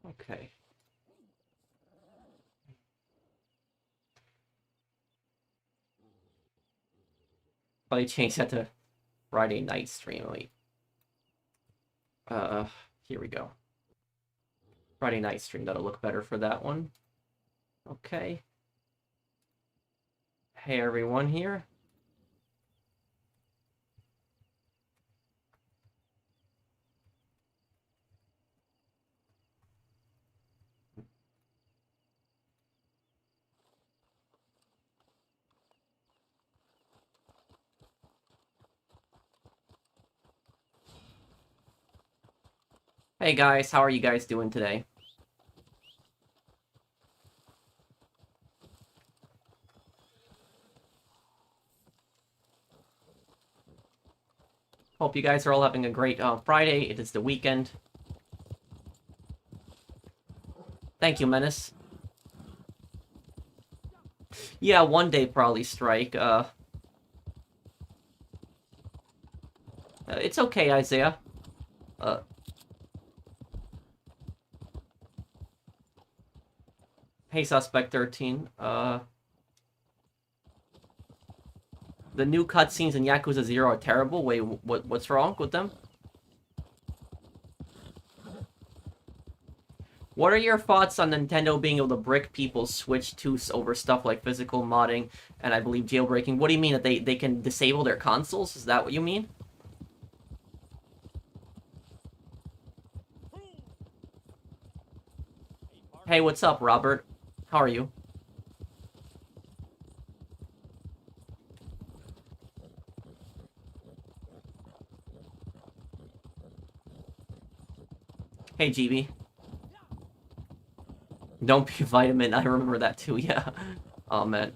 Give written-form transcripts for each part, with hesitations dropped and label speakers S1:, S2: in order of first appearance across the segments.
S1: Okay. Probably change that to Friday night stream. Wait. Uh, Here we go. Friday night stream. That'll look better for that one. Okay. Hey everyone here. Hey guys, how are you guys doing today? Hope you guys are all having a great Friday. It is the weekend. Thank you, Menace. Yeah, one day probably strike. It's okay, Isaiah. Hey, Suspect 13. The new cutscenes in Yakuza 0 are terrible. Wait, what's wrong with them? What are your thoughts on Nintendo being able to brick people's Switch 2 over stuff like physical modding and I believe jailbreaking? What do you mean that they can disable their consoles? Is that what you mean? Hey, what's up, Robert? How are you? Hey, GB. Don't be a vitamin. I remember that too, yeah. Oh, man.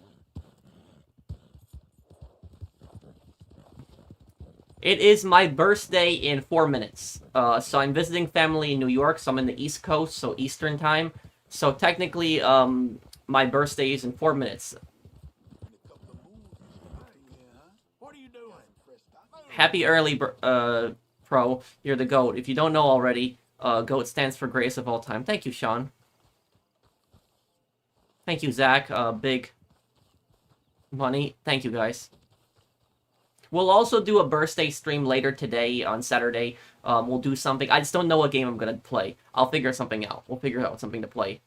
S1: It is my birthday in 4 minutes. So I'm visiting family in New York, so I'm in the East Coast, so Eastern time. So technically, my birthday is in 4 minutes. Happy early, Pro. You're the GOAT. If you don't know already, GOAT stands for greatest of all time. Thank you, Sean. Thank you, Zach. Big money. Thank you, guys. We'll also do a birthday stream later today on Saturday. We'll do something. I just don't know what game I'm going to play. I'll figure something out. We'll figure out something to play.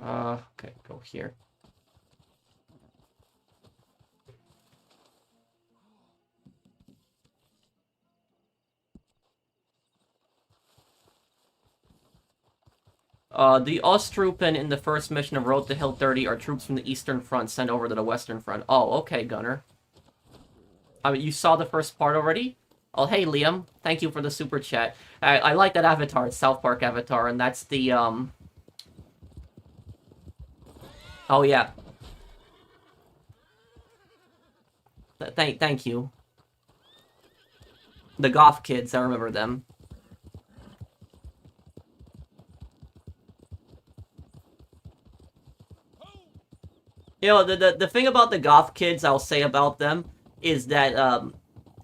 S1: Okay, go here. The Ostrupen in the first mission of Road to Hill 30 are troops from the Eastern Front sent over to the Western Front. Oh, okay, Gunner. I mean, you saw the first part already? Oh, hey, Liam. Thank you for the super chat. I like that avatar. It's South Park avatar, and that's the, Oh, yeah. Thank you. The Goth kids, I remember them. You know, the thing about the Goth kids I'll say about them is that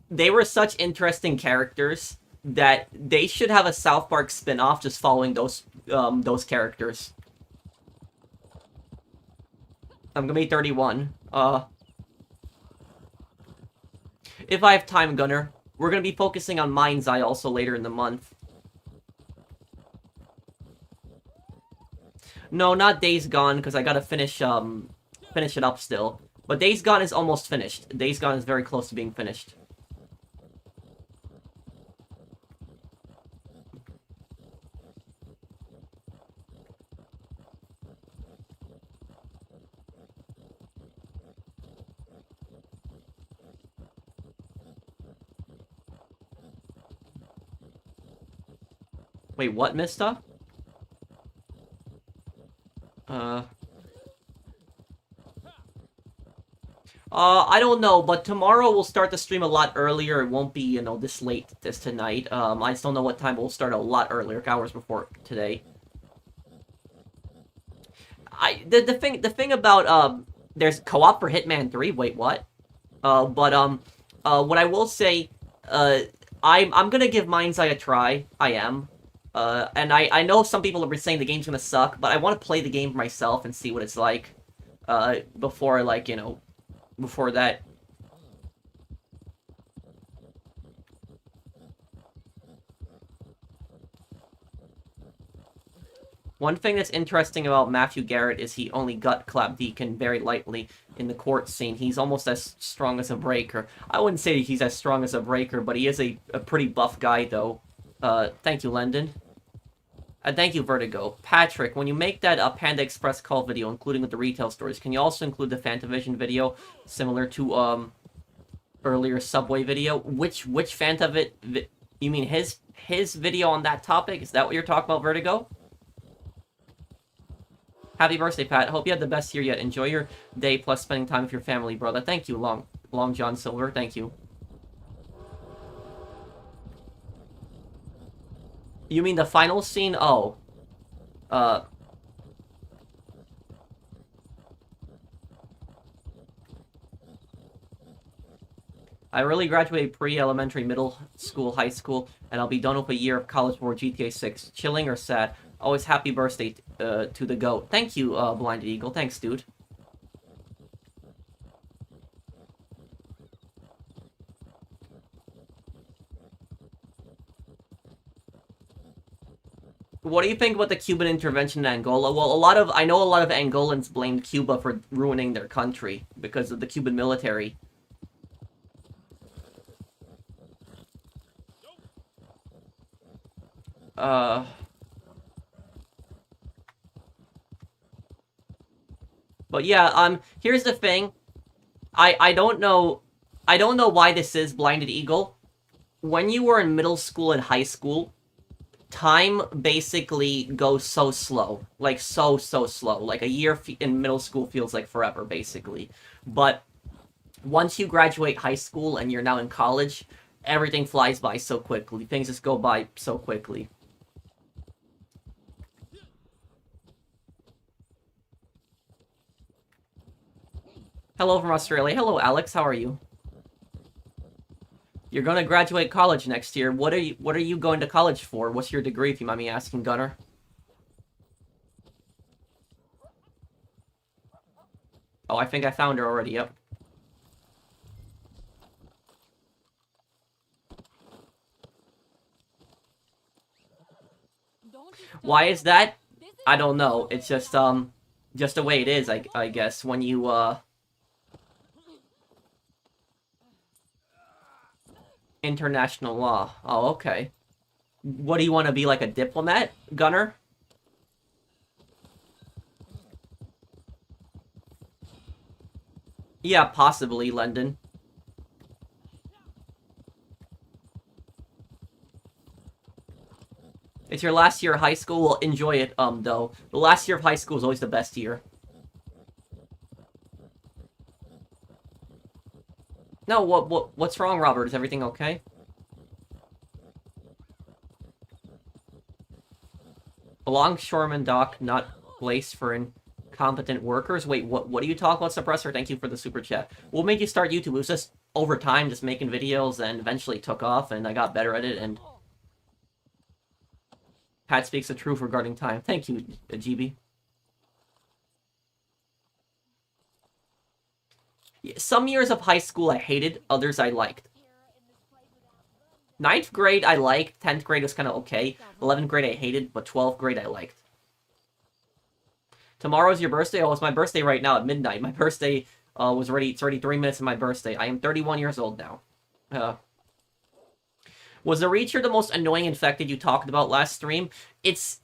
S1: they were such interesting characters that they should have a South Park spin-off just following those characters. I'm gonna be 31. If I have time, Gunner. We're gonna be focusing on Mind's Eye also later in the month. No, not Days Gone, because I gotta finish it up still. But Days Gone is almost finished. Days Gone is very close to being finished. Wait, what, Mista? I don't know, but tomorrow we'll start the stream a lot earlier. It won't be, you know, this late this tonight. I just don't know what time. We'll start a lot earlier, hours before today. The thing about There's co-op for Hitman 3. Wait, what? What I will say, I'm gonna give Mind's Eye a try. I am. And I know some people have been saying the game's gonna suck, but I want to play the game for myself and see what it's like. Before, like, you know, before that. One thing that's interesting about Matthew Garrett is he only gut clapped Deacon very lightly in the court scene. He's almost as strong as a breaker. I wouldn't say he's as strong as a breaker, but he is a pretty buff guy, though. Thank you, Lendon. Thank you, Vertigo. Patrick, when you make that Panda Express call video, including with the retail stores, can you also include the Fantavision video, similar to, earlier Subway video? Which Fanta you mean his video on that topic? Is that what you're talking about, Vertigo? Happy birthday, Pat. Hope you had the best year yet. Enjoy your day plus spending time with your family, brother. Thank you, Long John Silver. Thank you. You mean the final scene? Oh. I really graduated pre-elementary, middle school, high school, and I'll be done with a year of college before GTA 6. Chilling or sad? Always happy birthday to the GOAT. Thank you, Blinded Eagle. Thanks, dude. What do you think about the Cuban intervention in Angola? Well, I know a lot of Angolans blamed Cuba for ruining their country because of the Cuban military. But yeah, here's the thing. I don't know why this is Blinded Eagle. When you were in middle school and high school, time basically goes so slow. Like, so slow. Like, a year in middle school feels like forever, basically. But once you graduate high school and you're now in college, everything flies by so quickly. Things just go by so quickly. Hello from Australia. Hello, Alex. How are you? You're going to graduate college next year. What are you going to college for? What's your degree, if you mind me asking, Gunner? Oh, I think I found her already. Yep. Why is that? I don't know. It's just the way it is, I guess, when you, international law. Oh, okay. What do you want to be, like a diplomat, Gunner? Yeah, possibly, London. It's your last year of high school. Well, enjoy it, though. The last year of high school is always the best year. No, what's wrong, Robert? Is everything okay? A longshoreman dock not place for incompetent workers? Wait, what are you talking about, Suppressor? Thank you for the super chat. What made you start YouTube? It was just over time, just making videos, and eventually took off, and I got better at it, and Pat speaks the truth regarding time. Thank you, GB. Some years of high school I hated, others I liked. 9th grade I liked, 10th grade was kind of okay, 11th grade I hated, but 12th grade I liked. Tomorrow's your birthday? Oh, it's my birthday right now at midnight. My birthday it's already 3 minutes of my birthday. I am 31 years old now. Was the Reacher the most annoying infected you talked about last stream? It's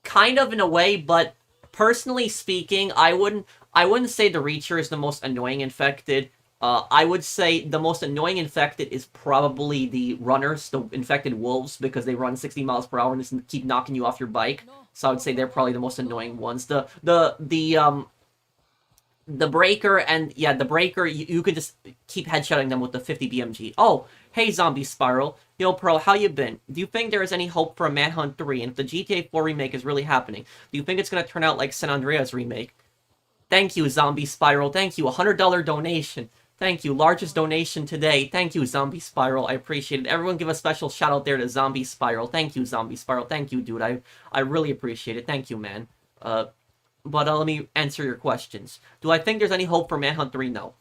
S1: kind of in a way, but personally speaking, I wouldn't say the Reacher is the most annoying infected. I would say the most annoying infected is probably the runners, the infected wolves, because they run 60 miles per hour and just keep knocking you off your bike. So I would say they're probably the most annoying ones. The breaker and yeah, the breaker, you could just keep headshotting them with the 50 BMG. Oh, hey Zombie Spiral. Yo Pro, how you been? Do you think there is any hope for a Manhunt 3? And if the GTA 4 remake is really happening, do you think it's going to turn out like San Andreas remake? Thank you, Zombie Spiral. Thank you. $100 donation. Thank you. Largest donation today. Thank you, Zombie Spiral. I appreciate it. Everyone give a special shout out there to Zombie Spiral. Thank you, Zombie Spiral. Thank you, dude. I really appreciate it. Thank you, man. But let me answer your questions. Do I think there's any hope for Manhunt 3? No.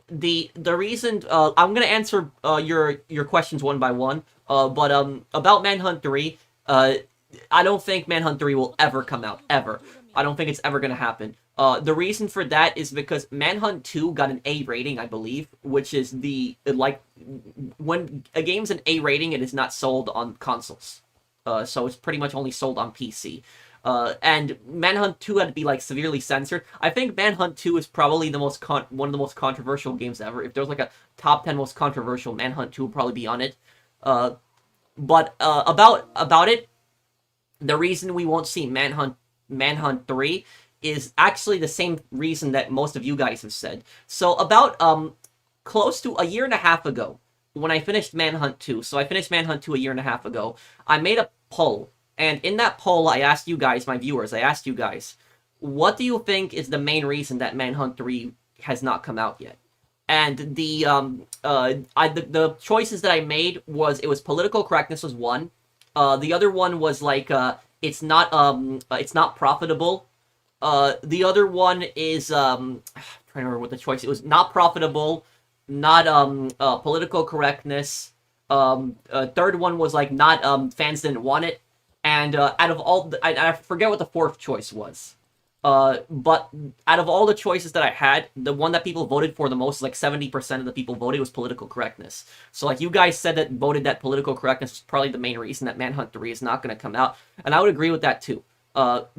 S1: The reason I'm gonna answer your questions one by one. But about Manhunt 3, I don't think Manhunt 3 will ever come out, ever. I don't think it's ever gonna happen. The reason for that is because Manhunt 2 got an A rating, I believe, which is when a game's an A rating, it is not sold on consoles. So it's pretty much only sold on PC. And Manhunt 2 had to be like severely censored. I think Manhunt 2 is probably the one of the most controversial games ever. If there was like a top 10 most controversial, Manhunt 2 would probably be on it. But about it, the reason we won't see Manhunt 3 is actually the same reason that most of you guys have said. So about close to a year and a half ago, when I finished Manhunt 2, so I finished Manhunt 2 a year and a half ago, I made a poll. And in that poll, I asked you guys, my viewers, what do you think is the main reason that Manhunt 3 has not come out yet? And the choices that I made was, it was political correctness was one. The other one was like it's not profitable. The other one is I'm trying to remember what the choice. It was not profitable, not political correctness. Third one was like not fans didn't want it. And out of all, I forget what the fourth choice was. But out of all the choices that I had, the one that people voted for the most, like 70% of the people voted, was political correctness. So like you guys said voted that political correctness was probably the main reason that Manhunt 3 is not going to come out. And I would agree with that too.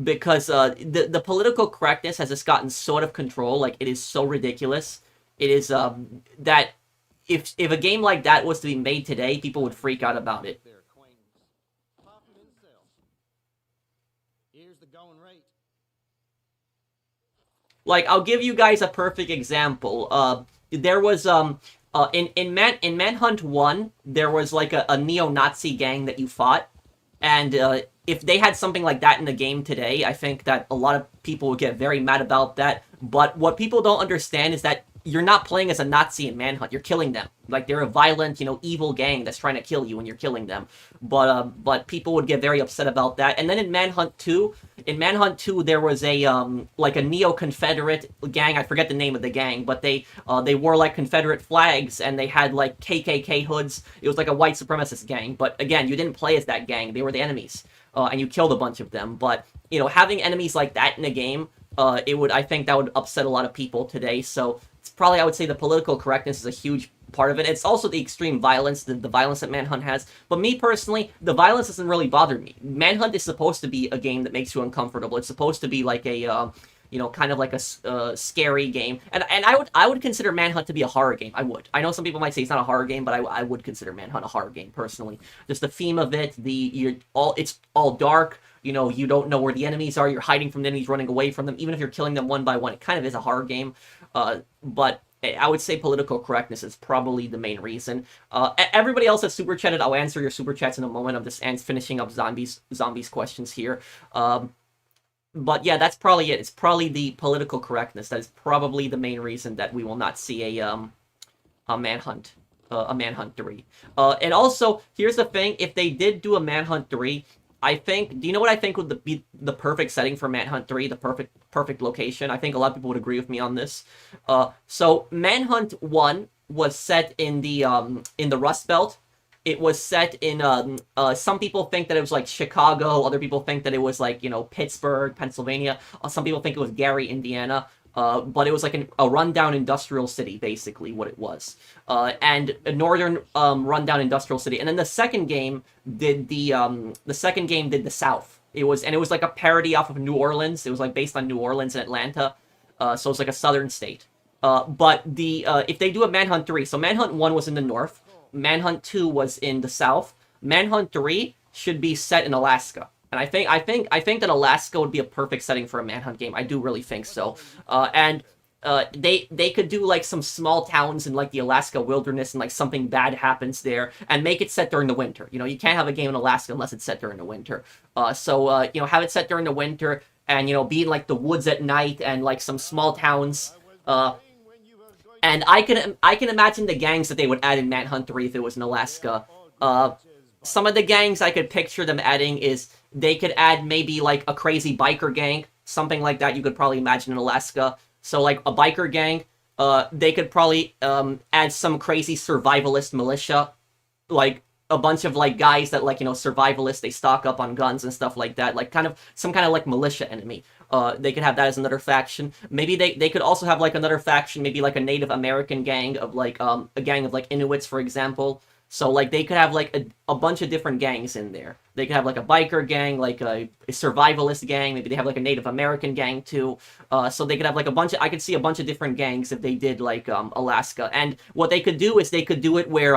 S1: Because the political correctness has just gotten so out of control. Like, it is so ridiculous. It is that if a game like that was to be made today, people would freak out about it. Like, I'll give you guys a perfect example. There was in Manhunt 1, there was like a neo-Nazi gang that you fought, and if they had something like that in the game today, I think that a lot of people would get very mad about that. But what people don't understand is that you're not playing as a Nazi in Manhunt. You're killing them. Like, they're a violent, evil gang that's trying to kill you, and you're killing them. But people would get very upset about that. And then in Manhunt 2, there was a like a neo-Confederate gang. I forget the name of the gang, but they wore like Confederate flags, and they had like KKK hoods. It was like a white supremacist gang. But again, you didn't play as that gang. They were the enemies, and you killed a bunch of them. But having enemies like that in a game, I think that would upset a lot of people today. So it's probably, I would say, the political correctness is a huge part of it. It's also the extreme violence, the violence that Manhunt has. But me personally, the violence doesn't really bother me. Manhunt is supposed to be a game that makes you uncomfortable. It's supposed to be like a kind of like a scary game. And I would consider Manhunt to be a horror game. I would. I know some people might say it's not a horror game, but I would consider Manhunt a horror game personally. Just the theme of it, it's all dark. You don't know where the enemies are. You're hiding from the enemies, running away from them. Even if you're killing them one by one, it kind of is a horror game. But I would say political correctness is probably the main reason. Everybody else has super chatted. I'll answer your super chats in a moment. I'm just finishing up zombies questions here. But yeah, that's probably it. It's probably the political correctness that is probably the main reason that we will not see a Manhunt 3. And also, here's the thing: if they did do a Manhunt 3, I think, do you know what I think would be the perfect setting for Manhunt 3? The perfect location? I think a lot of people would agree with me on this. So Manhunt 1 was set in the Rust Belt. It was set in, some people think that it was like Chicago. Other people think that it was like, Pittsburgh, Pennsylvania. Some people think it was Gary, Indiana. But it was like a rundown industrial city, basically, what it was. And a northern rundown industrial city. And then the second game did the South. It was like a parody off of New Orleans. It was like based on New Orleans and Atlanta. So it's like a southern state. But if they do a Manhunt 3, so Manhunt 1 was in the north, Manhunt 2 was in the south, Manhunt 3 should be set in Alaska. And I think that Alaska would be a perfect setting for a Manhunt game. I do really think so. And they could do like some small towns in like the Alaska wilderness, and like something bad happens there, and make it set during the winter. You can't have a game in Alaska unless it's set during the winter. So have it set during the winter. and, you know, be in, like, the woods at night and, like, some small towns. And I can imagine the gangs that they would add in Manhunt 3 if it was in Alaska. Some of the gangs I could picture them adding is they could add maybe, like, a crazy biker gang. Something like that you could probably imagine in Alaska. So, like, a biker gang. They could probably add some crazy survivalist militia. Like, a bunch of, like, guys that, like, you know, survivalists, they stock up on guns and stuff like that. Like, kind of, some kind of, like, militia enemy. They could have that as another faction. Maybe they could also have, like, another faction, maybe, like, a Native American gang of, like, a gang of, like, Inuits, for example. So, like, they could have, like, a bunch of different gangs in there. They could have, like, a biker gang, like, a survivalist gang. Maybe they have, like, a Native American gang, too. So they could have, like, I could see a bunch of different gangs if they did, like, Alaska. And what they could do is they could do it where,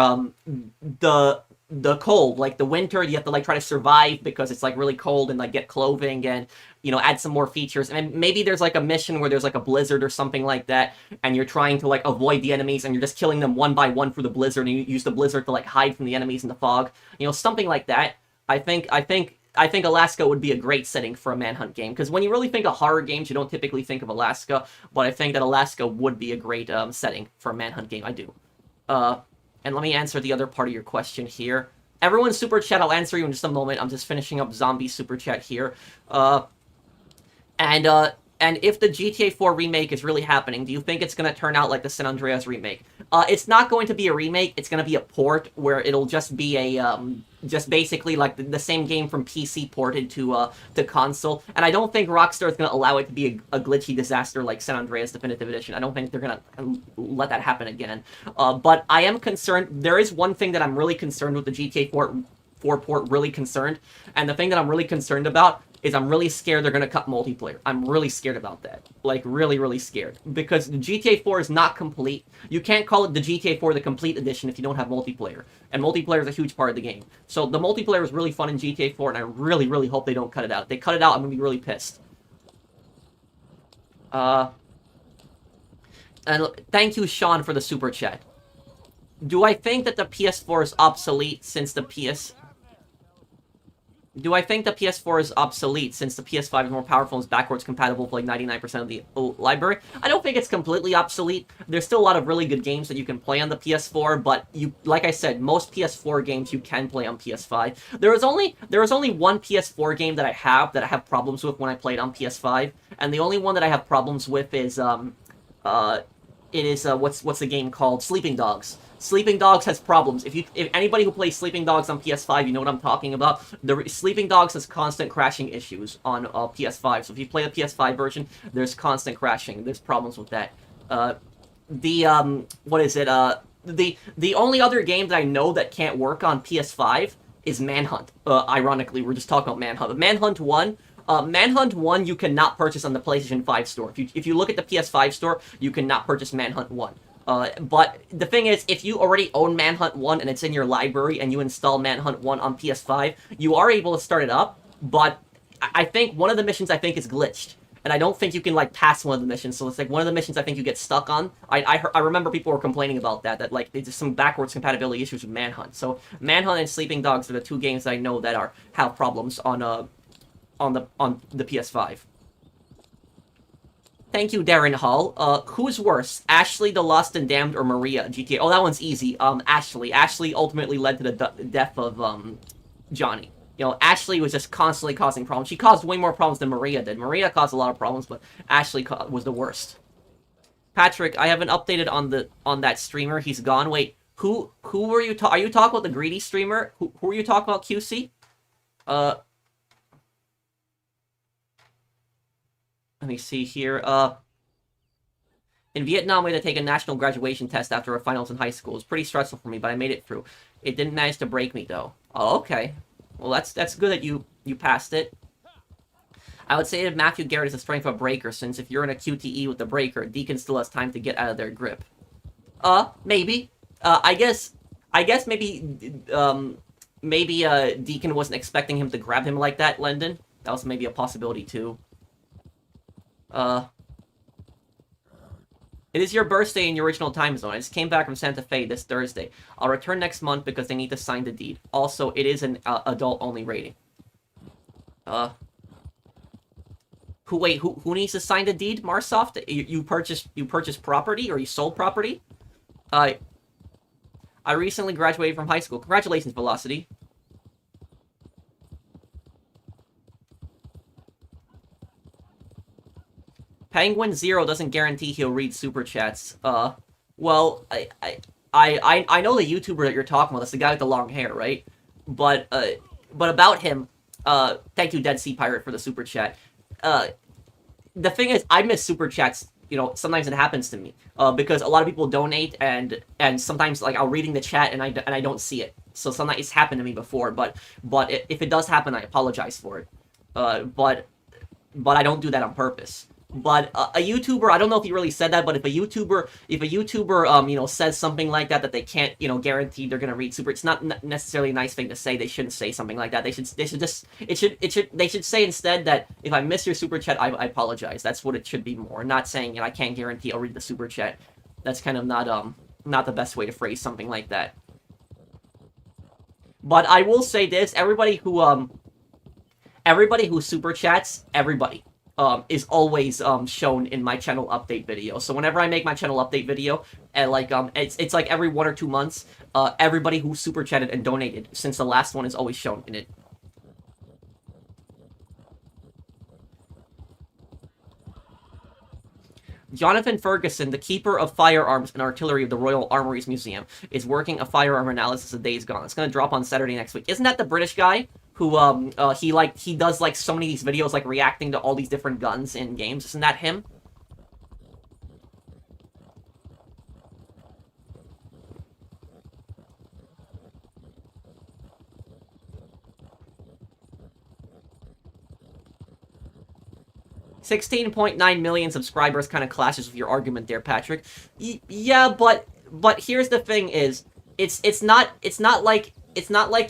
S1: the cold, like, the winter, you have to, like, try to survive because it's, like, really cold and, like, get clothing and, you know, add some more features. And maybe there's, like, a mission where there's, like, a blizzard or something like that, and you're trying to, like, avoid the enemies, and you're just killing them one by one through the blizzard, and you use the blizzard to, like, hide from the enemies in the fog. You know, something like that. I think Alaska would be a great setting for a Manhunt game, because when you really think of horror games, you don't typically think of Alaska, but I think that Alaska would be a great setting for a Manhunt game. I do. And let me answer the other part of your question here. Everyone's super chat, I'll answer you in just a moment. I'm just finishing up Zombie super chat here. And if the GTA 4 remake is really happening, do you think it's going to turn out like the San Andreas remake? It's not going to be a remake. It's going to be a port where it'll just be a just basically like the same game from PC ported to console. And I don't think Rockstar is going to allow it to be a glitchy disaster like San Andreas Definitive Edition. I don't think they're going to let that happen again. But I am concerned. There is one thing that I'm really concerned with the GTA 4 port, really concerned. And the thing that I'm really concerned about is I'm really scared they're going to cut multiplayer. I'm really scared about that. Like, really, really scared. Because the GTA 4 is not complete. You can't call it the GTA 4 the complete edition if you don't have multiplayer. And multiplayer is a huge part of the game. So the multiplayer is really fun in GTA 4, and I really, really hope they don't cut it out. If they cut it out, I'm going to be really pissed. And thank you, Sean, for the super chat. Do I think that the PS4 is obsolete since the Do I think the PS4 is obsolete since the PS5 is more powerful and is backwards compatible with like 99% of the library? I don't think it's completely obsolete. There's still a lot of really good games that you can play on the PS4, but like I said, most PS4 games you can play on PS5. There was only one PS4 game that I have problems with when I played on PS5, and the only one that I have problems with is what's the game called? Sleeping Dogs. Sleeping Dogs has problems. If anybody who plays Sleeping Dogs on PS5, you know what I'm talking about. The Sleeping Dogs has constant crashing issues on PS5. So if you play the PS5 version, there's constant crashing. There's problems with that. The only other game that I know that can't work on PS5 is Manhunt. Ironically, we're just talking about Manhunt. But Manhunt 1. Manhunt 1 you cannot purchase on the PlayStation 5 store. If you look at the PS5 store, you cannot purchase Manhunt 1. But the thing is, if you already own Manhunt 1 and it's in your library and you install Manhunt 1 on PS5, you are able to start it up, but I think one of the missions is glitched. And I don't think you can, like, pass one of the missions, so it's like one of the missions I think you get stuck on. I remember people were complaining about that like, there's just some backwards compatibility issues with Manhunt. So, Manhunt and Sleeping Dogs are the two games that I know that have problems on the PS5. Thank you, Darren Hall. Who's worse, Ashley the Lost and Damned or Maria GTA? Oh, that one's easy. Ashley. Ashley ultimately led to the death of Johnny. You know, Ashley was just constantly causing problems. She caused way more problems than Maria did. Maria caused a lot of problems, but Ashley was the worst. Patrick, I haven't updated on that streamer. He's gone. Wait, who were you? Are you talking about the greedy streamer? Who are you talking about? QC? Let me see here. In Vietnam, we had to take a national graduation test after our finals in high school. It was pretty stressful for me, but I made it through. It didn't manage to break me, though. Oh, okay. Well, that's good that you passed it. I would say that Matthew Garrett is the strength of a breaker, since if you're in a QTE with the breaker, Deacon still has time to get out of their grip. Maybe. I guess maybe Deacon wasn't expecting him to grab him like that, Lendon. That was maybe a possibility, too. It is your birthday in your original time zone. I just came back from Santa Fe this Thursday. I'll return next month because they need to sign the deed. Also, it is an adult-only rating. Who needs to sign the deed, Marsoft? You purchased property, or you sold property? I recently graduated from high school. Congratulations, Velocity. Penguin Zero doesn't guarantee he'll read super chats. Well, I know the YouTuber that you're talking about. That's the guy with the long hair, right? But about him, thank you, Dead Sea Pirate, for the super chat. The thing is, I miss super chats. You know, sometimes it happens to me because a lot of people donate, and sometimes like I'll reading the chat and I don't see it. So sometimes it's happened to me before. But if it does happen, I apologize for it. But I don't do that on purpose. But a YouTuber, I don't know if he really said that, but if a YouTuber, you know, says something like that they can't, you know, guarantee they're gonna read super, it's not necessarily a nice thing to say. They shouldn't say something like that. They should say instead that if I miss your super chat, I apologize. That's what it should be more. Not saying, you know, I can't guarantee I'll read the super chat. That's kind of not the best way to phrase something like that. But I will say this: everybody who super chats, everybody. Is always shown in my channel update video. So whenever I make my channel update video, and like it's like every 1 or 2 months, everybody who super chatted and donated since the last one is always shown in it. Jonathan Ferguson, the keeper of firearms and artillery of the Royal Armories Museum, is working a firearm analysis of Days Gone. It's gonna drop on Saturday next week. Isn't that the British guy who he does like so many of these videos like reacting to all these different guns in games? Isn't that him? $16.9 million subscribers kind of clashes with your argument there, Patrick. Yeah, but here's the thing: is it's not like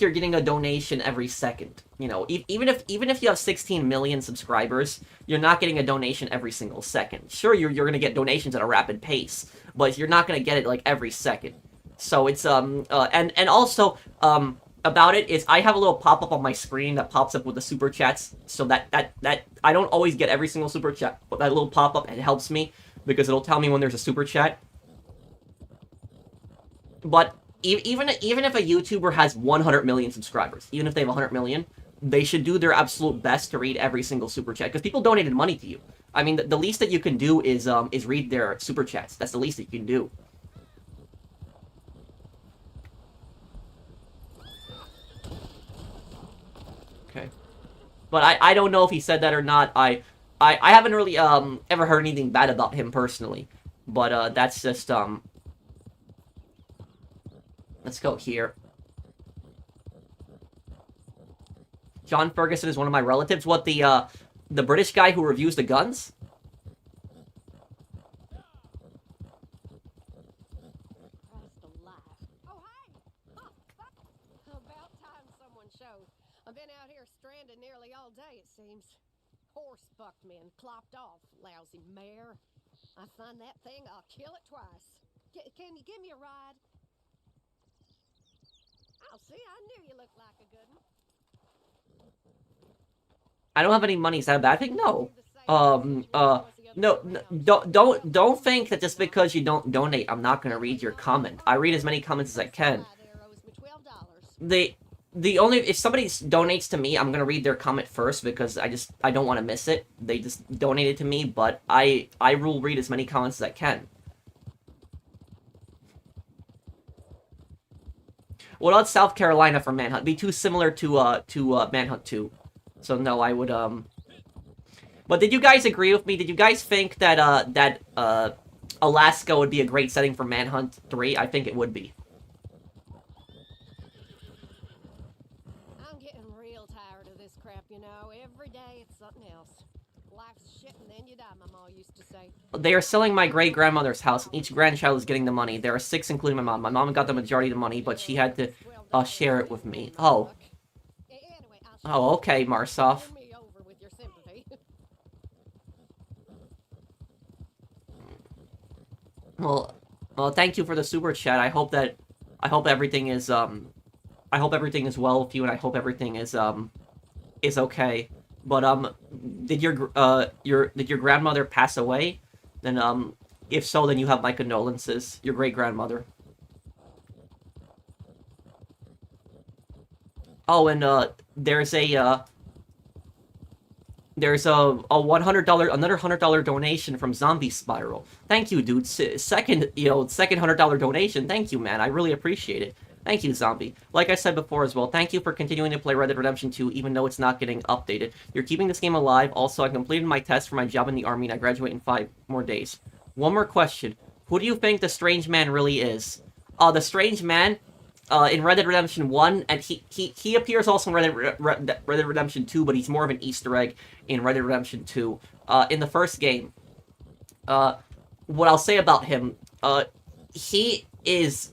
S1: you're getting a donation every second. You know, even if you have 16 million subscribers, you're not getting a donation every single second. Sure, you're gonna get donations at a rapid pace, but you're not gonna get it like every second. So it's and also about it is I have a little pop-up on my screen that pops up with the super chats, so that I don't always get every single super chat, but that little pop-up, it helps me because it'll tell me when there's a super chat. But even if a YouTuber has 100 million subscribers, even if they have 100 million, they should do their absolute best to read every single super chat, because people donated money to you. I mean, the least that you can do is read their super chats. That's the least that you can do. Okay. But I don't know if he said that or not. I haven't really ever heard anything bad about him personally. But that's just let's go here. John Ferguson is one of my relatives. What, the British guy who reviews the guns?
S2: I've been out here stranded nearly all day, it seems. Horse bucked me and clopped off, lousy mare. I find that thing, I'll kill it twice. Can you give me a ride? Oh, see, I knew you looked like a good one.
S1: I don't have any money. Is that a bad thing? No. No, don't think that just because you don't donate, I'm not gonna read your comment. I read as many comments as I can. The only, if somebody donates to me, I'm gonna read their comment first because I don't want to miss it. They just donated to me, but I will read as many comments as I can. What about South Carolina for Manhunt? It'd be too similar to Manhunt 2. So no, I would But did you guys agree with me? Did you guys think that Alaska would be a great setting for Manhunt 3? I think it would be.
S2: I'm getting real tired of this crap, you know. Every day it's something else. Life's shit and then you die, my mom used to say.
S1: They are selling my great-grandmother's house. Each grandchild is getting the money. There are 6, including my mom. My mom got the majority of the money, but she had to share it with me. Oh. Oh, okay, Marsoff. Well, thank you for the super chat. I hope everything is well with you, and I hope everything is okay. But did your grandmother pass away? Then if so, then you have my condolences. Your great grandmother. Oh, and there's a $100 another $100 donation from Zombie Spiral. Thank you, dude. Second $100 donation. Thank you, man. I really appreciate it. Thank you, Zombie. Like I said before as well, thank you for continuing to play Red Dead Redemption 2 even though it's not getting updated. You're keeping this game alive. Also, I completed my test for my job in the army and I graduate in 5 more days. One more question. Who do you think the Strange Man really is? The Strange Man in Red Dead Redemption 1, and he appears also in Red Dead Redemption 2, but he's more of an Easter egg in Red Dead Redemption 2. In the first game, what I'll say about him, he is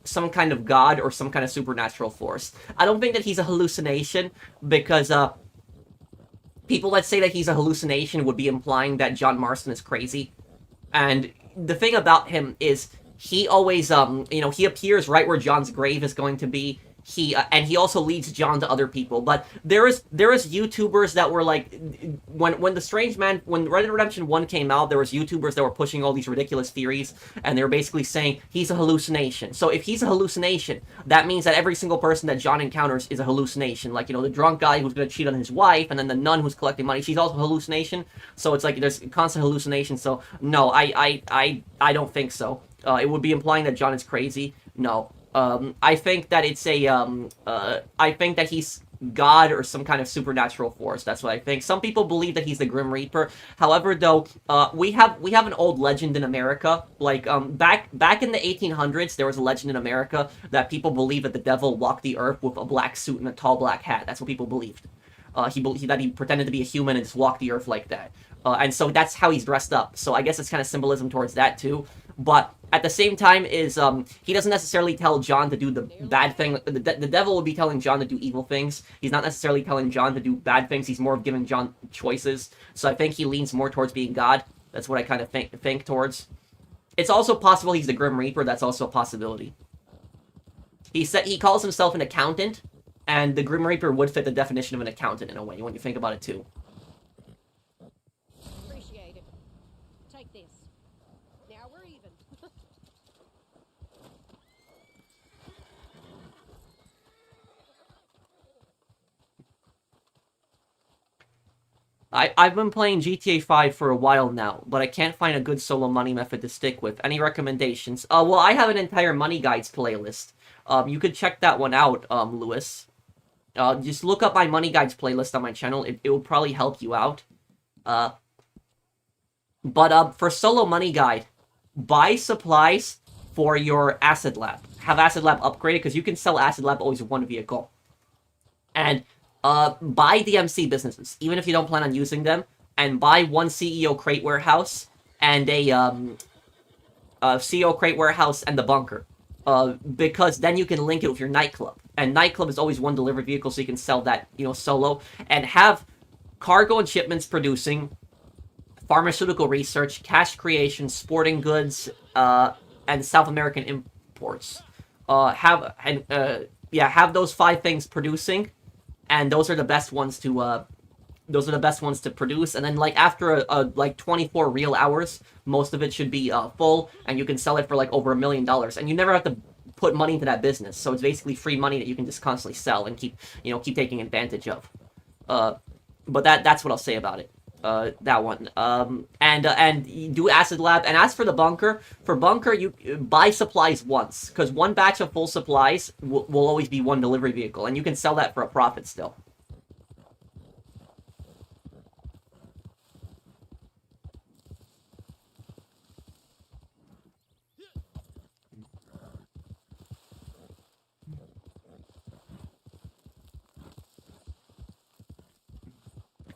S1: some kind of god or some kind of supernatural force. I don't think that he's a hallucination, because people that say that he's a hallucination would be implying that John Marston is crazy. And the thing about him is, he always, he appears right where John's grave is going to be. And he also leads John to other people. But there is YouTubers that were like, when Red Dead Redemption 1 came out, there was YouTubers that were pushing all these ridiculous theories, and they were basically saying he's a hallucination. So if he's a hallucination, that means that every single person that John encounters is a hallucination. Like, the drunk guy who's gonna cheat on his wife, and then the nun who's collecting money, she's also a hallucination. So it's like there's constant hallucination. So no, I don't think so. It would be implying that John is crazy. No. I think that it's I think that he's God or some kind of supernatural force. That's what I think. Some people believe that he's the Grim Reaper. However, though, we have an old legend in America. Like, back in the 1800s, there was a legend in America that people believe that the devil walked the earth with a black suit and a tall black hat. That's what people believed. He pretended to be a human and just walked the earth like that. And so that's how he's dressed up. So I guess it's kind of symbolism towards that too. But at the same time is he doesn't necessarily tell John to do the bad thing. The devil will be telling John to do evil things. He's not necessarily telling John to do bad things. He's more of giving John choices. So I think he leans more towards being God. That's what I kind of think towards. It's also possible he's the Grim Reaper. That's also a possibility. He calls himself an accountant, and the Grim Reaper would fit the definition of an accountant in a way when you think about it too.
S2: Appreciate it. Take this. Now we're even.
S1: I've been playing GTA 5 for a while now, but I can't find a good solo money method to stick with. Any recommendations? Well, I have an entire money guides playlist. You could check that one out, Lewis. Just look up my money guides playlist on my channel. It will probably help you out. But for solo money guide, buy supplies for your acid lab. Have acid lab upgraded, because you can sell acid lab always with one vehicle. And buy DMC businesses, even if you don't plan on using them, and buy one CEO crate warehouse and a CEO crate warehouse and the bunker. Because then you can link it with your nightclub. And nightclub is always one delivery vehicle, so you can sell that, solo. And have cargo and shipments producing, pharmaceutical research, cash creation, sporting goods, and South American imports. Have those 5 things producing, and those are the best ones to produce. And then, like, after like 24 real hours, most of it should be full, and you can sell it for like over $1 million, and you never have to put money into that business. So it's basically free money that you can just constantly sell and keep taking advantage of. But that's what I'll say about it. That one. And you do acid lab. And as for the bunker, you buy supplies once, because one batch of full supplies will always be one delivery vehicle, and you can sell that for a profit still.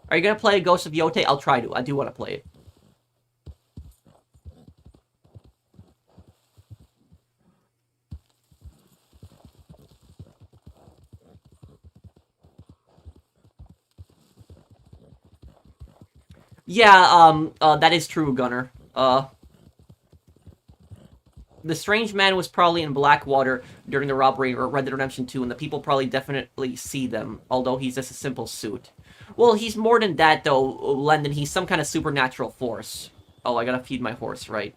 S1: Are you gonna play Ghost of Yote? I'll try to. I do want to play it. Yeah, that is true, Gunner. The Strange Man was probably in Blackwater during the robbery or Red Dead Redemption 2, and the people probably definitely see them, although he's just a simple suit. Well, he's more than that, though, Lendon. He's some kind of supernatural force. Oh, I gotta feed my horse, right.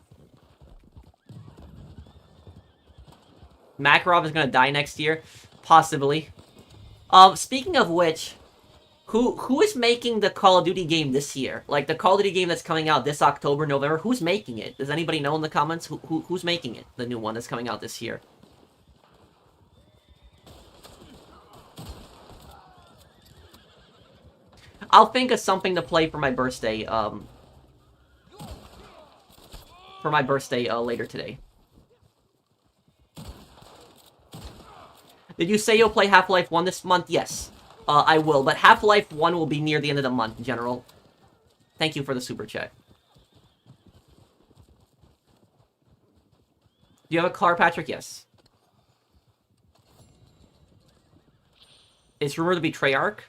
S1: Makarov is gonna die next year? Possibly. Speaking of which, who is making the Call of Duty game this year? Like, the Call of Duty game that's coming out this October, November? Who's making it? Does anybody know in the comments? Who's making it? The new one that's coming out this year. I'll think of something to play for my birthday, later today. Did you say you'll play Half-Life 1 this month? Yes, I will, but Half-Life 1 will be near the end of the month, General. Thank you for the super chat. Do you have a car, Patrick? Yes. It's rumored to be Treyarch.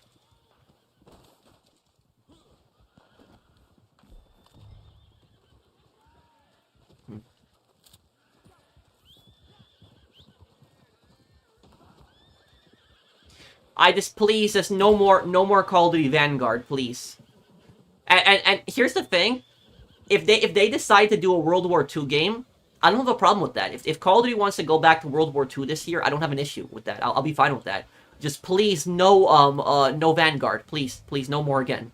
S1: Please, just no more Call of Duty Vanguard, please. And here's the thing, if they decide to do a World War II game, I don't have a problem with that. If Call of Duty wants to go back to World War II this year, I don't have an issue with that. I'll be fine with that. Just please, no Vanguard, please, no more again.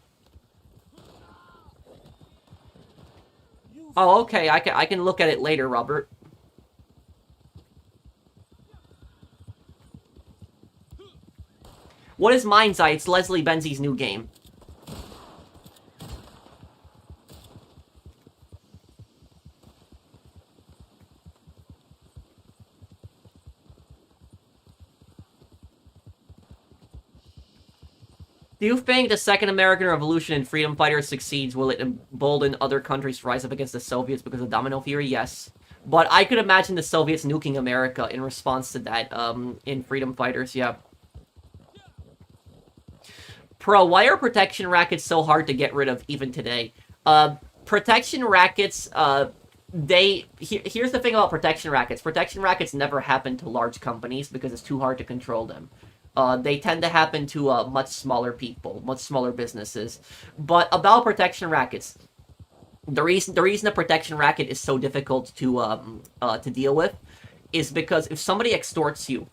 S1: Oh, okay, I can look at it later, Robert. What is Mind's Eye? It's Leslie Benzie's new game. Do you think the Second American Revolution and freedom fighters succeeds? Will it embolden other countries to rise up against the Soviets because of domino theory? Yes. But I could imagine the Soviets nuking America in response to that, in freedom fighters, yeah. Pro, why are protection rackets so hard to get rid of even today? Protection rackets, here's the thing about protection rackets. Protection rackets never happen to large companies because it's too hard to control them. They tend to happen to much smaller people, much smaller businesses. But about protection rackets, the reason a protection racket is so difficult to deal with is because if somebody extorts you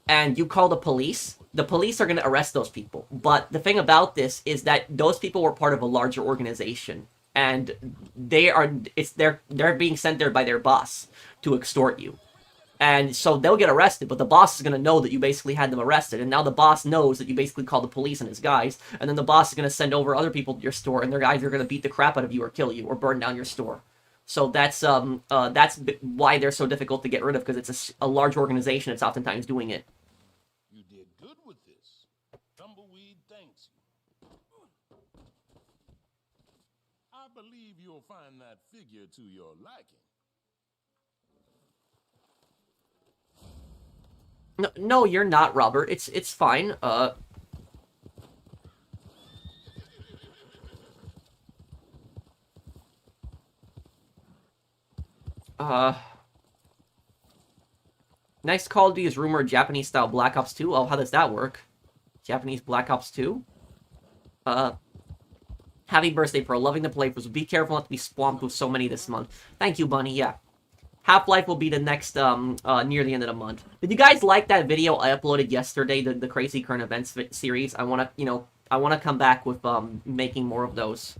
S1: and you call the police are going to arrest those people. But the thing about this is that those people were part of a larger organization, and they're being sent there by their boss to extort you. And so they'll get arrested, but the boss is going to know that you basically had them arrested, and now the boss knows that you basically called the police and his guys, and then the boss is going to send over other people to your store, and their guys are going to beat the crap out of you or kill you or burn down your store. So that's why they're so difficult to get rid of, because it's a large organization that's oftentimes doing it.
S3: You did good with this. Tumbleweed thanks you. I believe you'll find that figure to your liking.
S1: No, you're not, Robert. It's fine. Next Call of Duty is rumored Japanese-style Black Ops 2. Oh, how does that work? Japanese Black Ops 2? Happy birthday, Pro. Loving the playthroughs. Be careful not to be swamped with so many this month. Thank you, Bunny. Yeah. Half-Life will be the next, near the end of the month. Did you guys like that video I uploaded yesterday, the Crazy Current Events series? I want to come back with, making more of those.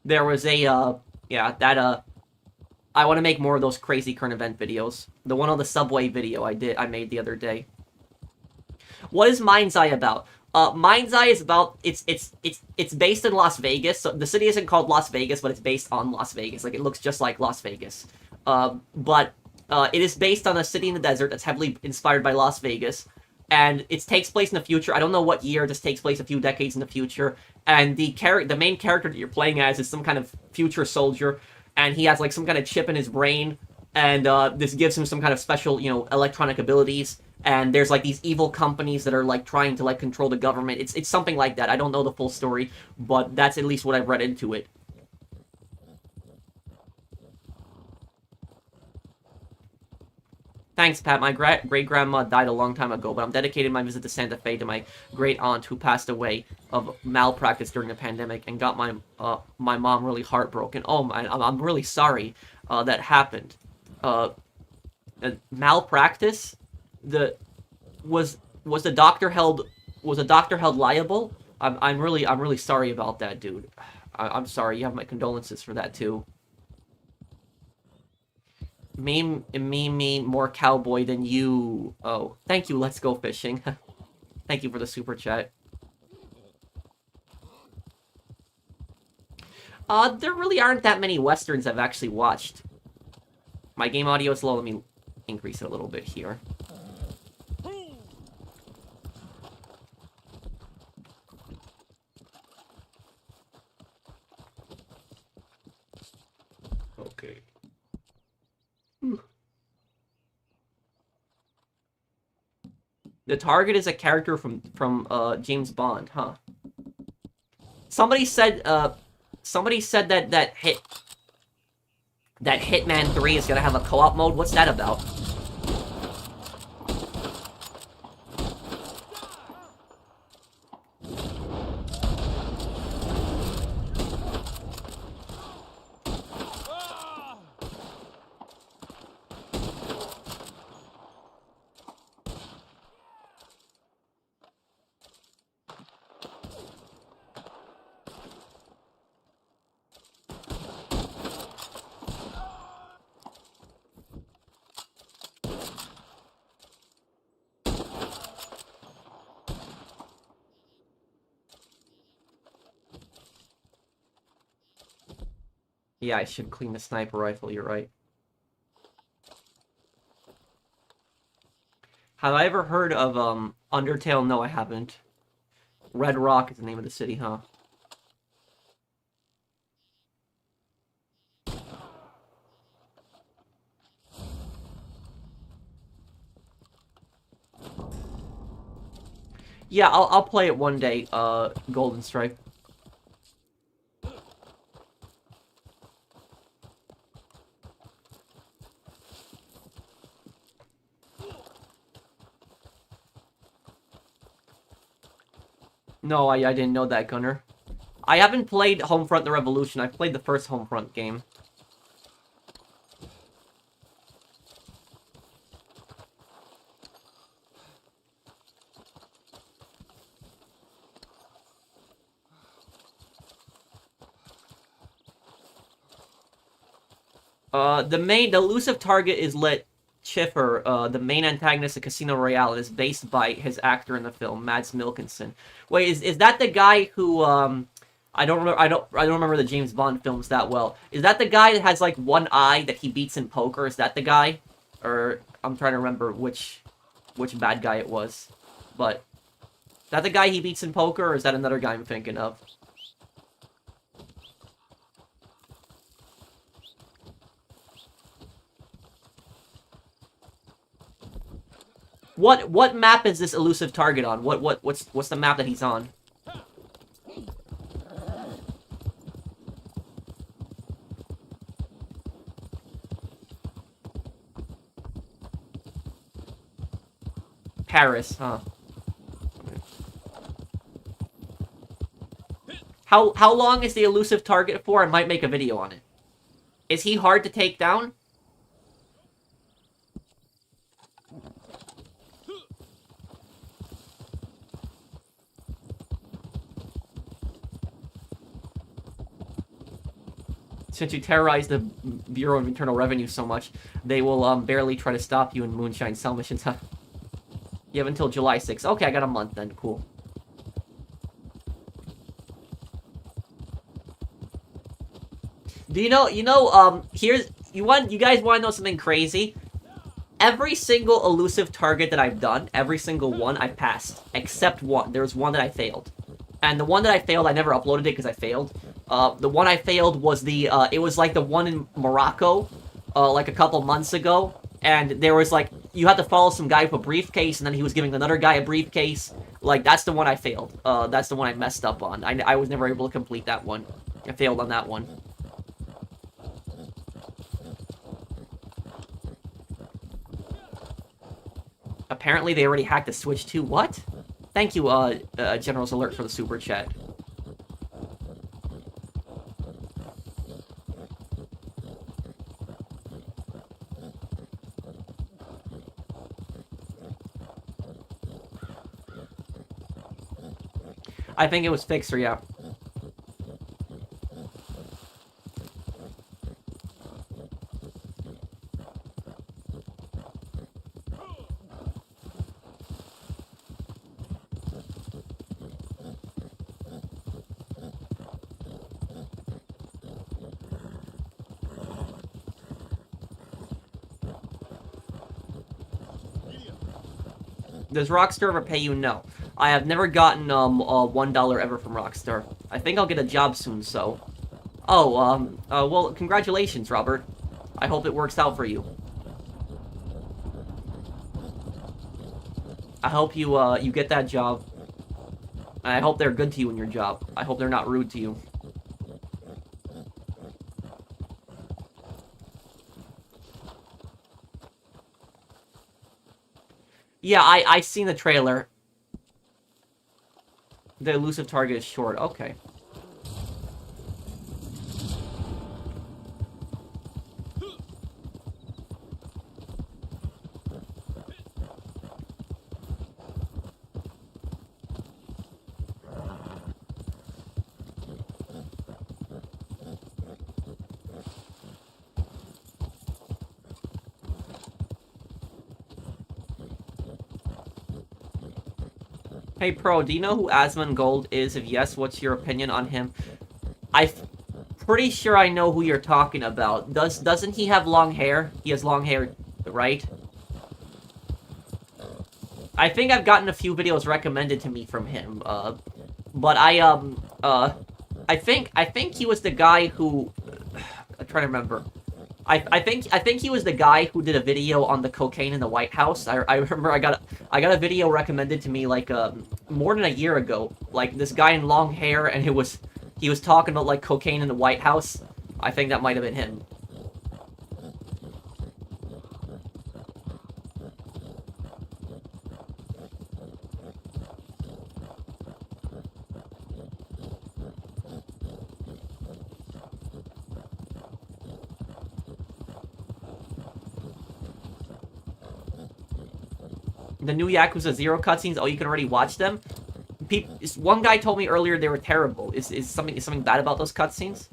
S1: There was a, I want to make more of those Crazy Current Event videos. The one on the subway video I made the other day. What is Mind's Eye about? Mind's Eye is about, it's based in Las Vegas, so the city isn't called Las Vegas, but it's based on Las Vegas, like, it looks just like Las Vegas, but it is based on a city in the desert that's heavily inspired by Las Vegas, and it takes place in the future. I don't know what year, this takes place a few decades in the future, and the main character that you're playing as is some kind of future soldier, and he has, like, some kind of chip in his brain, and this gives him some kind of special, electronic abilities. And there's, like, these evil companies that are, like, trying to, like, control the government. It's something like that. I don't know the full story, but that's at least what I've read into it. Thanks, Pat. My great-grandma died a long time ago, but I'm dedicating my visit to Santa Fe to my great-aunt who passed away of malpractice during the pandemic and got my mom really heartbroken. Oh, I'm really sorry that happened. Malpractice? Was the doctor held liable? I'm really sorry about that, dude. I'm sorry. You have my condolences for that too. Me, more cowboy than you. Oh, thank you. Let's go fishing. Thank you for the super chat. There really aren't that many westerns I've actually watched. My game audio is low. Let me increase it a little bit here. Okay. The target is a character from James Bond, huh? Somebody said that Hitman 3 is gonna have a co-op mode. What's that about? Yeah, I should clean the sniper rifle, you're right. Have I ever heard of, Undertale? No, I haven't. Red Rock is the name of the city, huh? Yeah, I'll play it one day, Golden Stripe. No, I didn't know that, Gunner. I haven't played Homefront: The Revolution. I've played the first Homefront game. The elusive target is Lit Chiffer, the main antagonist of Casino Royale, and is based by his actor in the film, Mads Mikkelsen. Wait, is that the guy who, I don't remember the James Bond films that well. Is that the guy that has, like, one eye that he beats in poker? Is that the guy? Or, I'm trying to remember which bad guy it was. But, is that the guy he beats in poker, or is that another guy I'm thinking of? What map is this elusive target on? What's the map that he's on? Paris, huh? How long is the elusive target for? I might make a video on it. Is he hard to take down? Since you terrorize the Bureau of Internal Revenue so much, they will barely try to stop you in Moonshine cell missions, huh? You have until July 6th. Okay, I got a month then. Cool. Do you know, here's, you guys want to know something crazy? Every single elusive target that I've done, every single one, I've passed. Except one. There was one that I failed. And the one that I failed, I never uploaded it because I failed. The one I failed was the, it was like the one in Morocco, like a couple months ago. And there was like, you had to follow some guy with a briefcase, and then he was giving another guy a briefcase. Like, that's the one I failed. That's the one I messed up on. I was never able to complete that one. I failed on that one. Apparently they already hacked the Switch too. What? Thank you, General's Alert for the super chat. I think it was Fixer, yeah. Does Rockstar ever pay you? No. I have never gotten $1 ever from Rockstar. I think I'll get a job soon, so. Oh, well, congratulations, Robert. I hope it works out for you. I hope you get that job. And I hope they're good to you in your job. I hope they're not rude to you. Yeah, I seen the trailer. The elusive target is short. Okay. Hey, Pro, do you know who Asmongold is? If yes, what's your opinion on him? I'm pretty sure I know who you're talking about. Doesn't he have long hair? He has long hair, right? I think I've gotten a few videos recommended to me from him, but I think he was the guy who... I'm trying to remember. I think he was the guy who did a video on the cocaine in the White House. I remember I got a video recommended to me like more than a year ago. Like this guy in long hair, and he was talking about like cocaine in the White House. I think that might have been him. The new Yakuza 0 cutscenes, oh, you can already watch them? One guy told me earlier they were terrible. Is something bad about those cutscenes?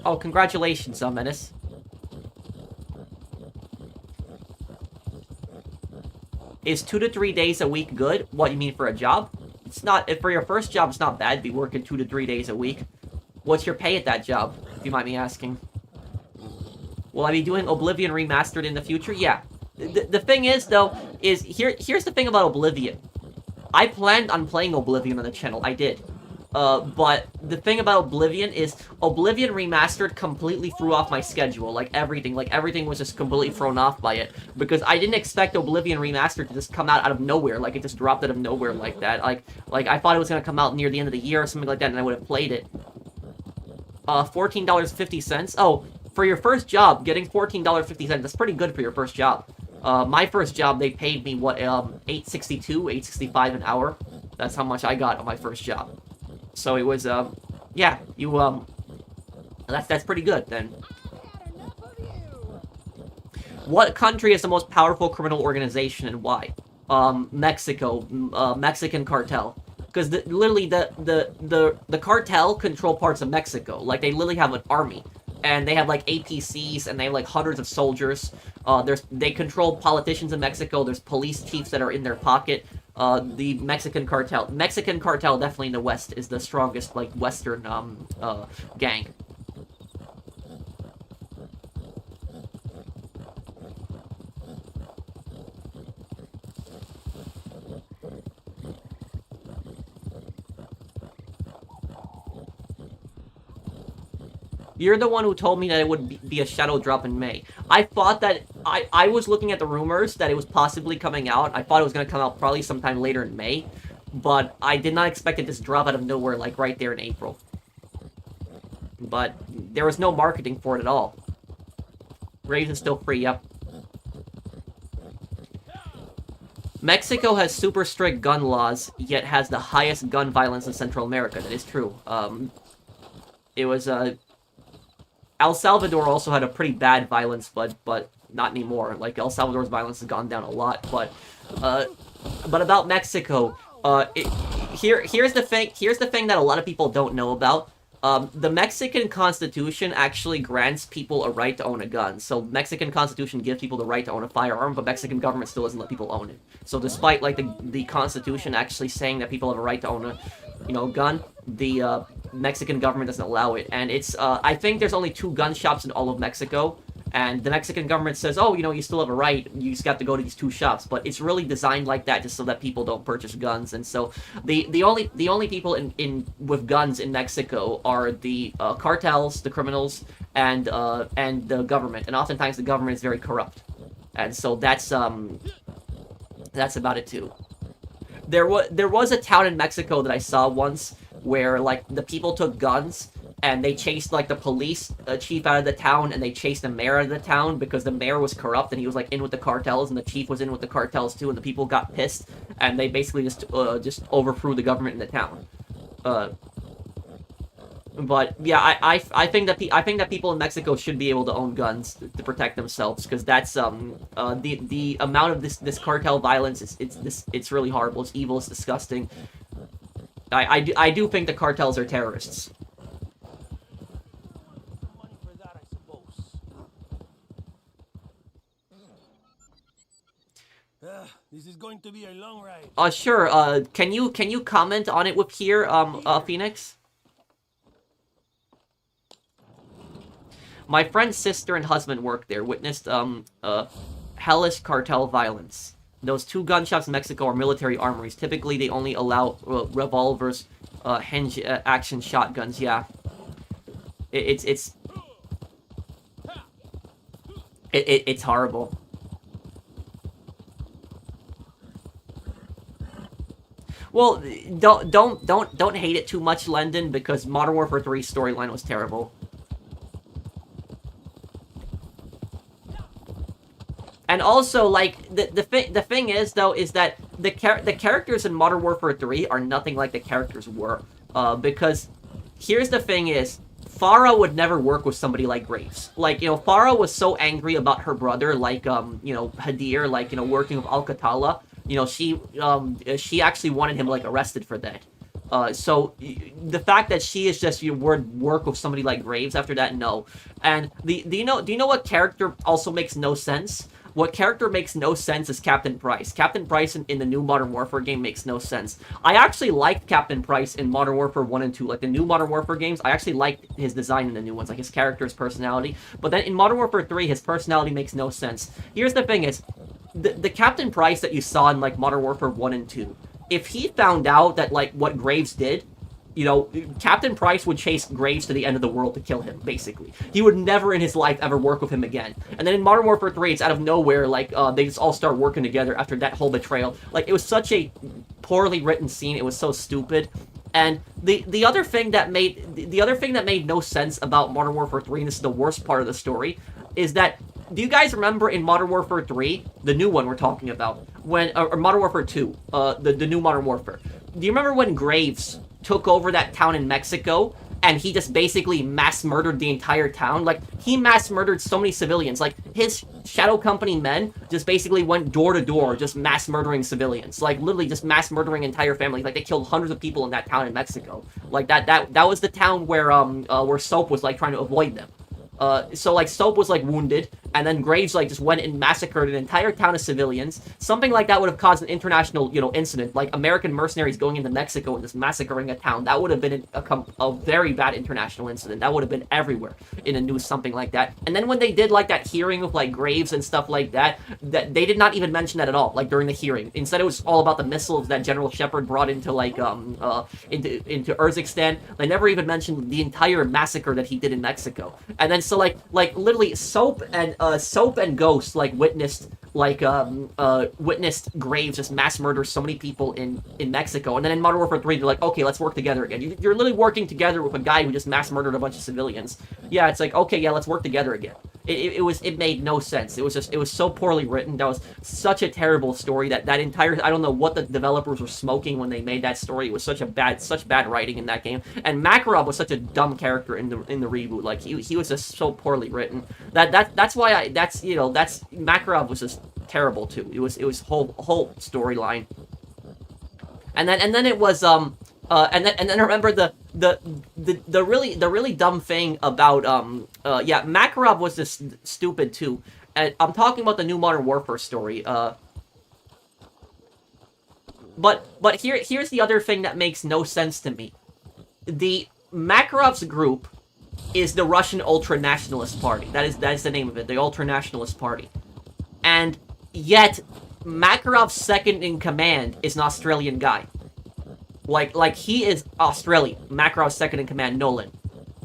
S1: Oh, congratulations, Menace. Is 2 to 3 days a week good? What, you mean for a job? It's not, for your first job, it's not bad to be working 2 to 3 days a week. What's your pay at that job, if you mind me asking? Will I be doing Oblivion Remastered in the future? Yeah. The thing is, though, is here's the thing about Oblivion. I planned on playing Oblivion on the channel. I did. But the thing about Oblivion is Oblivion Remastered completely threw off my schedule. Like, everything was just completely thrown off by it. Because I didn't expect Oblivion Remastered to just come out of nowhere. Like, it just dropped out of nowhere like that. Like I thought it was going to come out near the end of the year or something like that, and I would have played it. $14.50. Oh, for your first job, getting $14.50, that's pretty good for your first job. My first job, they paid me, what, $8.62, $8.65 an hour. That's how much I got on my first job. So it was, yeah, that's pretty good, then. What country is the most powerful criminal organization and why? Mexico, Mexican cartel. Because literally, the cartel control parts of Mexico. Like, they literally have an army. And they have, like, APCs, and they have, like, hundreds of soldiers. They control politicians in Mexico. There's police chiefs that are in their pocket. The Mexican cartel. Mexican cartel, definitely in the West, is the strongest, like, Western, gang. You're the one who told me that it would be a shadow drop in May. I thought that... I was looking at the rumors that it was possibly coming out. I thought it was going to come out probably sometime later in May. But I did not expect it to just drop out of nowhere, like, right there in April. But there was no marketing for it at all. Raves is still free, yep. Mexico has super strict gun laws, yet has the highest gun violence in Central America. That is true. It was, El Salvador also had a pretty bad violence, but not anymore. Like, El Salvador's violence has gone down a lot, but about Mexico, here's the thing that a lot of people don't know about. The Mexican Constitution actually grants people a right to own a gun. So Mexican Constitution gives people the right to own a firearm, but Mexican government still doesn't let people own it. So despite like the Constitution actually saying that people have a right to own a gun, the Mexican government doesn't allow it. And it's I think there's only 2 gun shops in all of Mexico. And the Mexican government says, oh, you still have a right, you just got to go to these 2 shops. But it's really designed like that just so that people don't purchase guns. And so the only people in with guns in Mexico are the cartels, the criminals, and the government. And oftentimes the government is very corrupt. And so that's about it too. There was a town in Mexico that I saw once where like the people took guns and they chased like the police chief out of the town, and they chased the mayor out of the town because the mayor was corrupt and he was like in with the cartels, and the chief was in with the cartels too, and the people got pissed and they basically just overthrew the government in the town. But yeah, I think that people in Mexico should be able to own guns to protect themselves, because that's the amount of this cartel violence it's really horrible. It's evil. It's disgusting. I do think the cartels are terrorists.
S4: This is going to be a long ride.
S1: Sure. Can you comment on it with here, Phoenix? My friend's sister and husband worked there. Witnessed hellish cartel violence. Those 2 gun shops in Mexico are military armories. Typically, they only allow revolvers, hinge action shotguns. Yeah, it's horrible. Well, don't hate it too much, Lendon, because Modern Warfare 3 storyline was terrible. And also, like, the thing is, though, is that the characters in Modern Warfare 3 are nothing like the characters were. Because here's the thing is, Farah would never work with somebody like Graves. Like, Farah was so angry about her brother, like, Hadir, like, working with Al-Qatala. She actually wanted him, like, arrested for that. So the fact that she is just would work with somebody like Graves after that, no. And do you know what character also makes no sense? What character makes no sense is Captain Price. Captain Price in the new Modern Warfare game makes no sense. I actually liked Captain Price in Modern Warfare 1 and 2. Like, the new Modern Warfare games, I actually liked his design in the new ones, like his character, his personality. But then in Modern Warfare 3, his personality makes no sense. Here's the thing is, the Captain Price that you saw in, like, Modern Warfare 1 and 2, if he found out that, like, what Graves did, Captain Price would chase Graves to the end of the world to kill him, basically. He would never in his life ever work with him again. And then in Modern Warfare 3, it's out of nowhere, like, they just all start working together after that whole betrayal. Like, it was such a poorly written scene, it was so stupid. And the other thing that made no sense about Modern Warfare 3, and this is the worst part of the story, is that, do you guys remember in Modern Warfare 3, the new one we're talking about, or Modern Warfare 2, the new Modern Warfare, do you remember when Graves took over that town in Mexico, and he just basically mass murdered the entire town? Like, he mass murdered so many civilians. Like, his Shadow Company men just basically went door to door, just mass murdering civilians. Like, literally just mass murdering entire families. Like, they killed hundreds of people in that town in Mexico. Like, that was the town where Soap was, like, trying to avoid them. So, like, Soap was, like, wounded, and then Graves, like, just went and massacred an entire town of civilians. Something like that would have caused an international, incident. Like, American mercenaries going into Mexico and just massacring a town. That would have been a very bad international incident. That would have been everywhere in the news, something like that. And then when they did, like, that hearing of, like, Graves and stuff like that, they did not even mention that at all, like, during the hearing. Instead, it was all about the missiles that General Shepard brought into, like, into Urzikstan. They never even mentioned the entire massacre that he did in Mexico. And then so like literally Soap and Ghost like witnessed Graves just mass murder so many people in Mexico. And then in Modern Warfare 3 they're like, okay, let's work together again. You're literally working together with a guy who just mass murdered a bunch of civilians. Yeah, it's like, okay, yeah, let's work together again. It made no sense. It was so poorly written. That was such a terrible story. That entire, I don't know what the developers were smoking when they made that story. It was such bad writing in that game. And Makarov was such a dumb character in the reboot. Like he was just so poorly written. That's why Makarov was just terrible too. It was whole storyline. And then it was and then I remember the really dumb thing about Makarov was just stupid too. And I'm talking about the new Modern Warfare story. But here's the other thing that makes no sense to me. The Makarov's group is the Russian Ultra-Nationalist Party. That is the name of it, the Ultra-Nationalist Party. And yet Makarov's second in command is an Australian guy. Like he is Australian. Makarov's second in command, Nolan.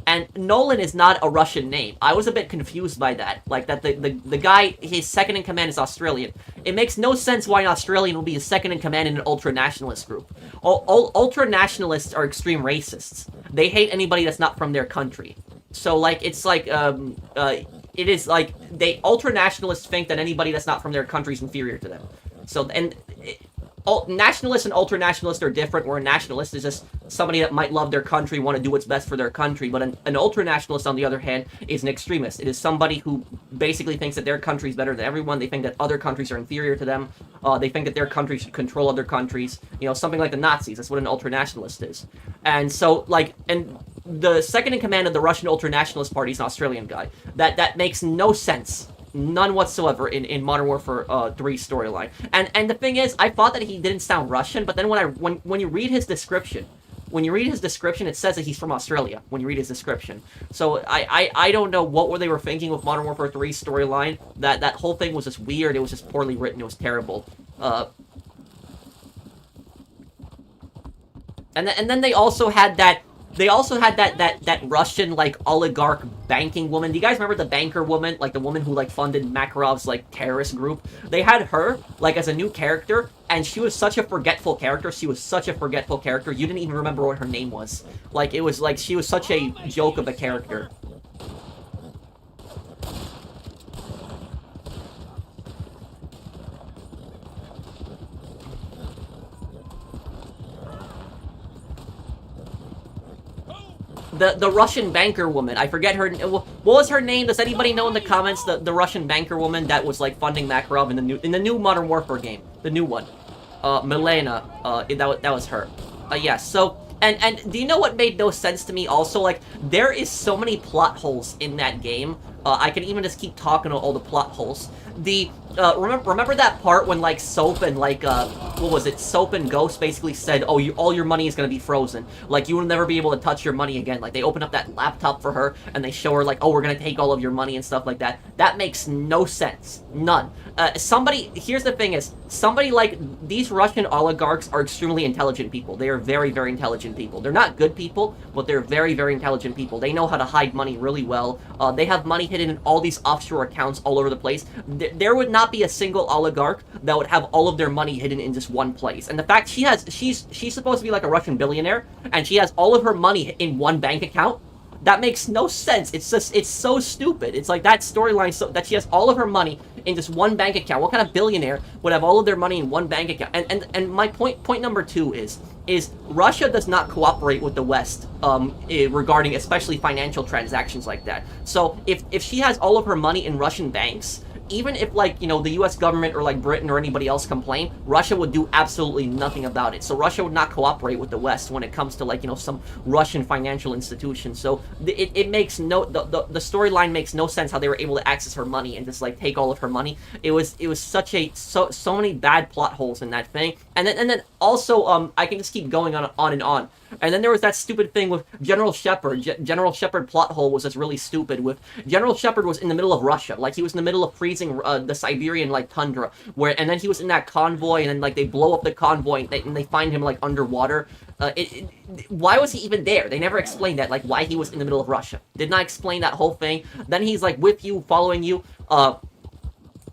S1: And Nolan is not a Russian name. I was a bit confused by that. Like, that the guy, his second in command is Australian. It makes no sense why an Australian will be his second in command in an ultra-nationalist group. Ultra-nationalists are extreme racists. They hate anybody that's not from their country. So, like, it's like, it is like, ultra-nationalists think that anybody that's not from their country is inferior to them. So, and nationalists and ultra-nationalists are different, where a nationalist is just somebody that might love their country, want to do what's best for their country, but an ultra-nationalist, on the other hand, is an extremist. It is somebody who basically thinks that their country is better than everyone. They think that other countries are inferior to them. They think that their country should control other countries. You know, something like the Nazis. That's what an ultra-nationalist is. And so, like, and the second in command of the Russian ultra-nationalist party is an Australian guy. That makes no sense. None whatsoever in Modern Warfare 3 storyline. And the thing is, I thought that he didn't sound Russian, but then when you read his description, it says that he's from Australia, when you read his description. So I don't know what they were thinking with Modern Warfare 3 storyline. That whole thing was just weird, it was just poorly written, it was terrible. And then they also had that Russian, like, oligarch banking woman. Do you guys remember the banker woman? Like, the woman who, like, funded Makarov's, like, terrorist group? They had her, like, as a new character, and she was such a forgetful character. You didn't even remember what her name was. Like, it was, like, she was such a joke of a character. The Russian banker woman, I forget her. What was her name? Does anybody know in the comments? The Russian banker woman that was, like, funding Makarov in the new Modern Warfare game, the new one, Milena. That was her. Yes. So, and do you know what made no sense to me? Also, like, there is so many plot holes in that game. I can even just keep talking about all the plot holes. Remember that part when, like, Soap and, like, what was it? Soap and Ghost basically said, oh, all your money is gonna be frozen. Like, you will never be able to touch your money again. Like, they open up that laptop for her, and they show her, like, oh, we're gonna take all of your money and stuff like that. That makes no sense. None. Here's the thing is, somebody like, these Russian oligarchs are extremely intelligent people. They are very, very intelligent people. They're not good people, but they're very, very intelligent people. They know how to hide money really well. They have money hidden in all these offshore accounts all over the place. There would not be a single oligarch that would have all of their money hidden in just one place. And the fact she's supposed to be like a Russian billionaire, and she has all of her money in one bank account, that makes no sense. It's so stupid. It's like that storyline, so that she has all of her money in just one bank account. What kind of billionaire would have all of their money in one bank account? And my point number 2 is Russia does not cooperate with the West regarding especially financial transactions like that. So if she has all of her money in Russian banks, even if, like, you know, the US government or, like, Britain or anybody else complain, Russia would do absolutely nothing about it. So Russia would not cooperate with the West when it comes to, like, you know, some Russian financial institution. So it makes no, the storyline makes no sense how they were able to access her money and just, like, take all of her money. It was such so many bad plot holes in that thing. And then also, I can just keep going on and on. And then there was that stupid thing with General Shepard. General Shepard plot hole was just really stupid. With General Shepard was in the middle of Russia, like he was in the middle of freezing the Siberian, like, tundra, and then he was in that convoy, and then, like, they blow up the convoy and they find him, like, underwater. Why was he even there? They never explained that, like, why he was in the middle of Russia. Did not explain that whole thing. Then he's, like, with you, following you.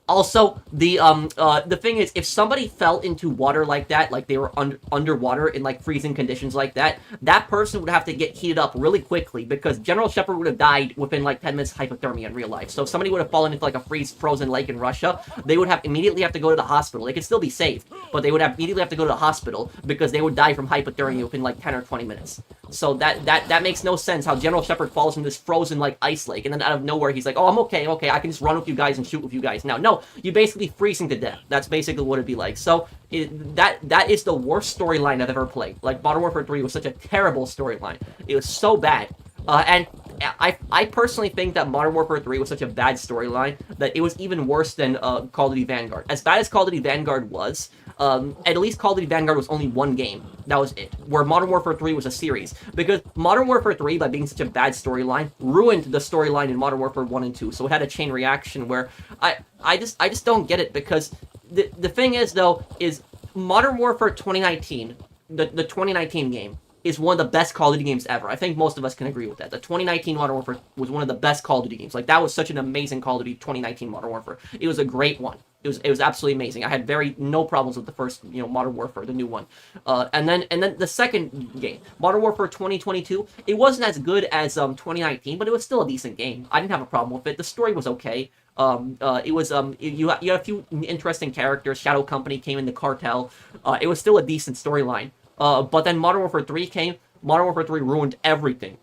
S1: Also, the thing is, if somebody fell into water like that, like they were underwater in like freezing conditions like that, that person would have to get heated up really quickly because General Shepard would have died within like 10 minutes of hypothermia in real life. So if somebody would have fallen into like a frozen lake in Russia, they would have immediately have to go to the hospital. They could still be saved, but they would immediately have to go to the hospital because they would die from hypothermia within like 10 or 20 minutes. So that makes no sense how General Shepard falls in this frozen like ice lake and then out of nowhere he's like, oh, I'm okay, I can just run with you guys and shoot with you guys. Now, no, you're basically freezing to death. That's basically what it'd be like. So that is the worst storyline I've ever played. Like Modern Warfare 3 was such a terrible storyline. It was so bad. And I personally think that Modern Warfare 3 was such a bad storyline that it was even worse than Call of Duty Vanguard. As bad as Call of Duty Vanguard was, at least Call of Duty Vanguard was only one game. That was it. Where Modern Warfare 3 was a series. Because Modern Warfare 3, by being such a bad storyline, ruined the storyline in Modern Warfare 1 and 2. So it had a chain reaction where I just don't get it because the thing is, though, is Modern Warfare 2019, the 2019 game, is one of the best Call of Duty games ever. I think most of us can agree with that. The 2019 Modern Warfare was one of the best Call of Duty games. Like, that was such an amazing Call of Duty 2019 Modern Warfare. It was a great one. It was absolutely amazing. I had no problems with the first, Modern Warfare, the new one. And then the second game, Modern Warfare 2022, it wasn't as good as 2019, but it was still a decent game. I didn't have a problem with it. The story was okay. It was you had a few interesting characters. Shadow Company came in, the cartel. It was still a decent storyline. But then Modern Warfare 3 came. Modern Warfare 3 ruined everything.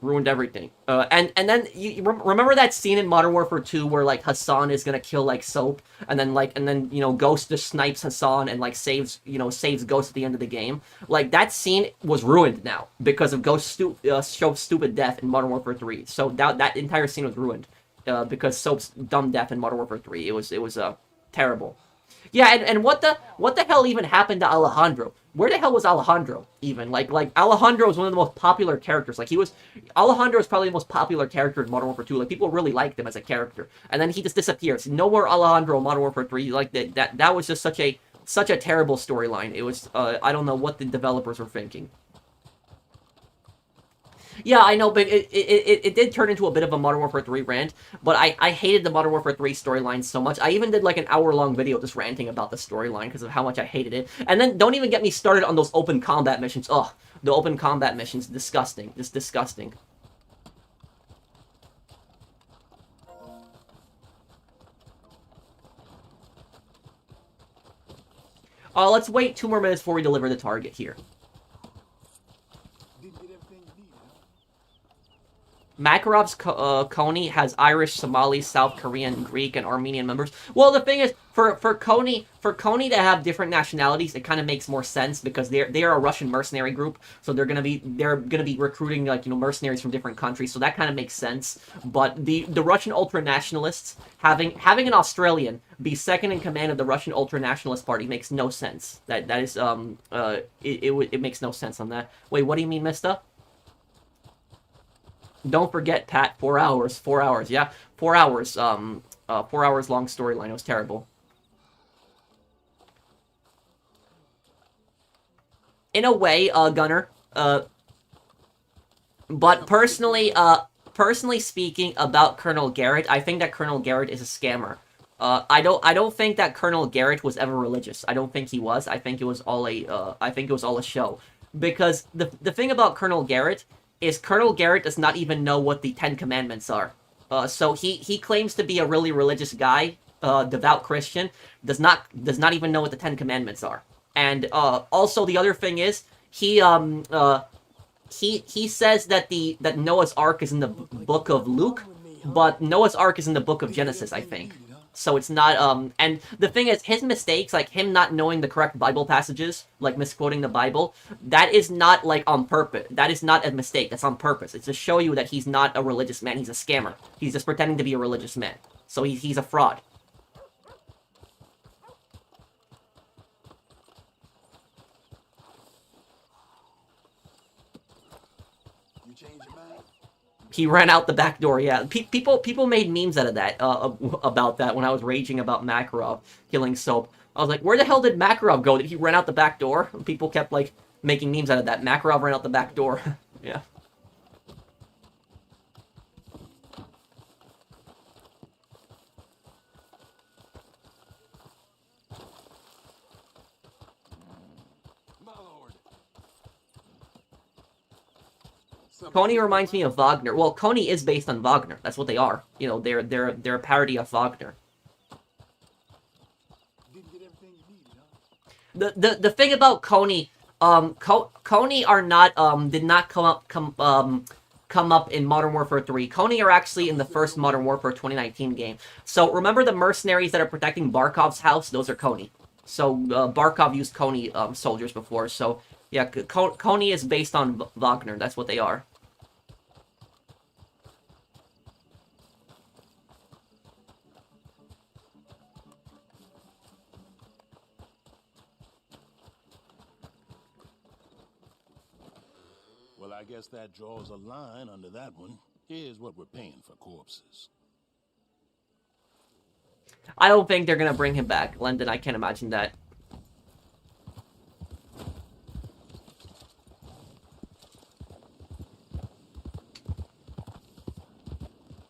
S1: And then you remember that scene in Modern Warfare 2 where like Hassan is gonna kill like Soap, and then Ghost just snipes Hassan and like saves Ghost at the end of the game. Like that scene was ruined now because of Ghost's stupid death in Modern Warfare 3. So that entire scene was ruined because Soap's dumb death in Modern Warfare 3. It was terrible. Yeah, and what the hell even happened to Alejandro? Where the hell was Alejandro even? Like Alejandro was one of the most popular characters. Alejandro is probably the most popular character in Modern Warfare 2. Like people really liked him as a character, and then he just disappears. No more Alejandro in Modern Warfare 3. Like that was just such a terrible storyline. It was I don't know what the developers were thinking. Yeah, I know, but it did turn into a bit of a Modern Warfare 3 rant, but I hated the Modern Warfare 3 storyline so much. I even did like an hour-long video just ranting about the storyline because of how much I hated it. And then don't even get me started on those open combat missions. Ugh, the open combat missions, disgusting. Just disgusting. Let's wait 2 more minutes before we deliver the target here. Makarov's Kony has Irish, Somali, South Korean, Greek, and Armenian members. Well, the thing is, for Kony to have different nationalities, it kind of makes more sense because they are a Russian mercenary group, so they're gonna be recruiting like mercenaries from different countries, so that kind of makes sense. But the Russian ultra nationalists having an Australian be second in command of the Russian ultra nationalist party makes no sense. That is it makes no sense on that. Wait, what do you mean, Mister? Don't forget, Pat, 4 hours. 4 hours, yeah. 4 hours, 4 hours long storyline. It was terrible. In a way, Gunner, but personally speaking about Colonel Garrett, I think that Colonel Garrett is a scammer. I don't think that Colonel Garrett was ever religious. I don't think he was. I think it was all a show. Because the thing about Colonel Garrett is Colonel Garrett does not even know what the 10 Commandments are. So he claims to be a really religious guy, devout Christian, does not even know what the 10 Commandments are. And also the other thing is he says that Noah's Ark is in the book of Luke, but Noah's Ark is in the book of Genesis, I think. So it's not, and the thing is, his mistakes, like him not knowing the correct Bible passages, like misquoting the Bible, that is not, like, on purpose. That is not a mistake. That's on purpose. It's to show you that he's not a religious man. He's a scammer. He's just pretending to be a religious man. So he's a fraud.
S4: You change your mind?
S1: He ran out the back door, yeah. People made memes out of that, about that when I was raging about Makarov killing Soap. I was like, where the hell did Makarov go? Did he run out the back door? And people kept, like, making memes out of that. Makarov ran out the back door. Yeah. Coney reminds me of Wagner. Well, Coney is based on Wagner. That's what they are. You know, they're a parody of Wagner.
S4: Didn't get everything you needed, huh?
S1: The thing about Coney, Coney are not did not come up in Modern Warfare 3. Coney are actually in the first Modern Warfare 2019 game. So remember the mercenaries that are protecting Barkov's house? Those are Coney. So Barkov used Coney soldiers before. So yeah, Coney is based on Wagner. That's what they are.
S3: Well, I guess that draws a line under that one. Here's what we're paying for corpses.
S1: I don't think they're gonna bring him back, London. I can't imagine that.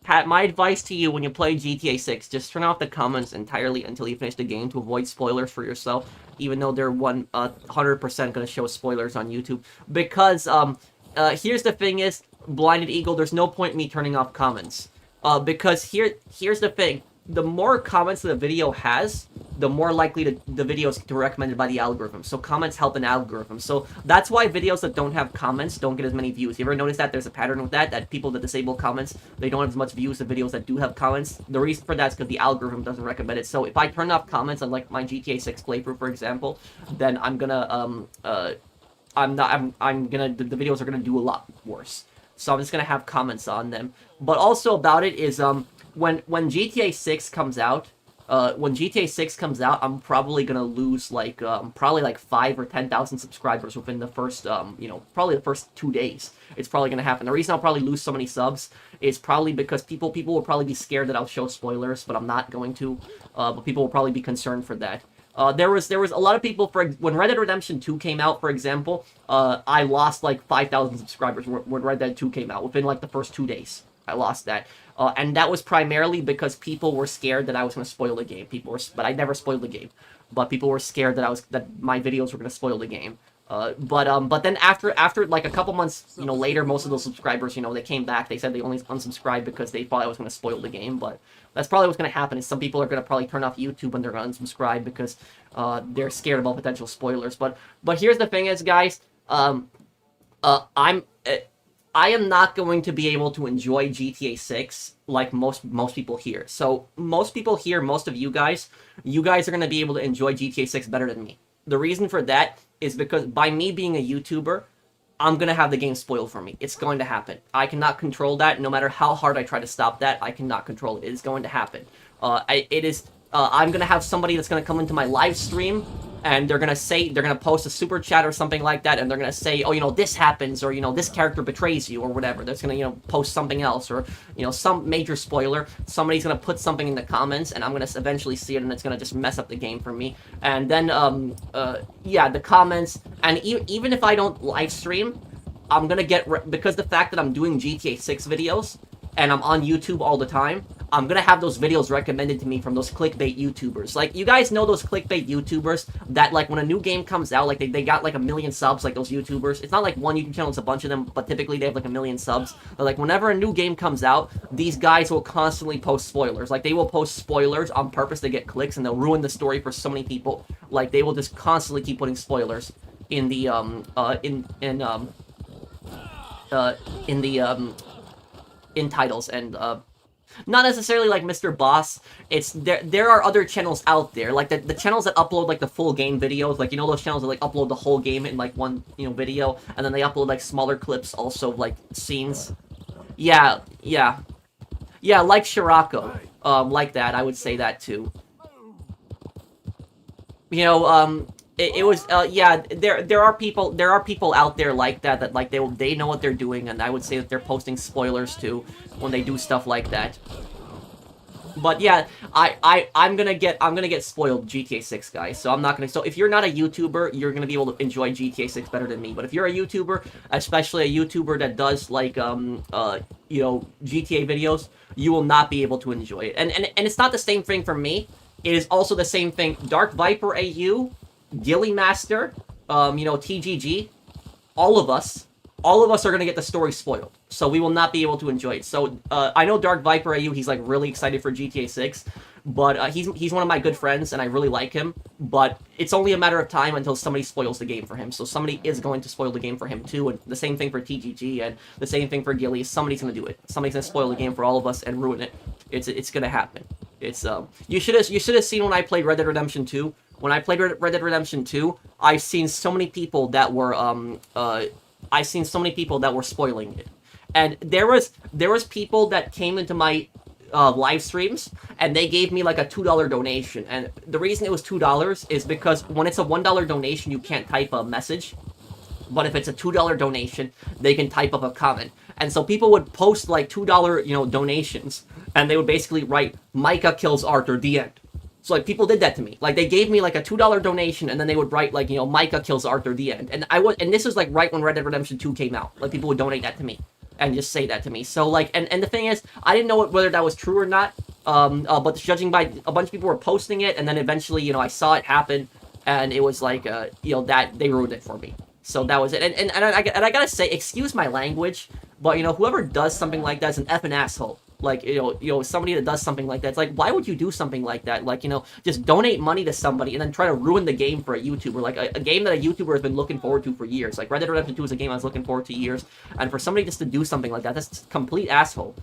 S1: Pat, my advice to you when you play GTA 6, just turn off the comments entirely until you finish the game to avoid spoilers for yourself, even though they're 100% going to show spoilers on YouTube. Because, here's the thing is, Blinded Eagle, there's no point in me turning off comments. Because here's the thing. The more comments the video has, the more likely the videos get recommended by the algorithm. So comments help an algorithm. So that's why videos that don't have comments don't get as many views. You ever notice that there's a pattern with that? That people that disable comments, they don't have as much views as videos that do have comments. The reason for that is because the algorithm doesn't recommend it. So if I turn off comments on like my GTA 6 playthrough, for example, then I'm gonna the videos are gonna do a lot worse. So I'm just gonna have comments on them. But also about it is when GTA 6 comes out, I'm probably gonna lose like probably like 5 or 10,000 subscribers within the first probably the first 2 days. It's probably gonna happen. The reason I'll probably lose so many subs is probably because people will probably be scared that I'll show spoilers, but I'm not going to. But people will probably be concerned for that. There was a lot of people when Red Dead Redemption 2 came out, for example. I lost like 5,000 subscribers when Red Dead 2 came out within like the first 2 days. I lost that. And that was primarily because people were scared that I was going to spoil the game. But I never spoiled the game. But people were scared that my videos were going to spoil the game. But then after like a couple months, later, most of those subscribers, they came back. They said they only unsubscribed because they thought I was going to spoil the game. But that's probably what's going to happen. Is some people are going to probably turn off YouTube and they're going to unsubscribe because they're scared about potential spoilers. But here's the thing is, guys, I am not going to be able to enjoy GTA 6 like most people here. So most people here, most of you guys are going to be able to enjoy GTA 6 better than me. The reason for that is because by me being a YouTuber, I'm going to have the game spoiled for me. It's going to happen. I cannot control that. No matter how hard I try to stop that, I cannot control it. It is going to happen. I'm going to have somebody that's going to come into my live stream, and they're going to post a super chat or something like that, and they're going to say, oh, this happens, or, this character betrays you, or whatever. That's going to, post something else, or, some major spoiler. Somebody's going to put something in the comments, and I'm going to eventually see it, and it's going to just mess up the game for me. And then, yeah, the comments, and even if I don't live stream, I'm going to get, because the fact that I'm doing GTA 6 videos, and I'm on YouTube all the time, I'm gonna have those videos recommended to me from those clickbait YouTubers. Like, you guys know those clickbait YouTubers that, like, when a new game comes out, like, they got, like, 1 million subs, like those YouTubers. It's not, like, one YouTube channel, it's a bunch of them, but typically they have, like, 1 million subs. But, like, whenever a new game comes out, these guys will constantly post spoilers. Like, they will post spoilers on purpose to get clicks, and they'll ruin the story for so many people. Like, they will just constantly keep putting spoilers in the, in titles, and not necessarily like Mr. Boss. It's there are other channels out there, like the channels that upload like the full game videos, like those channels that like upload the whole game in like one video, and then they upload like smaller clips, also like scenes. Yeah, like Shirako, like that. I would say that too. It was yeah, there are people out there like that like they know what they're doing, and I would say that they're posting spoilers too when they do stuff like that. But yeah, I'm gonna get spoiled GTA 6, guys. So I'm not gonna. So if you're not a YouTuber, you're gonna be able to enjoy GTA 6 better than me. But if you're a YouTuber, especially a YouTuber that does like GTA videos, you will not be able to enjoy it. And it's not the same thing for me. It is also the same thing. Dark Viper AU, Gilly Master, TGG, all of us all of us are gonna get the story spoiled, so we will not be able to enjoy it. So I know Dark Viper AU, he's like really excited for GTA 6, but he's one of my good friends and I really like him. But it's only a matter of time until somebody spoils the game for him. So somebody is going to spoil the game for him too, and the same thing for TGG and the same thing for Gillies. Somebody's gonna do it. Somebody's gonna spoil the game for all of us and ruin it. It's gonna happen. It's you should have seen when I played Red Dead Redemption 2. When I played Red Dead Redemption 2, I've seen so many people that were spoiling it, and there was people that came into my live streams and they gave me like a $2 donation, and the reason it was $2 is because when it's a $1 donation you can't type a message, but if it's a $2 donation they can type up a comment, and so people would post like $2 donations, and they would basically write Micah kills Arthur, the end. So, like, people did that to me. Like, they gave me, like, a $2 donation, and then they would write, like, Micah kills Arthur, the end. And this was, like, right when Red Dead Redemption 2 came out. Like, people would donate that to me and just say that to me. So, like, and the thing is, I didn't know whether that was true or not, but judging by a bunch of people were posting it, and then eventually, I saw it happen, and it was, like, that they ruined it for me. So that was it. And I gotta say, excuse my language, but, whoever does something like that is an effing asshole. Like, somebody that does something like that, it's like, why would you do something like that? Like, just donate money to somebody and then try to ruin the game for a YouTuber. Like, a game that a YouTuber has been looking forward to for years. Like, Red Dead Redemption 2 is a game I was looking forward to years. And for somebody just to do something like that, that's just complete asshole.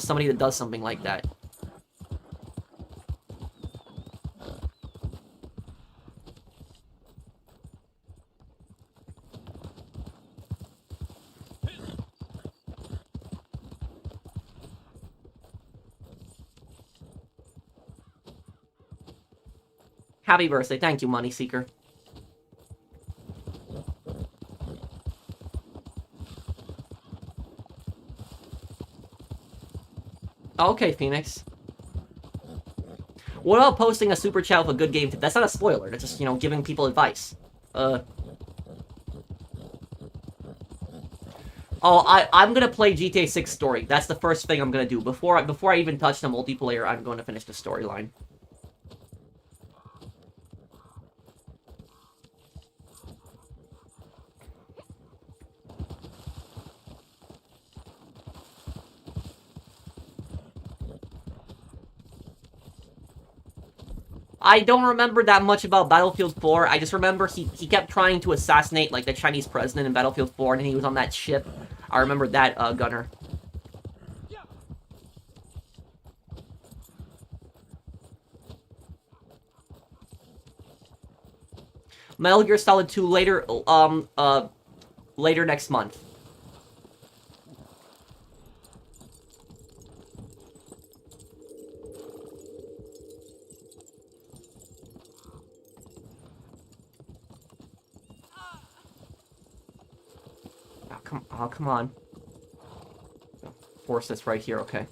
S1: Somebody that does something like that. Happy birthday. Thank you, Money Seeker. Okay, Phoenix. What about posting a super chat with a good game tip? That's not a spoiler. That's just, giving people advice. Oh, I'm gonna play GTA 6 story. That's the first thing I'm gonna do. Before I even touch the multiplayer, I'm going to finish the storyline. I don't remember that much about Battlefield 4. I just remember he kept trying to assassinate, like, the Chinese president in Battlefield 4, and he was on that ship. I remember that, Gunner. Metal Gear Solid 2 later next month. Oh, come on. Force this right here, okay.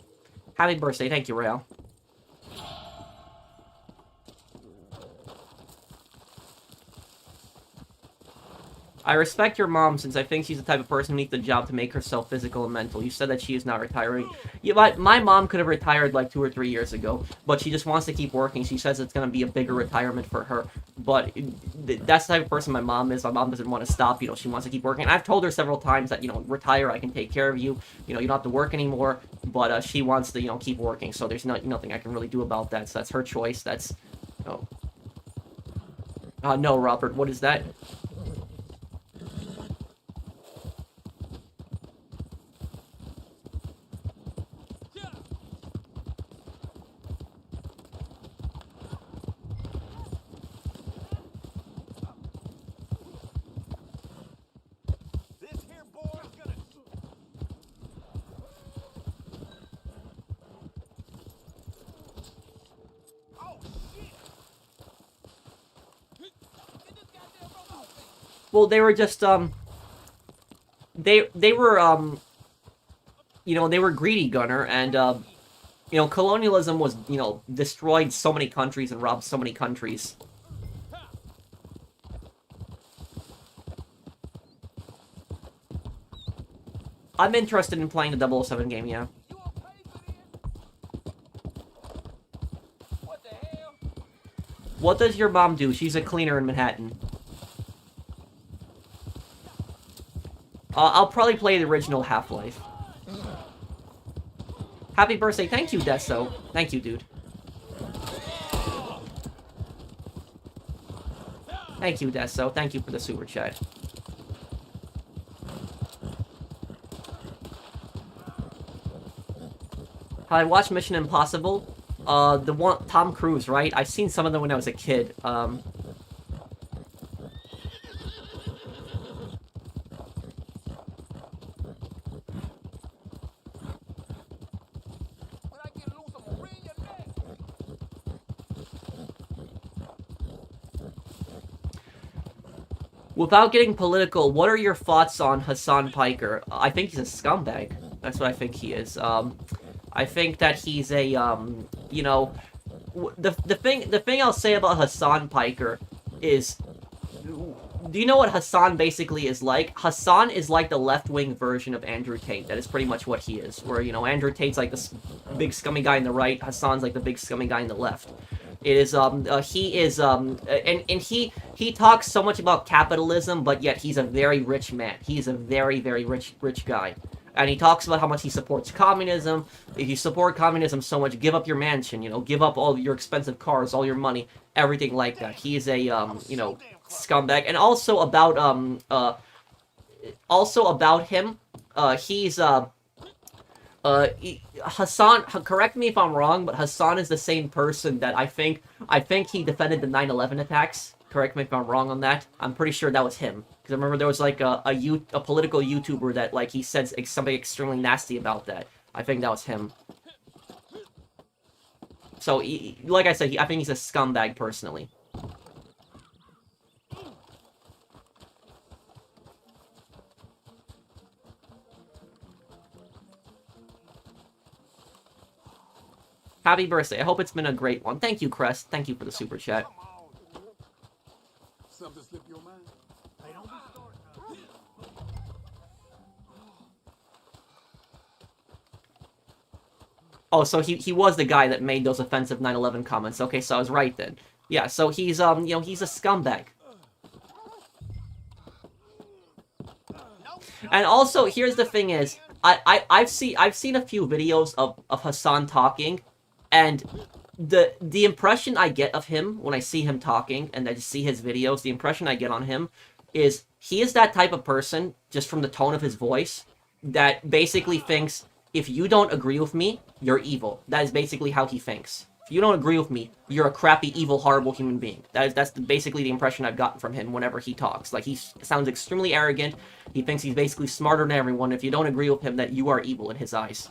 S1: Happy birthday, thank you, Rael. I respect your mom since I think she's the type of person who needs the job to make herself physical and mental. You said that she is not retiring. Yeah, my mom could have retired like 2 or 3 years ago, but she just wants to keep working. She says it's going to be a bigger retirement for her. But that's the type of person my mom is. My mom doesn't want to stop. She wants to keep working. And I've told her several times that, retire, I can take care of you. You don't have to work anymore. But she wants to, keep working. So there's nothing I can really do about that. So that's her choice. That's, no, Robert, what is that? Well, they were just, they were, they were greedy, Gunner, and, colonialism was, destroyed so many countries and robbed so many countries. I'm interested in playing the 007 game, yeah. What does your mom do? She's a cleaner in Manhattan. I'll probably play the original Half-Life. Happy birthday. Thank you, Deso. Thank you, dude. Thank you, Deso. Thank you for the super chat. I watched Mission Impossible. The one, Tom Cruise, right? I've seen some of them when I was a kid. Without getting political, what are your thoughts on Hassan Piker? I think he's a scumbag. That's what I think he is. I think that he's a, you know, the thing I'll say about Hassan Piker is, do you know what Hassan basically is like? Hassan is like the left-wing version of Andrew Tate. That is pretty much what he is. Where, you know, Andrew Tate's like the big scummy guy on the right, Hassan's like the big scummy guy on the left. It is, he is, and he talks so much about capitalism, but yet he's a very rich man. He's a very, very rich guy. And he talks about how much he supports communism. If you support communism so much, give up your mansion, you know, give up all your expensive cars, all your money, everything like that. He is a, you know, scumbag. And also about him, he's, Hassan, correct me if I'm wrong, but Hassan is the same person that I think he defended the 9/11 attacks. Correct me if I'm wrong on that. I'm pretty sure that was him. Because I remember there was like a political YouTuber that like he said something extremely nasty about that. I think that was him. So, like I said, I think he's a scumbag personally. Happy birthday. I hope it's been a great one. Thank you, Crest. Thank you for the super chat.
S4: Something slip your mind? Hey, don't be starting
S1: Oh, so he was the guy that made those offensive 9/11 comments. Okay, so I was right then. Yeah, so he's you know, he's a scumbag. And also, here's the thing is, I've seen a few videos of Hassan talking, and the impression I get of him when I see him talking and I just see his videos, the impression I get on him is he is that type of person, just from the tone of his voice, that basically thinks, if you don't agree with me, you're evil. That is basically how he thinks. If you don't agree with me, you're a crappy, evil, horrible human being. That's basically the impression I've gotten from him whenever he talks. Like, he sounds extremely arrogant. He thinks he's basically smarter than everyone. If you don't agree with him, that you are evil in his eyes.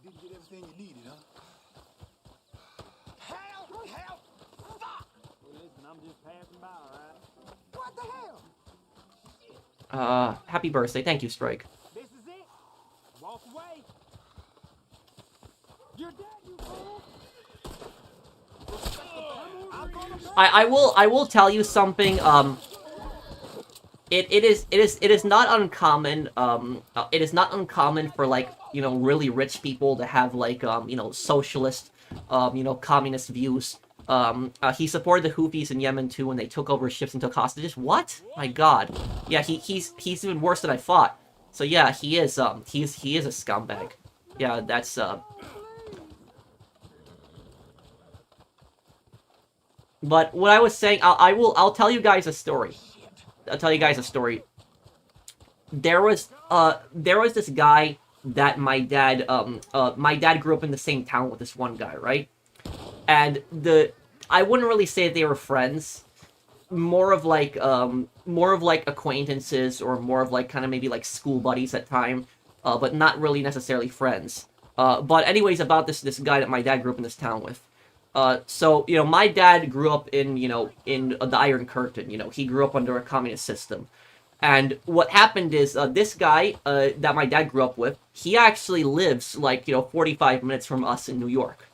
S4: Didn't get everything you needed, huh?
S2: Help! Help! Fuck!
S5: Well, listen, I'm just passing by, alright?
S2: What the hell?
S1: Happy birthday. Thank you, Strike.
S5: This is it. Walk away. You're dead, you fool.
S1: I will tell you something. It is not uncommon. It is not uncommon for, like, you know, really rich people to have, like, you know, socialist, you know, communist views. He supported the Houthis in Yemen too when they took over ships and took hostages. What? My God. Yeah, he's even worse than I thought. So yeah, he is a scumbag. Yeah, that's But what I was saying, I'll tell you guys a story. I'll tell you guys a story. There was this guy that my dad grew up in the same town with this one guy, right? And I wouldn't really say they were friends. More of like acquaintances, or more of like kind of maybe like school buddies at time, but not really necessarily friends. But anyways, about this guy that my dad grew up in this town with. So, you know, my dad grew up in the Iron Curtain. You know, he grew up under a communist system. And what happened is, this guy that my dad grew up with, he actually lives, like, you know, 45 minutes from us in New York.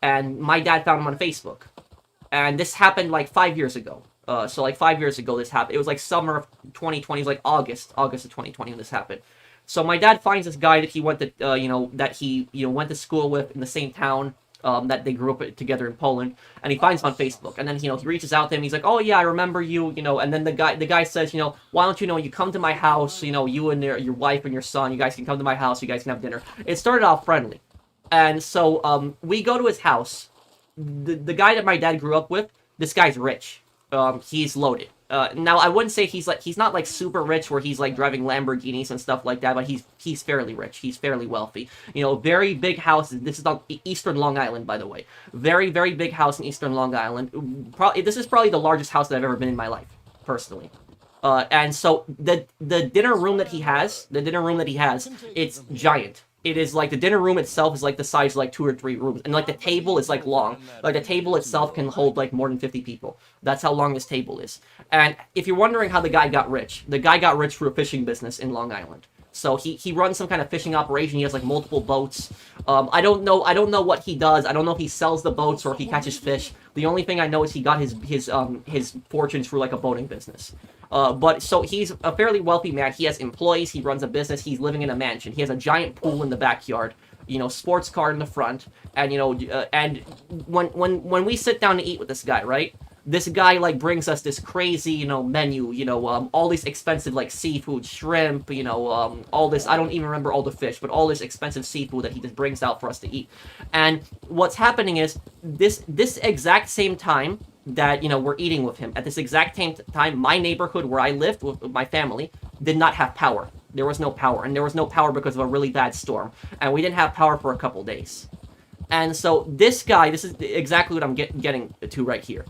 S1: And my dad found him on Facebook. And this happened, like, 5 years ago. So, like, 5 years ago this happened. It was, like, summer of 2020. It was, like, August of 2020 when this happened. So my dad finds this guy that he went to, went to school with in the same town. that they grew up together in Poland, and he finds him on Facebook, and then he reaches out to him. He's like, "Oh yeah, I remember you," and then the guy says, "Why don't you come to my house? You and your wife and your son, you guys can come to my house. You guys can have dinner." It started off friendly, and so we go to his house. The guy that my dad grew up with, this guy's rich. He's loaded. Now I wouldn't say he's not like super rich where he's like driving Lamborghinis and stuff like that, but he's fairly rich. He's fairly wealthy. Very big house. This is on Eastern Long Island, by the way. Very, very big house in Eastern Long Island. This is probably the largest house that I've ever been in my life, personally. And so the dinner room that he has, it's giant. It is like the dinner room itself is like the size of like 2 or 3 rooms, and like the table is like long. Like the table itself can hold like more than 50 people. That's how long this table is. And if you're wondering how the guy got rich through a fishing business in Long Island. So he runs some kind of fishing operation. He has like multiple boats. I don't know what he does. I don't know if he sells the boats or if he catches fish. The only thing I know is he got his fortunes through like a boating business. But so he's a fairly wealthy man. He has employees. He runs a business. He's living in a mansion. He has a giant pool in the backyard. Sports car in the front. And and when we sit down to eat with this guy, right? This guy like brings us this crazy menu. All these expensive like seafood, shrimp. All this. I don't even remember all the fish, but all this expensive seafood that he just brings out for us to eat. And what's happening is this exact same time that we're eating with him, at this exact same time, my neighborhood where I lived with my family did not have power. There was no power, and there was no power because of a really bad storm, and we didn't have power for a couple days. And so this guy, this is exactly what I'm getting to right here.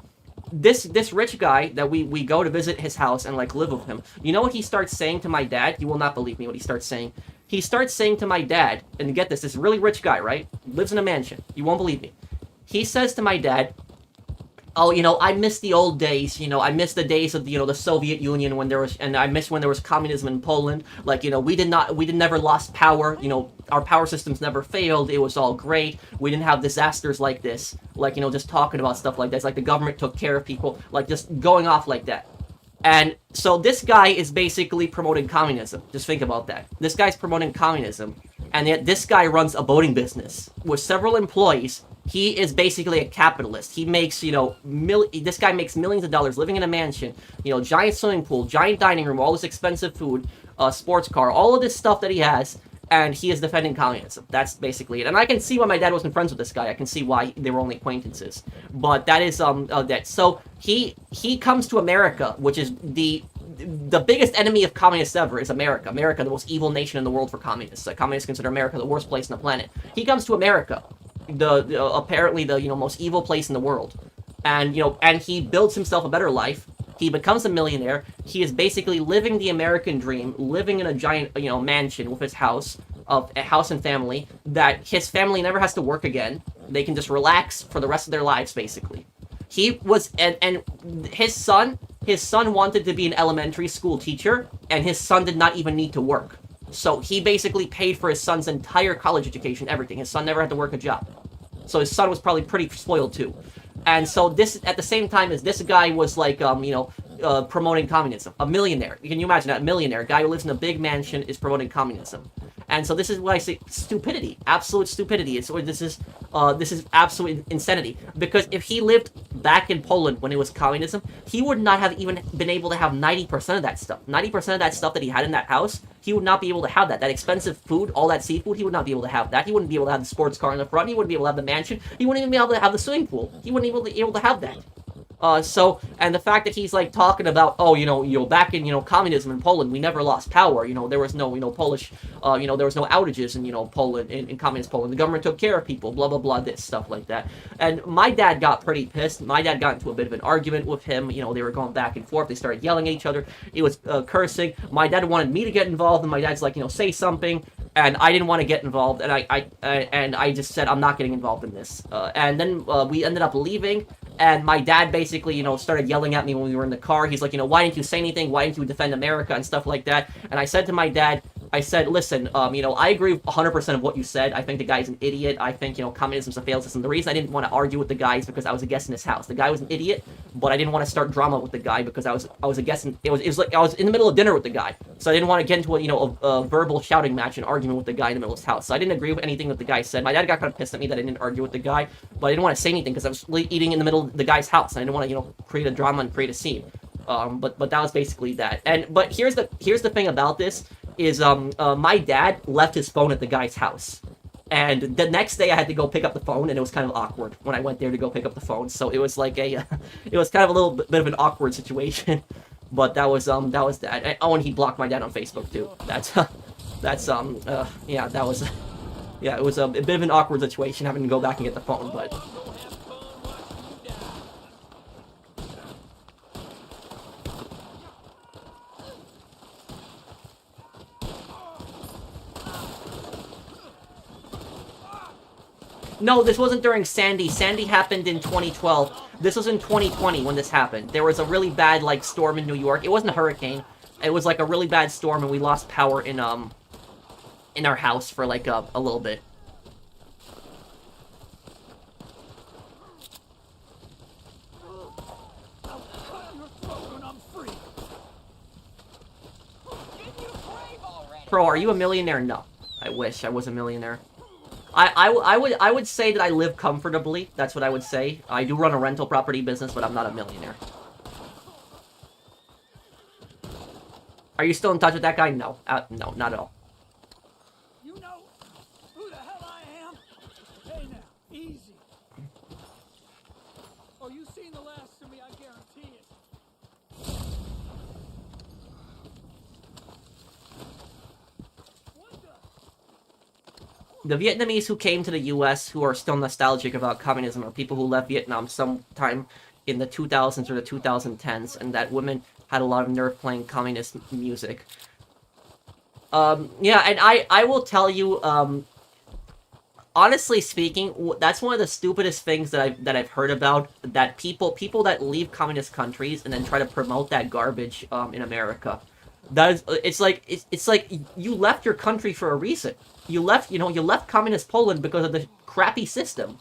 S1: This rich guy that we go to visit his house and like live with him, you know what he starts saying to my dad? You will not believe me what he starts saying. He starts saying to my dad, and get this really rich guy, right? Lives in a mansion. You won't believe me. He says to my dad, "Oh, I miss the old days. I miss the days of the Soviet Union and I miss when there was communism in Poland. Like, we never lost power. Our power systems never failed. It was all great. We didn't have disasters like this. Like, just talking about stuff like this. Like, the government took care of people. Like, just going off like that." And so this guy is basically promoting communism. Just think about that. This guy's promoting communism, and yet this guy runs a boating business with several employees. He is basically a capitalist. He makes, this guy makes millions of dollars living in a mansion, giant swimming pool, giant dining room, all this expensive food, sports car, all of this stuff that he has, and he is defending communism. That's basically it. And I can see why my dad wasn't friends with this guy. I can see why they were only acquaintances. But that is, that. So he comes to America, which is the biggest enemy of communists ever is America. America, the most evil nation in the world for communists. Communists consider America the worst place on the planet. He comes to America, apparently the most evil place in the world, and and he builds himself a better life. He becomes a millionaire. He is basically living the American dream, living in a giant mansion with his house and family, that his family never has to work again. They can just relax for the rest of their lives, basically. He was and his son wanted to be an elementary school teacher, and his son did not even need to work. So he basically paid for his son's entire college education, everything. His son never had to work a job. So his son was probably pretty spoiled too. And so this, at the same time as this guy was like, promoting communism. A millionaire. Can you imagine that? A millionaire. A guy who lives in a big mansion is promoting communism. And so this is why I say stupidity. Absolute stupidity. This is absolute insanity. Because if he lived back in Poland when it was communism, he would not have even been able to have 90% of that stuff. 90% of that stuff that he had in that house, he would not be able to have that. That expensive food, all that seafood, he would not be able to have that. He wouldn't be able to have the sports car in the front. He wouldn't be able to have the mansion. He wouldn't even be able to have the swimming pool. He wouldn't even be able to have that. And the fact that he's like talking about, back in, communism in Poland, we never lost power. There was no, Polish, there was no outages in, Poland, in communist Poland. The government took care of people, blah, blah, blah, this stuff like that. And my dad got pretty pissed. My dad got into a bit of an argument with him. They were going back and forth. They started yelling at each other. It was cursing. My dad wanted me to get involved, and my dad's like, say something. And I didn't want to get involved, and I just said, I'm not getting involved in this. And then we ended up leaving, and my dad basically, started yelling at me when we were in the car. He's like, why didn't you say anything? Why didn't you defend America and stuff like that? And I said to my dad, I said, listen, I agree with 100% of what you said. I think the guy's an idiot. I think, communism's a failed system. The reason I didn't want to argue with the guy is because I was a guest in his house. The guy was an idiot, but I didn't want to start drama with the guy because I was a guest in, it was like I was in the middle of dinner with the guy. So I didn't want to get into a verbal shouting match and argument with the guy in the middle of his house. So I didn't agree with anything that the guy said. My dad got kind of pissed at me that I didn't argue with the guy, but I didn't want to say anything because I was eating in the middle of the guy's house. And I didn't want to, create a drama and create a scene. But that was basically that. But here's the thing about this is my dad left his phone at the guy's house, and the next day I had to go pick up the phone, and it was kind of awkward when I went there to go pick up the phone. So it was like it was kind of a little bit of an awkward situation. But that was that. And he blocked my dad on Facebook too. It was a bit of an awkward situation having to go back and get the phone, but. No, this wasn't during Sandy. Sandy happened in 2012. This was in 2020 when this happened. There was a really bad, storm in New York. It wasn't a hurricane. It was, a really bad storm, and we lost power in our house for, a little bit. Pro, are you a millionaire? No. I wish I was a millionaire. I would say that I live comfortably. That's what I would say. I do run a rental property business, but I'm not a millionaire. Are you still in touch with that guy? No. No, not at all.
S5: You know who the hell I am? Hey now, easy. Oh, you seen the last of me, I guarantee it.
S1: The Vietnamese who came to the U.S. who are still nostalgic about communism are people who left Vietnam sometime in the 2000s or the 2010s, and that women had a lot of nerve playing communist music. Yeah, and I will tell you, honestly speaking, that's one of the stupidest things that I've heard about, that people that leave communist countries and then try to promote that garbage in America. It's like you left your country for a reason. You left communist Poland because of the crappy system.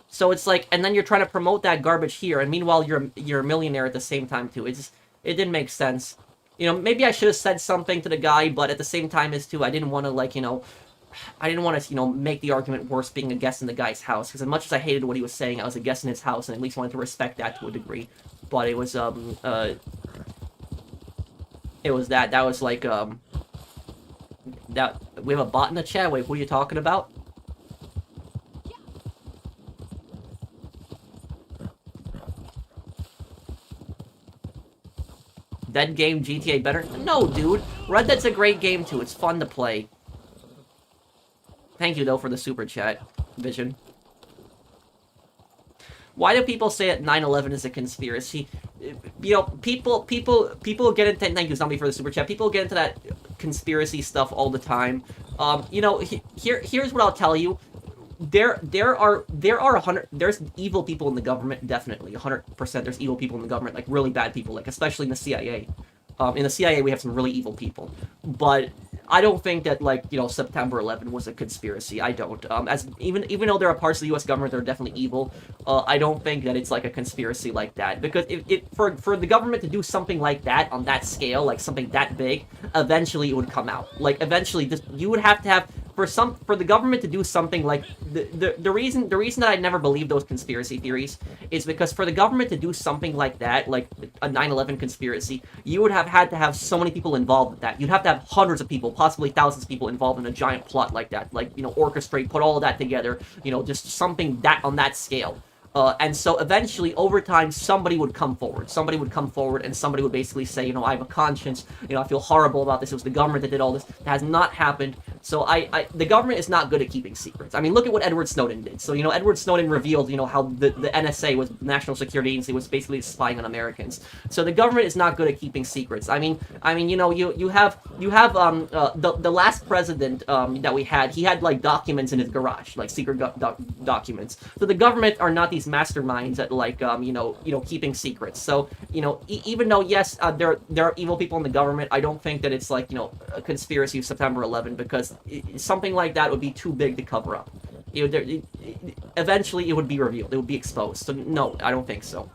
S1: So it's like, and then you're trying to promote that garbage here, and meanwhile you're a millionaire at the same time too. It didn't make sense. Maybe I should have said something to the guy, but at the same time I didn't want to I didn't want to make the argument worse being a guest in the guy's house, because as much as I hated what he was saying, I was a guest in his house and at least wanted to respect that to a degree. But it was that was like that we have a bot in the chat. Wait, what are you talking about? Dead game, GTA better? No, dude. Red Dead's a great game too. It's fun to play. Thank you though for the super chat, Vision. Why do people say that 9/11 is a conspiracy? People get into, thank you Zombie for the super chat. People get into that conspiracy stuff all the time. Here's what I'll tell you. There's evil people in the government, definitely 100%. There's evil people in the government, like really bad people, like especially in the CIA. In the CIA, we have some really evil people, but I don't think that September 11 was a conspiracy. I don't. Even though there are parts of the U.S. government that are definitely evil, I don't think that it's like a conspiracy like that. Because for the government to do something like that on that scale, like something that big, eventually it would come out. Like eventually, you would have to have for the government to do something like the reason that I never believed those conspiracy theories is because for the government to do something like that, like a 9/11 conspiracy, you would have had to have so many people involved with that. You'd have to have hundreds of people, possibly thousands of people involved in a giant plot like that, orchestrate, put all of that together, just something that on that scale. And so eventually, over time, somebody would come forward. Somebody would come forward and somebody would basically say, I have a conscience, I feel horrible about this. It was the government that did all this. That has not happened. So the government is not good at keeping secrets. I mean, look at what Edward Snowden did. So, Edward Snowden revealed, how the NSA, was National Security Agency, was basically spying on Americans. So the government is not good at keeping secrets. I mean, you have the last president that we had, he had like documents in his garage, like secret documents. So the government are not these masterminds at like keeping secrets. So even though yes, there are evil people in the government, I don't think that it's like a conspiracy of September 11, because something like that would be too big to cover up. Eventually it would be revealed. It would be exposed. So no, I don't think so.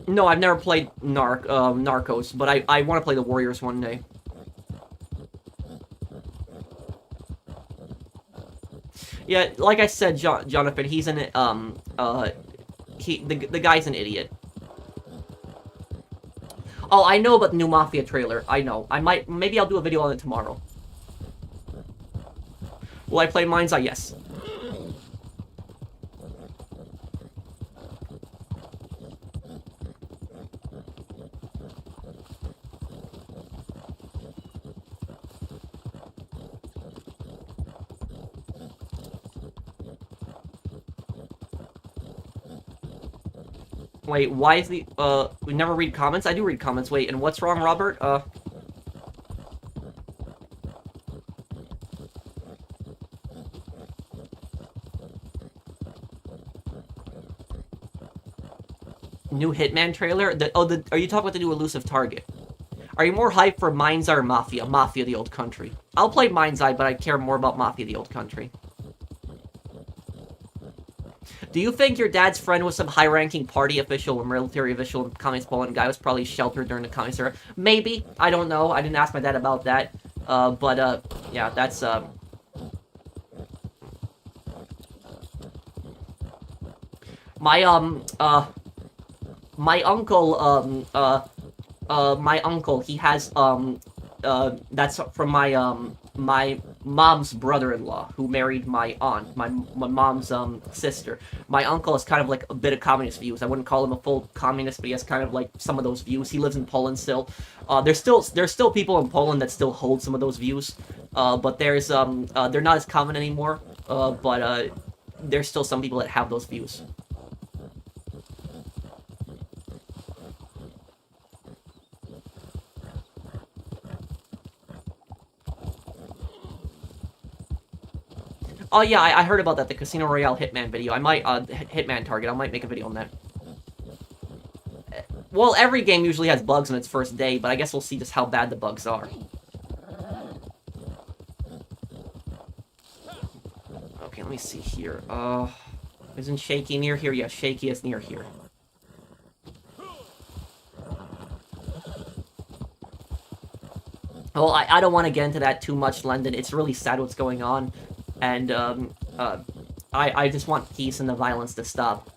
S1: No, I've never played Narcos, but I want to play the Warriors one day. Yeah, like I said, Jonathan, he's the guy's an idiot. Oh, I know about the new Mafia trailer. I know. Maybe I'll do a video on it tomorrow. Will I play Mind's Eye? Yes. Wait, why is the, we never read comments? I do read comments. Wait, and what's wrong, Robert? New Hitman trailer? Are you talking about the new Elusive Target? Are you more hyped for Mind's Eye or Mafia? Mafia, the Old Country. I'll play Mind's Eye, but I care more about Mafia, the Old Country. Do you think your dad's friend was some high-ranking party official or military official in Communist Poland? Guy was probably sheltered during the Communist era. Maybe. I don't know. I didn't ask my dad about that. Yeah, that's, my uncle, he has, that's from my mom's brother-in-law, who married my aunt, my mom's sister. My uncle has kind of like a bit of communist views. I wouldn't call him a full communist, but he has kind of like some of those views. He lives in Poland still. There's still people in Poland that still hold some of those views, but they're not as common anymore. But there's still some people that have those views. Oh yeah, I heard about that, the Casino Royale Hitman video. I might, Hitman Target, I might make a video on that. Well, every game usually has bugs on its first day, but I guess we'll see just how bad the bugs are. Okay, let me see here. Isn't Shaky near here? Yeah, Shaky is near here. Well, I don't want to get into that too much, London. It's really sad what's going on. And, I just want peace and the violence to stop.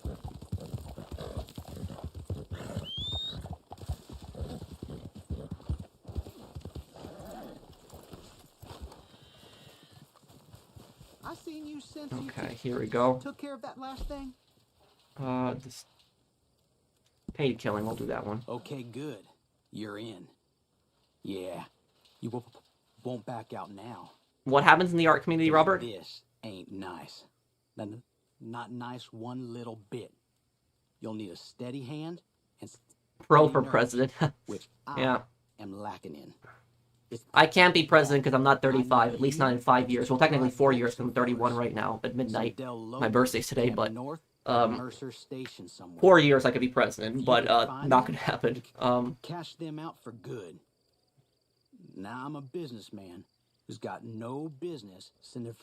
S4: I seen you since
S1: Okay, here we go.
S4: took care of that last thing.
S1: Just paid killing, we'll do that one.
S4: Okay, good. You're in. Yeah. You won't back out now.
S1: What happens in the art community, Robert?
S4: This ain't nice. Not nice one little bit. You'll need a steady hand and
S1: Pro for president.
S4: which
S1: Yeah.
S4: I am lacking in.
S1: I can't be president because I'm not 35, at least not in 5 years. Well, technically 4 years, because I'm 31 right now, at midnight. My birthday's today, but,
S4: Mercer Station somewhere.
S1: 4 years I could be president, but, not gonna happen.
S4: Cash them out for good. Now I'm a businessman who's got no business sending.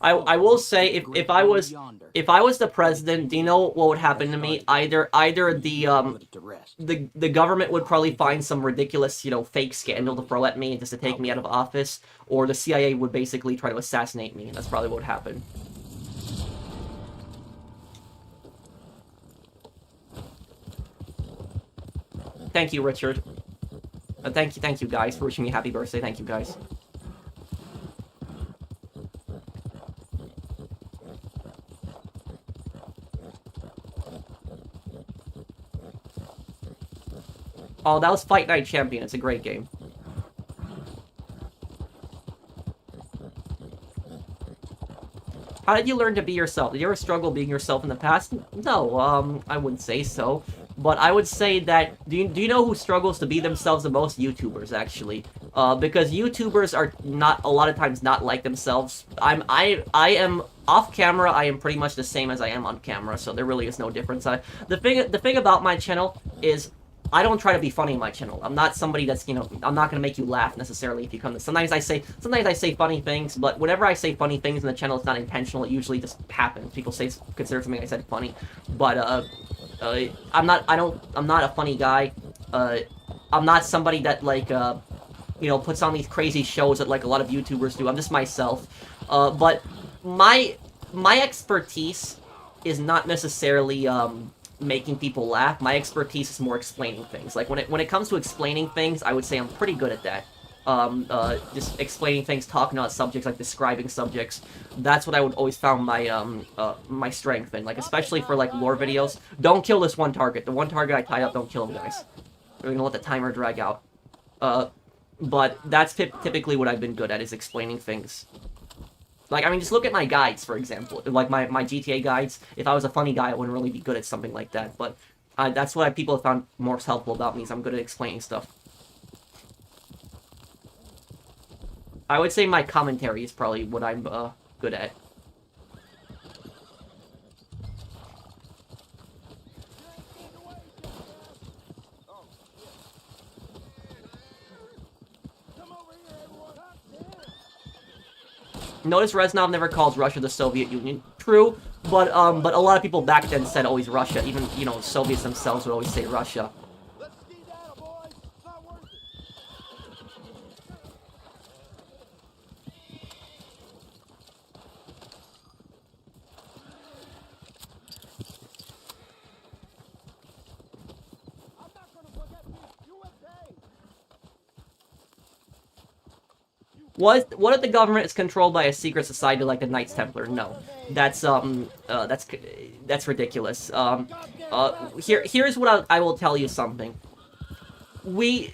S1: I will say, if I was the president, do you know what would happen to me? Either the government would probably find some ridiculous, fake scandal to throw at me just to take me out of office, or the CIA would basically try to assassinate me, and that's probably what would happen. Thank you, Richard. Thank you guys for wishing me happy birthday. Thank you guys. Oh, that was Fight Night Champion. It's a great game. How did you learn to be yourself? Did you ever struggle being yourself in the past? No, I wouldn't say so. But I would say that, do you know who struggles to be themselves the most? YouTubers, actually. Because YouTubers are not, a lot of times, not like themselves. I am, off camera, I am pretty much the same as I am on camera, so there really is no difference. The thing about my channel is, I don't try to be funny in my channel. I'm not somebody that's, you know, I'm not gonna make you laugh necessarily if you come to. Sometimes I say funny things, but whenever I say funny things in the channel, it's not intentional. It usually just happens. People consider something I said funny, but I'm not a funny guy. I'm not somebody that like you know, puts on these crazy shows that like a lot of YouTubers do. I'm just myself. But my expertise is not necessarily making people laugh. My expertise is more explaining things. Like when it comes to explaining things, I would say I'm pretty good at that. Just explaining things, talking about subjects, like describing subjects. That's what I would always found my my strength in. Like especially for like lore videos. Don't kill this one target. The one target I tied up, don't kill him, guys. We're gonna let the timer drag out. But that's typically what I've been good at, is explaining things. Like, I mean, just look at my guides, for example. Like, my GTA guides. If I was a funny guy, I wouldn't really be good at something like that. But that's what people have found most helpful about me, is I'm good at explaining stuff. I would say my commentary is probably what I'm good at. Notice Reznov never calls Russia the Soviet Union. True, but a lot of people back then said always Russia. Even, you know, Soviets themselves would always say Russia.
S5: Let's skedaddle, boys. It's not worth it. I'm not gonna forget this. USA.
S1: What if the government is controlled by a secret society like the Knights Templar? No, that's ridiculous. Here's what I will tell you something. We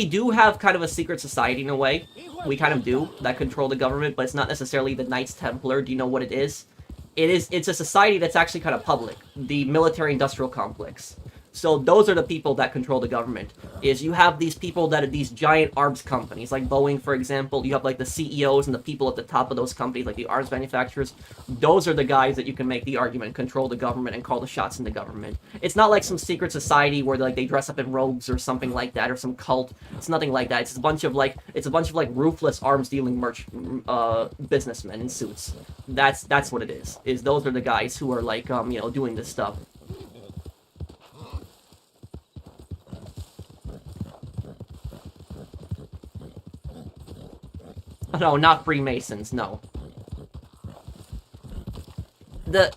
S1: do have kind of a secret society in a way. We kind of do, that control the government, but it's not necessarily the Knights Templar. Do you know what it is? It's a society that's actually kind of public. The military-industrial complex. So those are the people that control the government. Is you have these people that are these giant arms companies, like Boeing, for example. You have like the CEOs and the people at the top of those companies, like the arms manufacturers. Those are the guys that you can make the argument, control the government and call the shots in the government. It's not like some secret society where like they dress up in robes or something like that, or some cult. It's nothing like that. It's a bunch of like ruthless arms dealing businessmen in suits. That's what it is. Is those are the guys who are like you know, doing this stuff. No, not Freemasons, no. The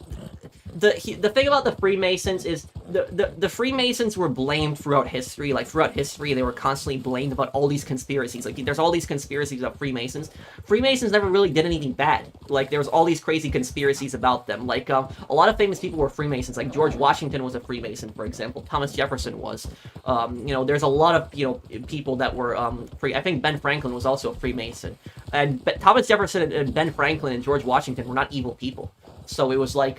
S1: thing about the Freemasons is the Freemasons were blamed throughout history. Like, throughout history, they were constantly blamed about all these conspiracies. Like, there's all these conspiracies about Freemasons. Freemasons never really did anything bad. Like, there was all these crazy conspiracies about them. Like, a lot of famous people were Freemasons. Like, George Washington was a Freemason, for example. Thomas Jefferson was. You know, there's a lot of, you know, people that were free. I think Ben Franklin was also a Freemason. But Thomas Jefferson and Ben Franklin and George Washington were not evil people. So it was like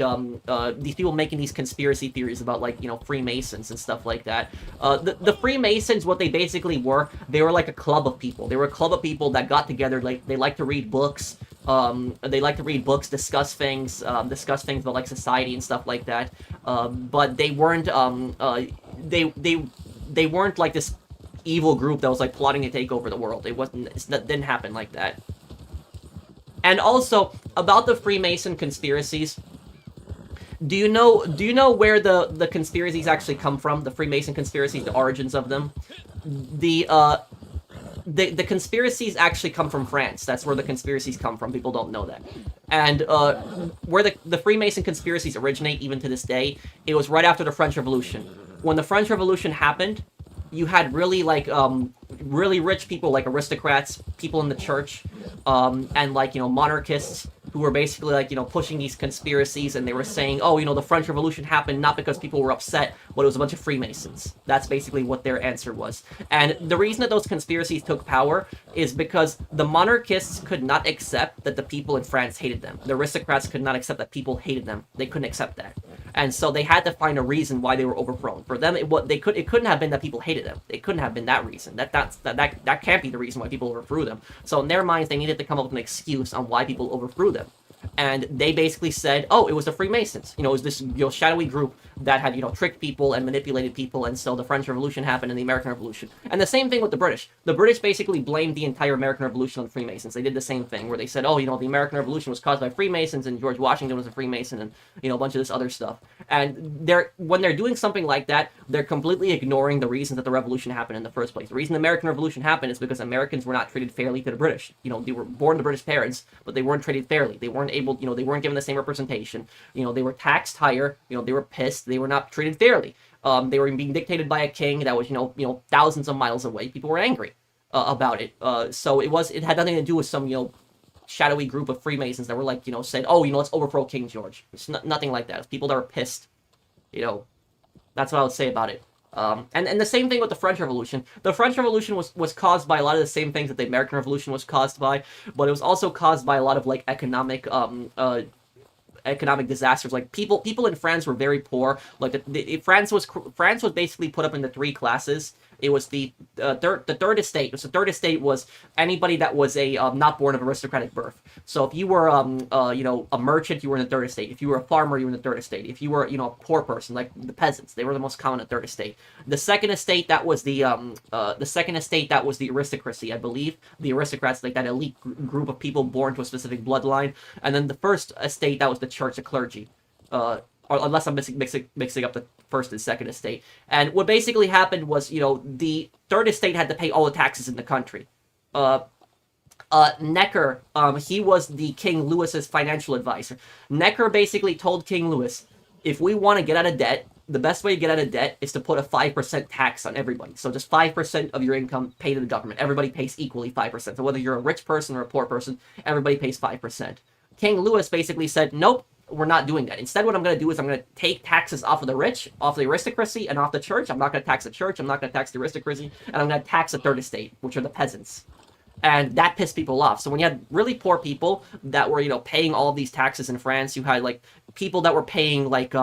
S1: these people making these conspiracy theories about, like, you know, Freemasons and stuff like that. The Freemasons, what they basically were, they were like a club of people. They were a club of people that got together. Like, they like to read books. They like to read books, discuss things about like society and stuff like that. But they weren't they weren't like this evil group that was like plotting to take over the world. It didn't happen like that. And also, about the Freemason conspiracies, do you know where the conspiracies actually come from? The Freemason conspiracies, the origins of them? The conspiracies actually come from France. That's where the conspiracies come from. People don't know that. And where the Freemason conspiracies originate, even to this day, it was right after the French Revolution. When the French Revolution happened, you had really, like, really rich people, like aristocrats, people in the church, and like, monarchists who were basically like, pushing these conspiracies, and they were saying, oh, the French Revolution happened not because people were upset, but it was a bunch of Freemasons. That's basically what their answer was. And the reason that those conspiracies took power is because the monarchists could not accept that the people in France hated them. The aristocrats could not accept that people hated them. They couldn't accept that. And so they had to find a reason why they were overthrown. For them, it couldn't have been that people hated them. It couldn't have been that reason. That can't be the reason why people overthrew them. So in their minds, they needed to come up with an excuse on why people overthrew them. And they basically said, oh, it was the Freemasons. It was this shadowy group that had, tricked people and manipulated people, and so the French Revolution happened and the American Revolution. And the same thing with the British. The British basically blamed the entire American Revolution on the Freemasons. They did the same thing, where they said, oh, the American Revolution was caused by Freemasons, and George Washington was a Freemason, and, a bunch of this other stuff. And when they're doing something like that, they're completely ignoring the reasons that the revolution happened in the first place. The reason the American Revolution happened is because Americans were not treated fairly to the British. They were born to British parents, but they weren't treated fairly. They weren't able, they weren't given the same representation. They were taxed higher. They were pissed. They were not treated fairly. They were being dictated by a king that was, thousands of miles away. People were angry about it. So it had nothing to do with some, shadowy group of Freemasons that were like, said, oh, let's overthrow King George. It's nothing like that. It's people that were pissed. That's what I would say about it. And the same thing with the French Revolution. The French Revolution was caused by a lot of the same things that the American Revolution was caused by, but it was also caused by a lot of like economic disasters. Like people in France were very poor. Like France was basically put up into three classes. It was the third estate. The third estate was anybody that was a not born of aristocratic birth. So if you were a merchant, you were in the third estate. If you were a farmer, you were in the third estate. If you were a poor person, like the peasants, they were the most common in the third estate. The second estate, that was the aristocracy, I believe. The aristocrats, like that elite group of people born to a specific bloodline. And then the first estate, that was the church, the clergy. Or unless I'm mixing up the first and second estate. And what basically happened was, the third estate had to pay all the taxes in the country. Necker, he was the King Louis's financial advisor. Necker basically told King Louis, if we want to get out of debt, the best way to get out of debt is to put a 5% tax on everybody. So just 5% of your income paid to the government. Everybody pays equally 5%. So whether you're a rich person or a poor person, everybody pays 5%. King Louis basically said, nope, we're not doing that. Instead, what I'm going to do is I'm going to take taxes off of the rich, off the aristocracy, and off the church. I'm not going to tax the church. I'm not going to tax the aristocracy. And I'm going to tax the third estate, which are the peasants. And that pissed people off. So when you had really poor people that were, paying all of these taxes in France, you had, like, people that were paying, like,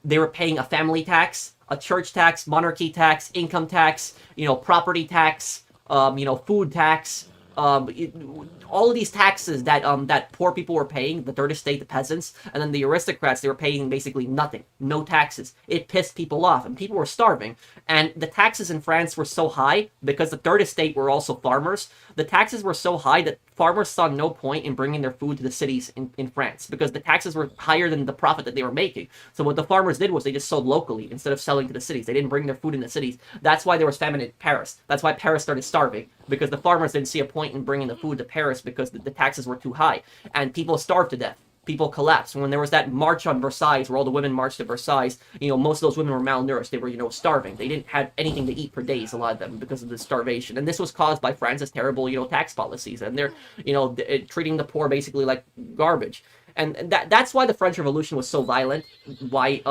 S1: they were paying a family tax, a church tax, monarchy tax, income tax, property tax, food tax, all of these taxes that poor people were paying, the third estate, the peasants, and then the aristocrats, they were paying basically nothing, no taxes. It pissed people off, and people were starving. And the taxes in France were so high, because the third estate were also farmers, the taxes were so high that farmers saw no point in bringing their food to the cities in France, because the taxes were higher than the profit that they were making. So what the farmers did was they just sold locally instead of selling to the cities. They didn't bring their food in the cities. That's why there was famine in Paris. That's why Paris started starving, because the farmers didn't see a point in bringing the food to Paris because the taxes were too high, and people starved to death. People collapsed. When there was that march on Versailles, where all the women marched to Versailles, most of those women were malnourished. They were, starving. They didn't have anything to eat for days, a lot of them, because of the starvation. And this was caused by France's terrible, tax policies, and they're, treating the poor basically like garbage. And that's why the French Revolution was so violent. Why,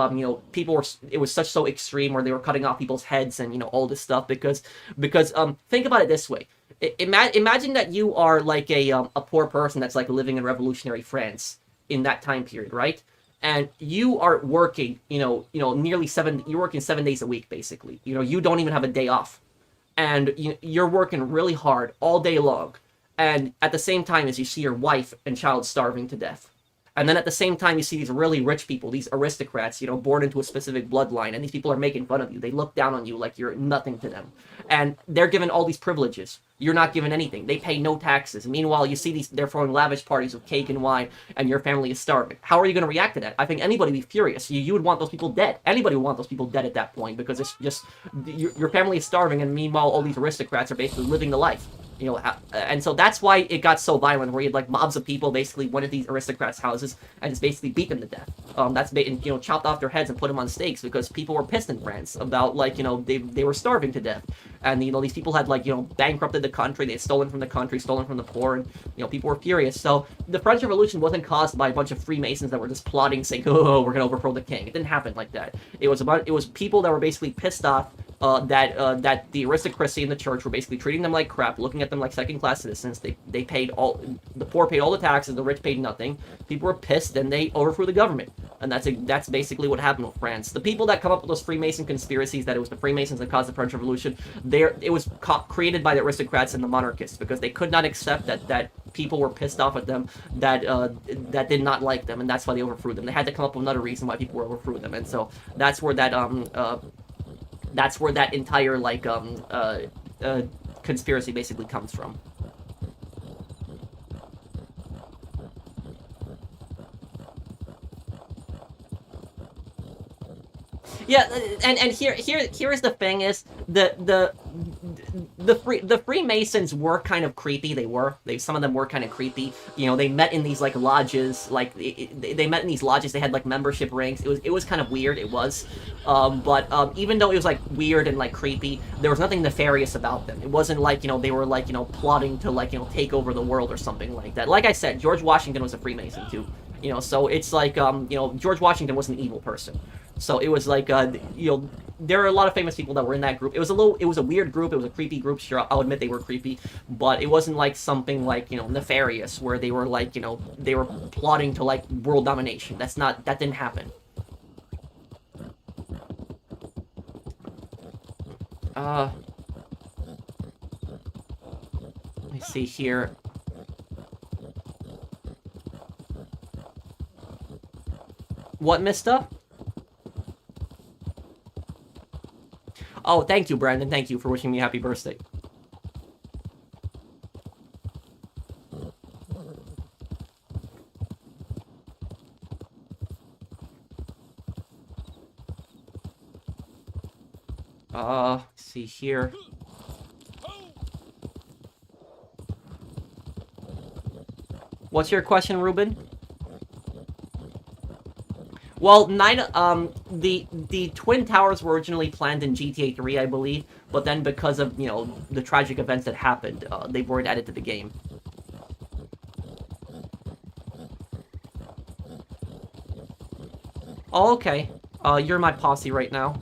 S1: people were, it was so extreme, where they were cutting off people's heads and, all this stuff, because think about it this way. Imagine that you are like a poor person that's like living in revolutionary France in that time period, right? And you are working, you're working 7 days a week, basically. You don't even have a day off. And you're working really hard all day long. And at the same time as you see your wife and child starving to death. And then at the same time, you see these really rich people, these aristocrats, born into a specific bloodline, and these people are making fun of you. They look down on you like you're nothing to them. And they're given all these privileges. You're not given anything. They pay no taxes. Meanwhile, you see they're throwing lavish parties with cake and wine, and your family is starving. How are you going to react to that? I think anybody would be furious. You would want those people dead. Anybody would want those people dead at that point, because it's just, your family is starving, and meanwhile, all these aristocrats are basically living the life. You know, and so that's why it got so violent, where you had like mobs of people basically went into these aristocrats' houses and just basically beat them to death. Chopped off their heads and put them on stakes because people were pissed in France about like they were starving to death, and these people had like bankrupted the country, they had stolen from the country, stolen from the poor, and people were furious. So the French Revolution wasn't caused by a bunch of Freemasons that were just plotting, saying, "Oh, we're gonna overthrow the king." It didn't happen like that. It was people that were basically pissed off that the aristocracy in the church were basically treating them like crap, looking at them like second-class citizens. They paid the poor paid all the taxes, the rich paid nothing. People were pissed, and they overthrew the government. And that's basically what happened with France. The people that come up with those Freemason conspiracies, that it was the Freemasons that caused the French Revolution, it was created by the aristocrats and the monarchists, because they could not accept that people were pissed off at them, that did not like them, and that's why they overthrew them. They had to come up with another reason why people overthrew them, and so that's where that entire conspiracy basically comes from. Yeah, and here is the thing: is the Freemasons were kind of creepy. Some of them were kind of creepy. They met in these like lodges, like they met in these lodges. They had like membership rings. It was kind of weird. It was, but even though it was like weird and like creepy, there was nothing nefarious about them. It wasn't like they were like plotting to like take over the world or something like that. Like I said, George Washington was a Freemason too. So it's like George Washington was an evil person. So it was like there are a lot of famous people that were in that group. It was a weird group. It was a creepy group. Sure, I'll admit they were creepy, but it wasn't like something like nefarious, where they were like they were plotting to like world domination. That didn't happen. Let me see here. What, mister? Oh, thank you, Brandon. Thank you for wishing me a happy birthday. Let's see here. What's your question, Ruben? Well, the Twin Towers were originally planned in GTA 3, I believe, but then because of, the tragic events that happened, they weren't added to the game. Oh, okay. You're my posse right now.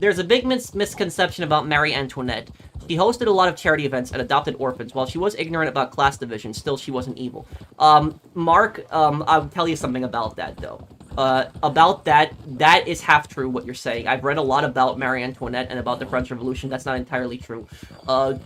S1: There's a big misconception about Marie Antoinette. She hosted a lot of charity events and adopted orphans. While she was ignorant about class division, still she wasn't evil. Mark, I'll tell you something about that, though. About that is half true, what you're saying. I've read a lot about Marie Antoinette and about the French Revolution. That's not entirely true.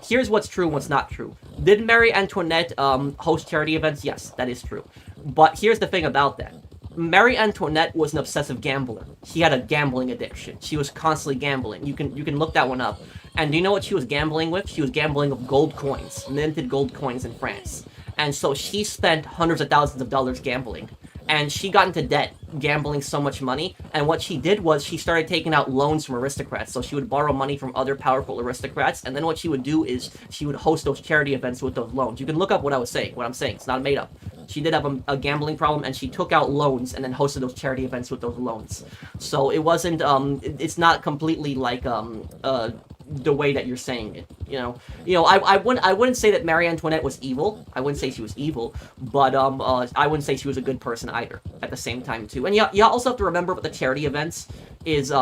S1: Here's what's true and what's not true. Did Marie Antoinette host charity events? Yes, that is true. But here's the thing about that. Marie Antoinette was an obsessive gambler. She had a gambling addiction. She was constantly gambling. You can look that one up. And do you know what she was gambling with? She was gambling with gold coins, minted gold coins in France. And so she spent hundreds of thousands of dollars gambling. And she got into debt, gambling so much money. And what she did was she started taking out loans from aristocrats. So she would borrow money from other powerful aristocrats. And then what she would do is she would host those charity events with those loans. You can look up what I'm saying. It's not made up. She did have a gambling problem, and she took out loans and then hosted those charity events with those loans. So it wasn't, it's not completely like, the way that you're saying it, I wouldn't say that Marie Antoinette was evil. I wouldn't say she was evil, but I wouldn't say she was a good person either. At the same time too, and you also have to remember with the charity events is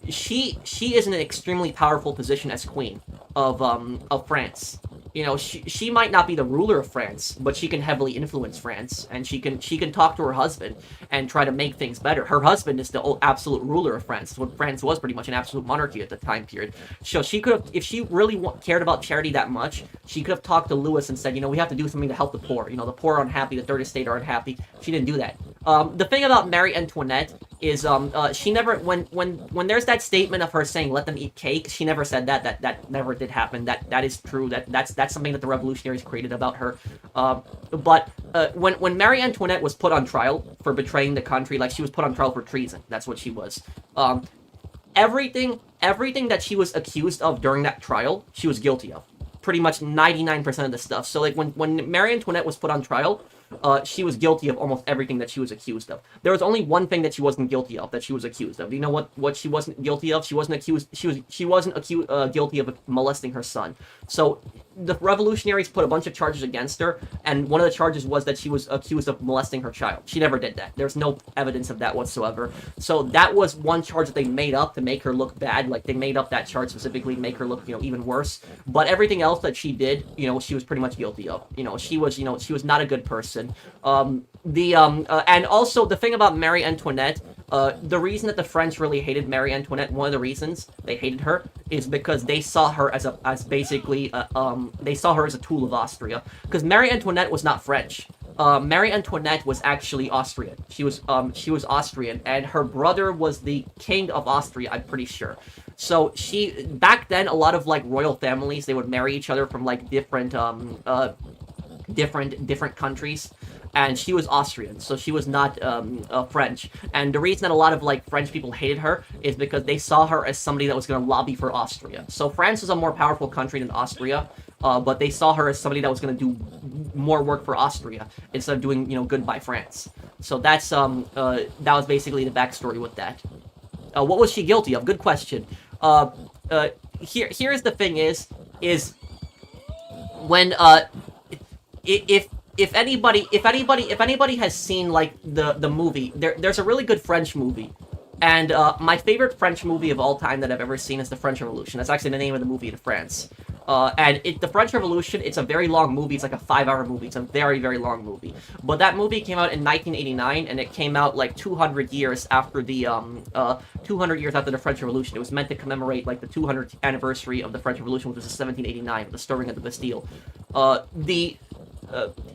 S1: she is in an extremely powerful position as queen of France. You know, she might not be the ruler of France, but she can heavily influence France, and she can talk to her husband and try to make things better. Her husband is the absolute ruler of France. When France was pretty much an absolute monarchy at the time period. So she could have, if she really cared about charity that much, she could have talked to Louis and said, you know, we have to do something to help the poor. You know, the poor are unhappy, the third estate are unhappy. She didn't do that. The thing about Marie Antoinette is she never, when there's that statement of her saying let them eat cake, she never said that. That never did happen. That is true. That's something that the revolutionaries created about her. But when Marie Antoinette was put on trial for betraying the country, like, she was put on trial for treason. That's what she was. Everything that she was accused of during that trial, she was guilty of. Pretty much 99% of the stuff. So, like, when Marie Antoinette was put on trial, she was guilty of almost everything that she was accused of. There was only one thing that she wasn't guilty of, that she was accused of. Do you know what she wasn't guilty of? She wasn't guilty of molesting her son. So the revolutionaries put a bunch of charges against her, and one of the charges was that she was accused of molesting her child. She never did that. There's no evidence of that whatsoever. So that was one charge that they made up to make her look bad. Like, they made up that charge specifically to make her look, you know, even worse. But everything else that she did, you know, she was pretty much guilty of. You know, she was not a good person. And also the thing about Marie Antoinette, the reason that the French really hated Marie Antoinette, one of the reasons they hated her, is because they saw her as basically they saw her as a tool of Austria. Because Marie Antoinette was not French. Marie Antoinette was actually Austrian. She was Austrian, and her brother was the king of Austria, I'm pretty sure. So back then, a lot of, like, royal families, they would marry each other from, like, different countries, and she was Austrian, so she was not French. And the reason that a lot of, like, French people hated her is because they saw her as somebody that was going to lobby for Austria. So France was a more powerful country than Austria, but they saw her as somebody that was going to do more work for Austria instead of doing, you know, good by France. So that was basically the backstory with that. What was she guilty of? Good question. Here's the thing is when if anybody has seen, like, the movie, there's a really good French movie, and my favorite French movie of all time that I've ever seen is The French Revolution. That's actually the name of the movie in France. And the French Revolution, it's a very long movie. It's like a 5-hour movie. It's a very, very long movie. But that movie came out in 1989, and it came out like 200 years after the 200 years after the French Revolution. It was meant to commemorate, like, the 200th anniversary of the French Revolution, which was 1789, the storming of the Bastille.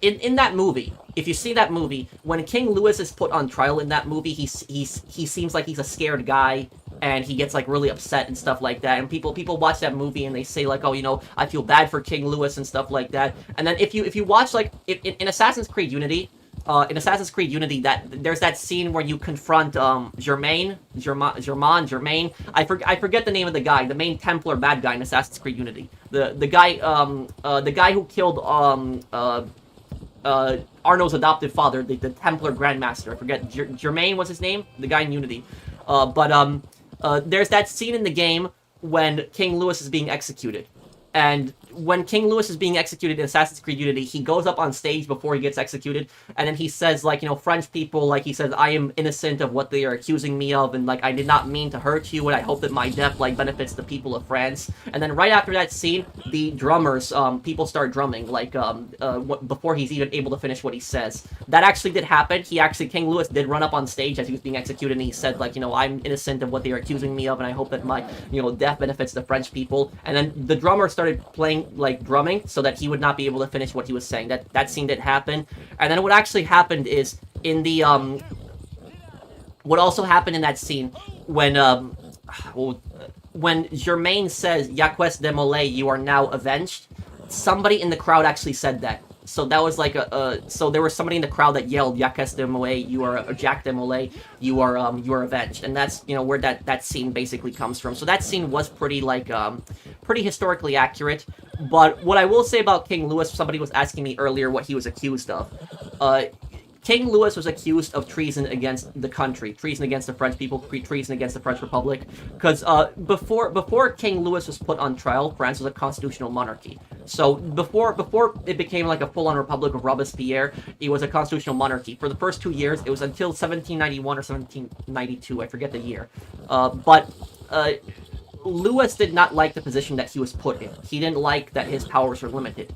S1: In that movie, if you see that movie, when King Louis is put on trial in that movie, he seems like he's a scared guy, and he gets, like, really upset and stuff like that. And people watch that movie and they say, like, oh, you know, I feel bad for King Louis and stuff like that. And then if you watch, like, in Assassin's Creed Unity, that there's that scene where you confront Germain. I forget the name of the guy, the main Templar bad guy in Assassin's Creed Unity. The guy who killed Arno's adopted father, the Templar Grandmaster. I forget, Germain was his name, the guy in Unity. There's that scene in the game when King Louis is being executed. And when King Louis is being executed in Assassin's Creed Unity, he goes up on stage before he gets executed, and then he says, like, you know, French people, like, he says, I am innocent of what they are accusing me of, and, like, I did not mean to hurt you, and I hope that my death, like, benefits the people of France. And then right after that scene, the drummers, people start drumming, like, before he's even able to finish what he says. That actually did happen. King Louis did run up on stage as he was being executed, and he said, like, you know, I'm innocent of what they are accusing me of, and I hope that my, you know, death benefits the French people. And then the drummer started playing, like, drumming, so that he would not be able to finish what he was saying. That scene did happen. And then what actually happened is, in the, what also happened in that scene, when Germain says, Yaques de Molay, you are now avenged, somebody in the crowd actually said that. So that was like so there was somebody in the crowd that yelled, Yaques de Molay, you are, Jacques de Molay, you are avenged. And that's, you know, where that scene basically comes from. So that scene was pretty, like, pretty historically accurate. But what I will say about King Louis, somebody was asking me earlier what he was accused of. King Louis was accused of treason against the country, treason against the French people, treason against the French Republic. Because before King Louis was put on trial, France was a constitutional monarchy. So before it became like a full-on republic of Robespierre, it was a constitutional monarchy. For the first 2 years, it was until 1791 or 1792, I forget the year. Louis did not like the position that he was put in. He didn't like that his powers were limited.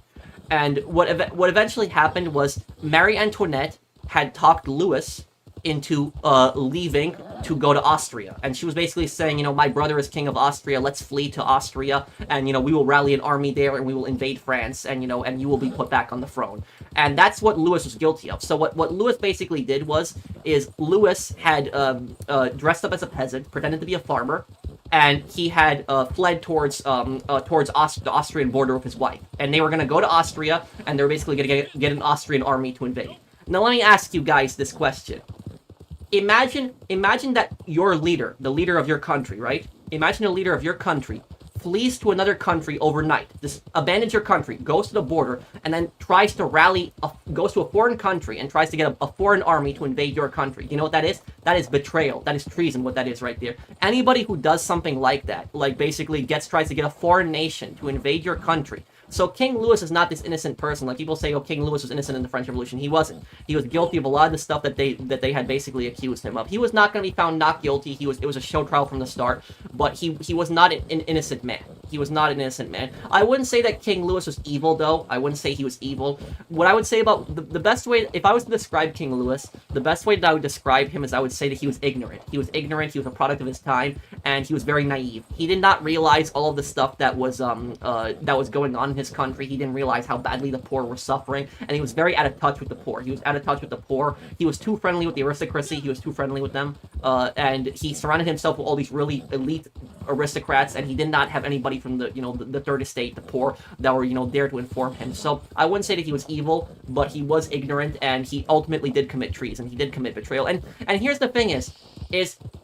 S1: And what eventually happened was Marie Antoinette had talked Louis into leaving to go to Austria. And she was basically saying, you know, my brother is king of Austria, let's flee to Austria, and, you know, we will rally an army there, and we will invade France, and, you know, and you will be put back on the throne. And that's what Louis was guilty of. So what Louis basically did is Louis had dressed up as a peasant, pretended to be a farmer, and he had fled towards the Austrian border with his wife. And they were going to go to Austria, and they were basically going to get an Austrian army to invade. Now let me ask you guys this question. Imagine that your leader, the leader of your country, right? Imagine a leader of your country flees to another country overnight, just abandons your country, goes to the border, and then tries to goes to a foreign country and tries to get a foreign army to invade your country. You know what that is? That is betrayal. That is treason, what that is right there. Anybody who does something like that, like basically tries to get a foreign nation to invade your country. So King Louis is not this innocent person. Like people say, oh, King Louis was innocent in the French Revolution. He wasn't. He was guilty of a lot of the stuff that they had basically accused him of. He was not going to be found not guilty. It was a show trial from the start, but he was not an innocent man. He was not an innocent man. I wouldn't say that King Louis was evil, though. I wouldn't say he was evil. What I would say about the best way, if I was to describe King Louis, the best way that I would describe him is I would say that he was ignorant. He was ignorant. He was a product of his time, and he was very naive. He did not realize all of the stuff that was going on in his country. He didn't realize how badly the poor were suffering, and he was very out of touch with the poor. He was out of touch with the poor. He was too friendly with the aristocracy. He was too friendly with them, and he surrounded himself with all these really elite aristocrats, and he did not have anybody from the third estate, the poor, that were there to inform him. So I wouldn't say that he was evil, but he was ignorant, and he ultimately did commit treason. He did commit betrayal. And here's the thing is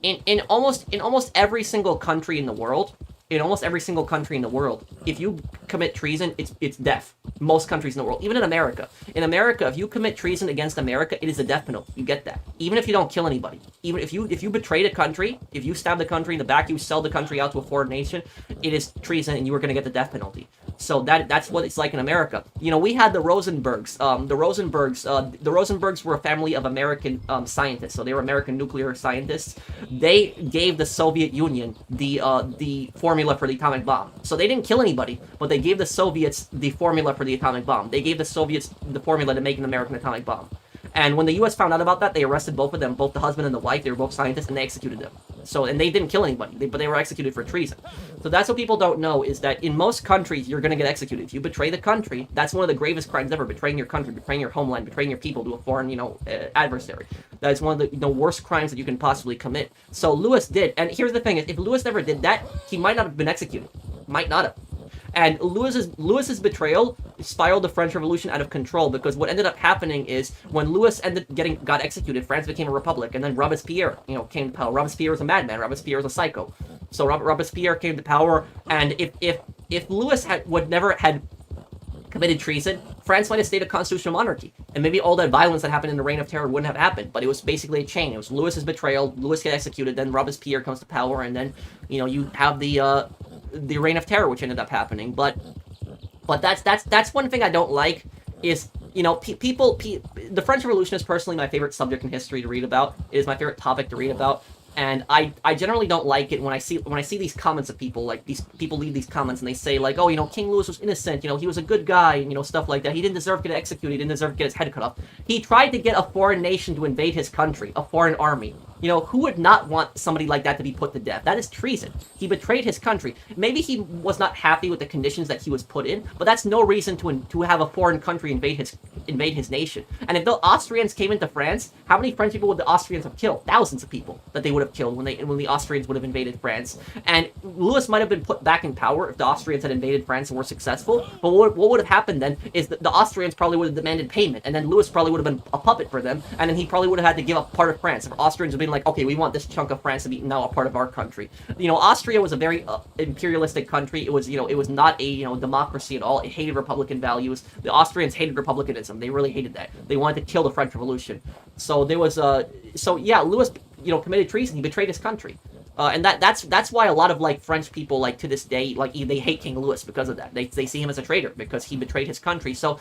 S1: in almost every single country in the world, if you commit treason, it's death. Most countries in the world, even in America. In America, if you commit treason against America, it is a death penalty. You get that. Even if you don't kill anybody. Even if you betrayed a country, if you stab the country in the back, you sell the country out to a foreign nation, it is treason, and you are going to get the death penalty. So that's what it's like in America. We had the Rosenbergs. The Rosenbergs were a family of American scientists. So they were American nuclear scientists. They gave the Soviet Union the formula for the atomic bomb. So they didn't kill anybody, but they gave the Soviets the formula for the atomic bomb. They gave the Soviets the formula to make an American atomic bomb. And when the U.S. found out about that, they arrested both of them, both the husband and the wife. They were both scientists, and they executed them. And they didn't kill anybody, but they were executed for treason. So that's what people don't know, is that in most countries, you're going to get executed. If you betray the country, that's one of the gravest crimes ever, betraying your country, betraying your homeland, betraying your people to a foreign, adversary. That is one of the worst crimes that you can possibly commit. So Louis did, and here's the thing, is if Louis never did that, he might not have been executed. Might not have. And Louis's betrayal spiraled the French Revolution out of control, because what ended up happening is when Louis got executed, France became a republic, and then Robespierre, came to power. Robespierre was a madman. Robespierre was a psycho. So Robespierre came to power, and if Louis would never had committed treason, France might have stayed a constitutional monarchy, and maybe all that violence that happened in the Reign of Terror wouldn't have happened. But it was basically a chain. It was Louis's betrayal. Louis gets executed, then Robespierre comes to power, and then you have the Reign of Terror, which ended up happening. But that's one thing I don't like is the French Revolution is personally my favorite subject in history to read about. It is my favorite topic to read about. And I generally don't like it when I see these comments of people, like these people leave these comments and they say like, oh, King Louis was innocent, he was a good guy, and stuff like that. He didn't deserve to get executed, he didn't deserve to get his head cut off. He tried to get a foreign nation to invade his country, a foreign army. Who would not want somebody like that to be put to death? That is treason. He betrayed his country. Maybe he was not happy with the conditions that he was put in, but that's no reason to have a foreign country invade his nation. And if the Austrians came into France, how many French people would the Austrians have killed? Thousands of people that they would have killed when the Austrians would have invaded France. And Louis might have been put back in power if the Austrians had invaded France and were successful. But what would have happened then is that the Austrians probably would have demanded payment, and then Louis probably would have been a puppet for them, and then he probably would have had to give up part of France. If Austrians would have been like, okay, we want this chunk of France to be now a part of our country. Austria was a very imperialistic country. It was not a democracy at all. It hated Republican values. The Austrians hated republicanism. They really hated that. They wanted to kill the French Revolution. So there was Louis committed treason. He betrayed his country. And that's why a lot of like French people like to this day like they hate King Louis because of that. They see him as a traitor because he betrayed his country. So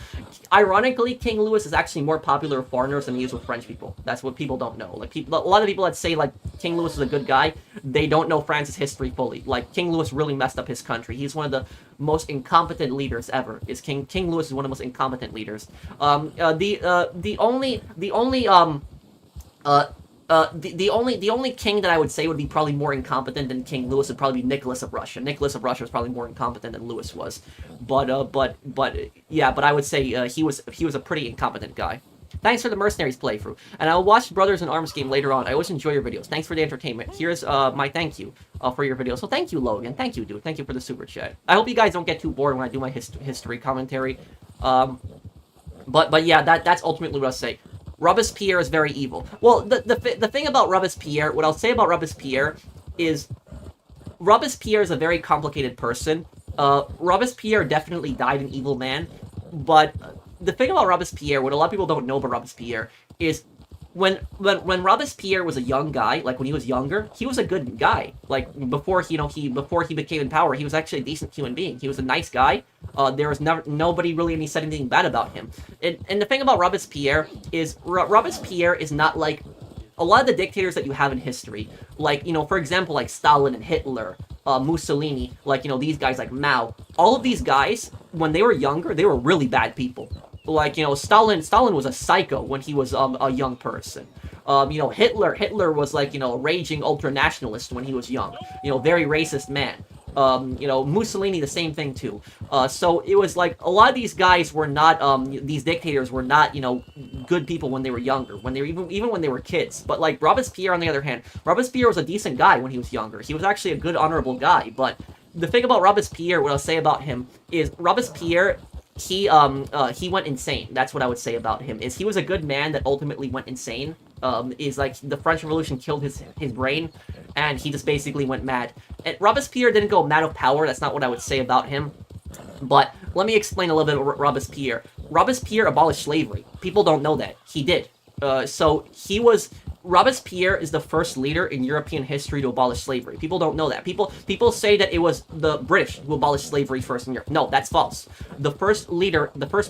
S1: ironically, King Louis is actually more popular with foreigners than he is with French people. That's what people don't know. Like a lot of people that say like King Louis is a good guy, they don't know France's history fully. Like King Louis really messed up his country. He's one of the most incompetent leaders ever. King Louis is one of the most incompetent leaders. The only king that I would say would be probably more incompetent than King Louis would probably be Nicholas of Russia. Nicholas of Russia was probably more incompetent than Louis was, but I would say he was a pretty incompetent guy. Thanks for the Mercenaries playthrough, and I'll watch Brothers in Arms game later on. I always enjoy your videos. Thanks for the entertainment. Here's my thank you for your video. So thank you, Logan. Thank you, dude. Thank you for the super chat. I hope you guys don't get too bored when I do my history commentary. But yeah, that's ultimately what I'll say. Robespierre is very evil. Well, the thing about Robespierre, what I'll say about Robespierre is a very complicated person. Robespierre definitely died an evil man, but the thing about Robespierre, what a lot of people don't know about Robespierre, is when Robespierre was a young guy, like when he was younger, he was a good guy. Like before he became in power, he was actually a decent human being. He was a nice guy. There was nobody really said anything bad about him. And the thing about Robespierre is Robespierre is not like a lot of the dictators that you have in history. Like, for example, like Stalin and Hitler, Mussolini, like, these guys like Mao. All of these guys, when they were younger, they were really bad people. Like, Stalin was a psycho when he was a young person. Hitler was like, a raging ultra-nationalist when he was young. Very racist man. Mussolini, the same thing too. So it was like a lot of these guys were not, these dictators were not, good people when they were younger, when they were even when they were kids. But like Robespierre, on the other hand, Robespierre was a decent guy when he was younger. He was actually a good, honorable guy. But the thing about Robespierre, what I'll say about him is Robespierre, he went insane. That's what I would say about him. Is he was a good man that ultimately went insane. Is like the French Revolution killed his brain, and he just basically went mad. And Robespierre didn't go mad of power. That's not what I would say about him. But let me explain a little bit about Robespierre. Robespierre abolished slavery. People don't know that. He did. Robespierre is the first leader in European history to abolish slavery. People don't know that. People say that it was the British who abolished slavery first in Europe. No, that's false. The first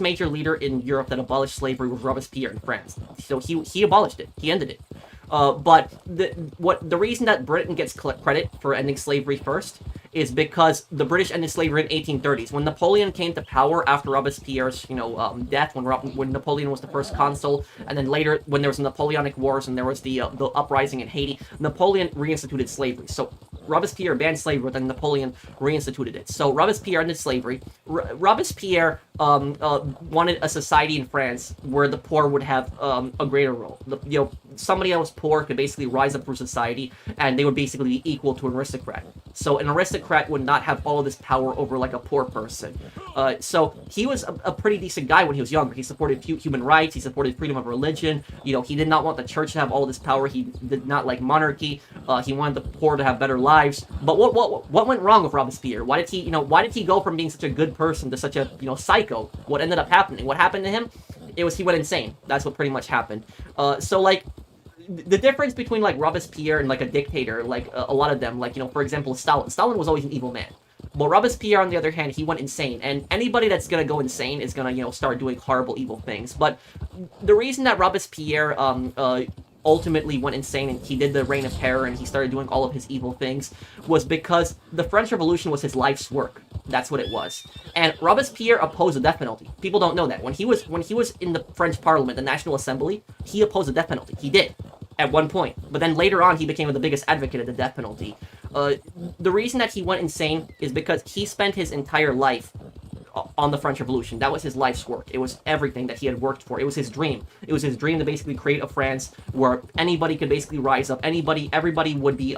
S1: major leader in Europe that abolished slavery was Robespierre in France. So he abolished it. He ended it. But the reason that Britain gets credit for ending slavery first is because the British ended slavery in 1830s. When Napoleon came to power after Robespierre's, death, when Napoleon was the first consul, and then later when there was the Napoleonic Wars and there was the uprising in Haiti, Napoleon reinstituted slavery. So Robespierre banned slavery, but then Napoleon reinstituted it. So Robespierre ended slavery. Robespierre wanted a society in France where the poor would have a greater role. Somebody that was poor could basically rise up through society, and they would basically be equal to an aristocrat. So an aristocrat would not have all of this power over like a poor person. So he was a pretty decent guy when he was younger. He supported human rights. He supported freedom of religion. He did not want the church to have all this power. He did not like monarchy. He wanted the poor to have better lives. But what went wrong with Robespierre? Why did he go from being such a good person to such a psycho? What ended up happening? What happened to him? It was he went insane. That's what pretty much happened. So like, the difference between like Robespierre and like a dictator, like a lot of them, like for example Stalin. Stalin was always an evil man. But Robespierre, on the other hand, he went insane, and anybody that's gonna go insane is gonna start doing horrible, evil things. But the reason that Robespierre ultimately went insane and he did the Reign of Terror and he started doing all of his evil things was because the French Revolution was his life's work. That's what it was. And Robespierre opposed the death penalty. People don't know that. When he was in the French Parliament, the National Assembly, he opposed the death penalty. He did. At one point. But then later on, he became the biggest advocate of the death penalty. The reason that he went insane is because he spent his entire life on the French Revolution. That was his life's work. It was everything that he had worked for. It was his dream. It was his dream to basically create a France where anybody could basically rise up. Everybody would be,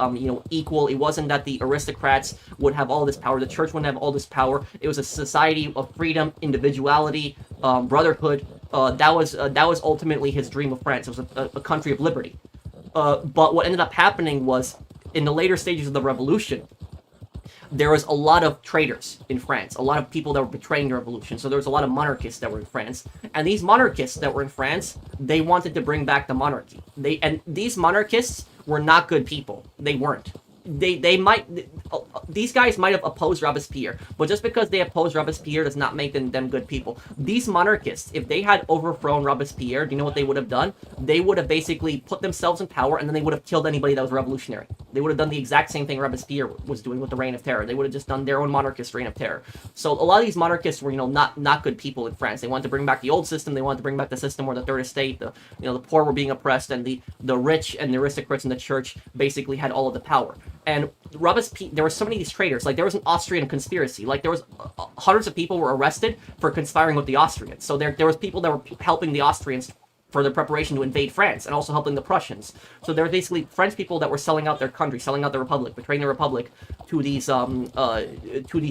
S1: equal. It wasn't that the aristocrats would have all this power. The church wouldn't have all this power. It was a society of freedom, individuality, brotherhood. That was ultimately his dream of France. It was a country of liberty. But what ended up happening was, in the later stages of the revolution, there was a lot of traitors in France, a lot of people that were betraying the revolution. So there was a lot of monarchists that were in France. And these monarchists that were in France, they wanted to bring back the monarchy. And these monarchists were not good people. They weren't. they might, these guys might have opposed Robespierre, but just because they opposed Robespierre does not make them good people. These monarchists, if they had overthrown Robespierre, do you know what they would have done? They would have basically put themselves in power, and then they would have killed anybody that was revolutionary. They would have done the exact same thing Robespierre was doing with the Reign of Terror. They would have just done their own monarchist Reign of Terror. So a lot of these monarchists were, not good people in France. They wanted to bring back the old system. They wanted to bring back the system where the third estate, the poor were being oppressed, and the rich and the aristocrats in the church basically had all of the power. And Robespierre, there were so many of these traitors. Like, there was an Austrian conspiracy. Like, there was hundreds of people were arrested for conspiring with the Austrians. So there was people that were helping the Austrians for their preparation to invade France, and also helping the Prussians. So there were basically French people that were selling out their country, selling out the Republic, betraying the Republic to these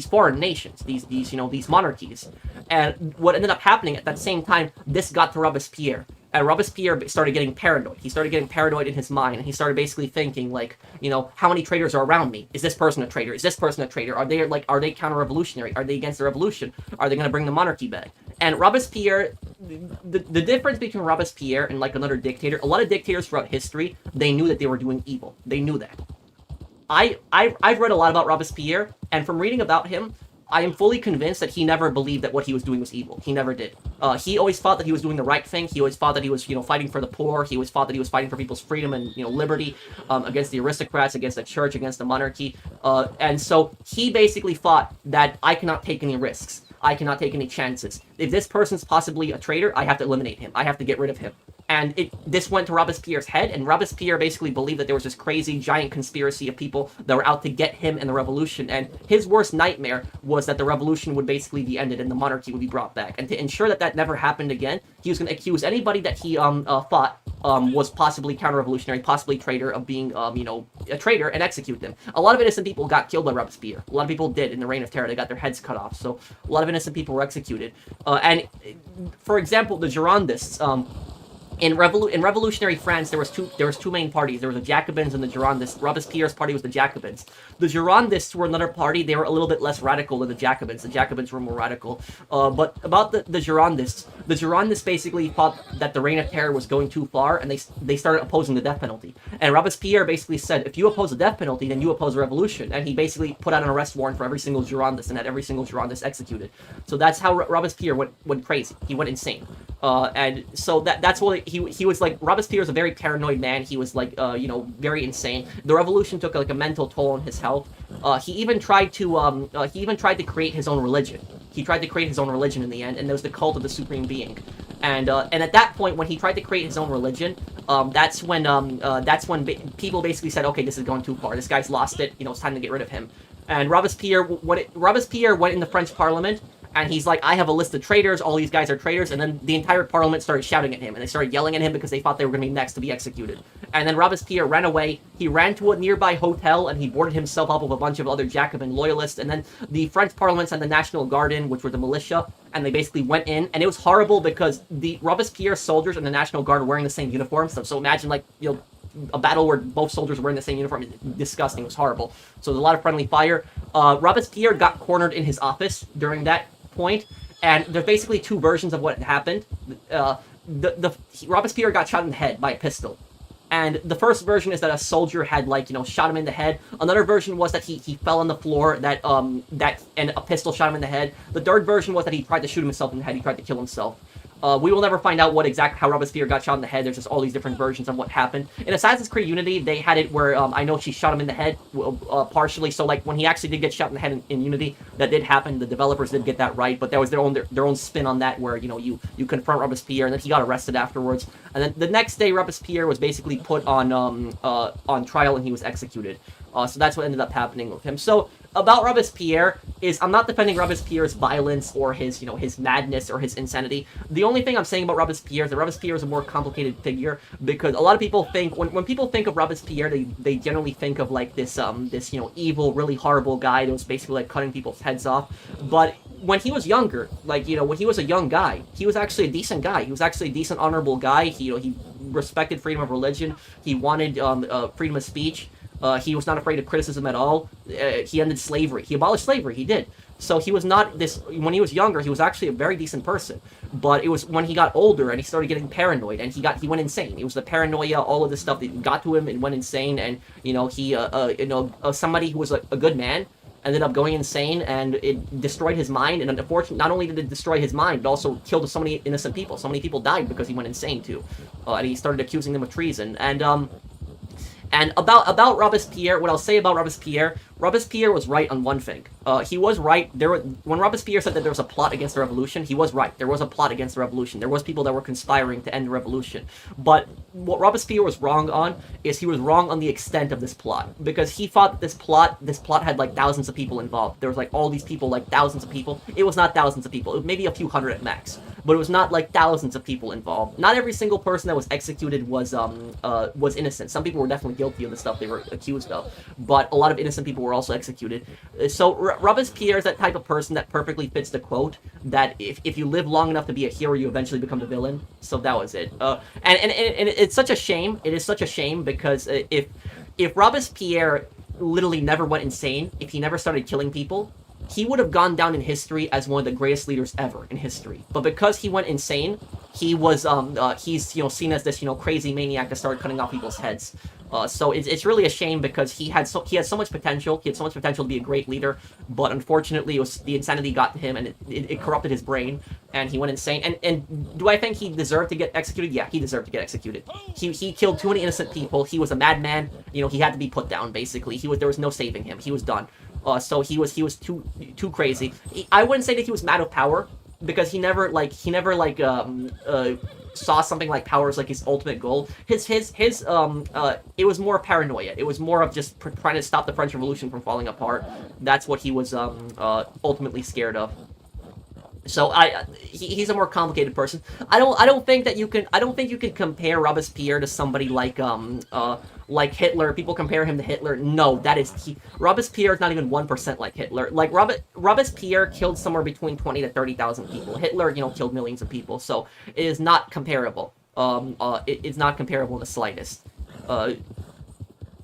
S1: foreign nations, these monarchies. And what ended up happening at that same time, this got to Robespierre. And Robespierre started getting paranoid. He started getting paranoid in his mind, and he started basically thinking, like, how many traitors are around me? Is this person a traitor? Is this person a traitor? Are they counter-revolutionary? Are they against the revolution? Are they going to bring the monarchy back? And Robespierre, the difference between Robespierre and, like, another dictator, a lot of dictators throughout history, they knew that they were doing evil. They knew that. I've read a lot about Robespierre, and from reading about him, I am fully convinced that he never believed that what he was doing was evil. He never did. He always thought that he was doing the right thing. He always thought that he was, fighting for the poor. He always thought that he was fighting for people's freedom and, liberty, against the aristocrats, against the church, against the monarchy. And so he basically thought that I cannot take any risks. I cannot take any chances. If this person's possibly a traitor, I have to eliminate him. I have to get rid of him. And this went to Robespierre's head, and Robespierre basically believed that there was this crazy, giant conspiracy of people that were out to get him and the revolution. And his worst nightmare was that the revolution would basically be ended and the monarchy would be brought back. And to ensure that that never happened again, he was going to accuse anybody that he thought was possibly counter-revolutionary, possibly traitor, of being, a traitor, and execute them. A lot of innocent people got killed by Robespierre. A lot of people did in the Reign of Terror. They got their heads cut off. So a lot of innocent people were executed. And, for example, the Girondists, in revolutionary France, there was two main parties. There was the Jacobins and the Girondists. Robespierre's party was the Jacobins. The Girondists were another party. They were a little bit less radical than the Jacobins. The Jacobins were more radical. But about the Girondists basically thought that the Reign of Terror was going too far, and they started opposing the death penalty. And Robespierre basically said, if you oppose the death penalty, then you oppose the revolution. And he basically put out an arrest warrant for every single Girondist and had every single Girondist executed. So that's how Robespierre went crazy. He went insane. And so that's what he was like. Robespierre was a very paranoid man. He was like, very insane. The revolution took like a mental toll on his health. He even tried to create his own religion. He tried to create his own religion in the end, and there was the cult of the Supreme Being. And at that point, when he tried to create his own religion, that's when people basically said, okay, this is going too far. This guy's lost it. It's time to get rid of him. And Robespierre went in the French Parliament. And he's like, I have a list of traitors, all these guys are traitors, and then the entire parliament started shouting at him, and they started yelling at him because they thought they were going to be next to be executed. And then Robespierre ran away, he ran to a nearby hotel, and he boarded himself up with a bunch of other Jacobin loyalists, and then the French parliament sent the National Guard in, which were the militia, and they basically went in, and it was horrible because the Robespierre soldiers and the National Guard were wearing the same uniforms, so imagine, like, a battle where both soldiers were wearing the same uniform. It's disgusting. It was horrible. So there's a lot of friendly fire. Robespierre got cornered in his office during that point, and there's basically two versions of what happened. Robespierre got shot in the head by a pistol, and the first version is that a soldier had shot him in the head. Another version was that he fell on the floor and a pistol shot him in the head. The third version was that he tried to shoot himself in the head. He tried to kill himself. We will never find out how Robespierre got shot in the head. There's just all these different versions of what happened. In Assassin's Creed Unity, they had it where I know she shot him in the head partially. So like when he actually did get shot in the head in Unity, that did happen. The developers did get that right, but that was their own spin on that, where you confront Robespierre, and then he got arrested afterwards. And then the next day, Robespierre was basically put on trial, and he was executed. So that's what ended up happening with him. So about Robespierre is, I'm not defending Robespierre's violence or his madness or his insanity. The only thing I'm saying about Robespierre is that Robespierre is a more complicated figure, because a lot of people think, when people think of Robespierre, they generally think of like this evil, really horrible guy that was basically like cutting people's heads off. But when he was younger, when he was a young guy, he was actually a decent guy. He was actually a decent, honorable guy. He respected freedom of religion. He wanted freedom of speech. He was not afraid of criticism at all. He ended slavery. He abolished slavery. He did. So he was not this, when he was younger, he was actually a very decent person. But it was when he got older and he started getting paranoid and he went insane. It was the paranoia, all of this stuff that got to him and went insane. And, somebody who was a good man ended up going insane, and it destroyed his mind. And unfortunately, not only did it destroy his mind, it also killed so many innocent people. So many people died because he went insane too. And he started accusing them of treason. And about Robespierre, what I'll say about Robespierre was right on one thing. He was right. When Robespierre said that there was a plot against the revolution, he was right. There was a plot against the revolution. There was people that were conspiring to end the revolution. But what Robespierre was wrong on is he was wrong on the extent of this plot, because he thought that this plot had like thousands of people involved. There was like all these people, like thousands of people. It was not thousands of people. It was maybe a few hundred at max. But it was not like thousands of people involved. Not every single person that was executed was innocent. Some people were definitely guilty of the stuff they were accused of, but a lot of innocent people were also executed. So Robespierre is that type of person that perfectly fits the quote that if you live long enough to be a hero, you eventually become the villain. So that was it. And it's such a shame. It is such a shame because if Robespierre literally never went insane, if he never started killing people, he would have gone down in history as one of the greatest leaders ever in history. But because he went insane, he was he's seen as this crazy maniac that started cutting off people's heads. So it's really a shame because he had so much potential. He had so much potential to be a great leader, but unfortunately, it was the insanity got to him, and it corrupted his brain, and he went insane. And do I think he deserved to get executed? Yeah, he deserved to get executed. He killed too many innocent people. He was a madman. He had to be put down. Basically, there was no saving him. He was done. So he was too crazy. I wouldn't say that he was mad of power, because he never saw something like power as like his ultimate goal. It was more paranoia. It was more of just trying to stop the French Revolution from falling apart. That's what he was ultimately scared of. So he's a more complicated person. I don't think you can compare Robespierre to somebody like Hitler. People compare him to Hitler. No, Robespierre is not even 1% like Hitler. Like Robespierre killed somewhere between 20 to 30,000 people. Hitler, killed millions of people. So it is not comparable. It's not comparable in the slightest.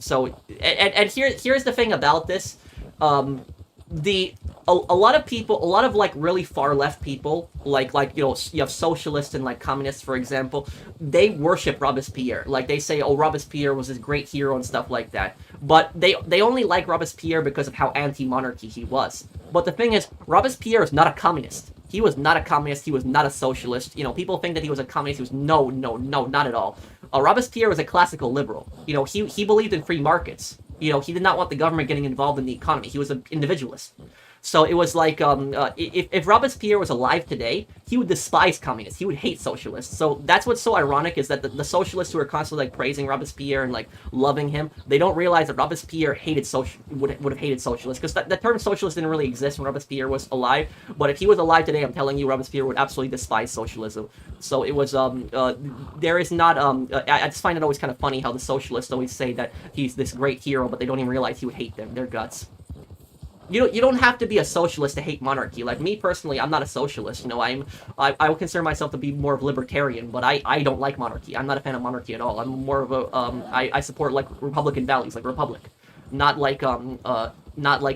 S1: Here's the thing about this. A lot of like really far left people, like you have socialists and like communists, for example, they worship Robespierre. Like they say, oh, Robespierre was this great hero and stuff like that. But they only like Robespierre because of how anti-monarchy he was. But the thing is, Robespierre is not a communist. He was not a communist. He was not a socialist. People think that he was a communist. He was no, not at all. Robespierre was a classical liberal. He believed in free markets. He did not want the government getting involved in the economy. He was an individualist. So it was like, if Robespierre was alive today, he would despise communists. He would hate socialists. So that's what's so ironic, is that the socialists who are constantly like praising Robespierre and like loving him, they don't realize that Robespierre would have hated socialists, because the term socialist didn't really exist when Robespierre was alive. But if he was alive today, I'm telling you, Robespierre would absolutely despise socialism. So it was there is not I just find it always kind of funny how the socialists always say that he's this great hero, but they don't even realize he would hate them, their guts. You don't have to be a socialist to hate monarchy. Like me personally, I'm not a socialist. I would consider myself to be more of libertarian, but I don't like monarchy. I'm not a fan of monarchy at all. I'm more of a I support like Republican values, like Republic, not like a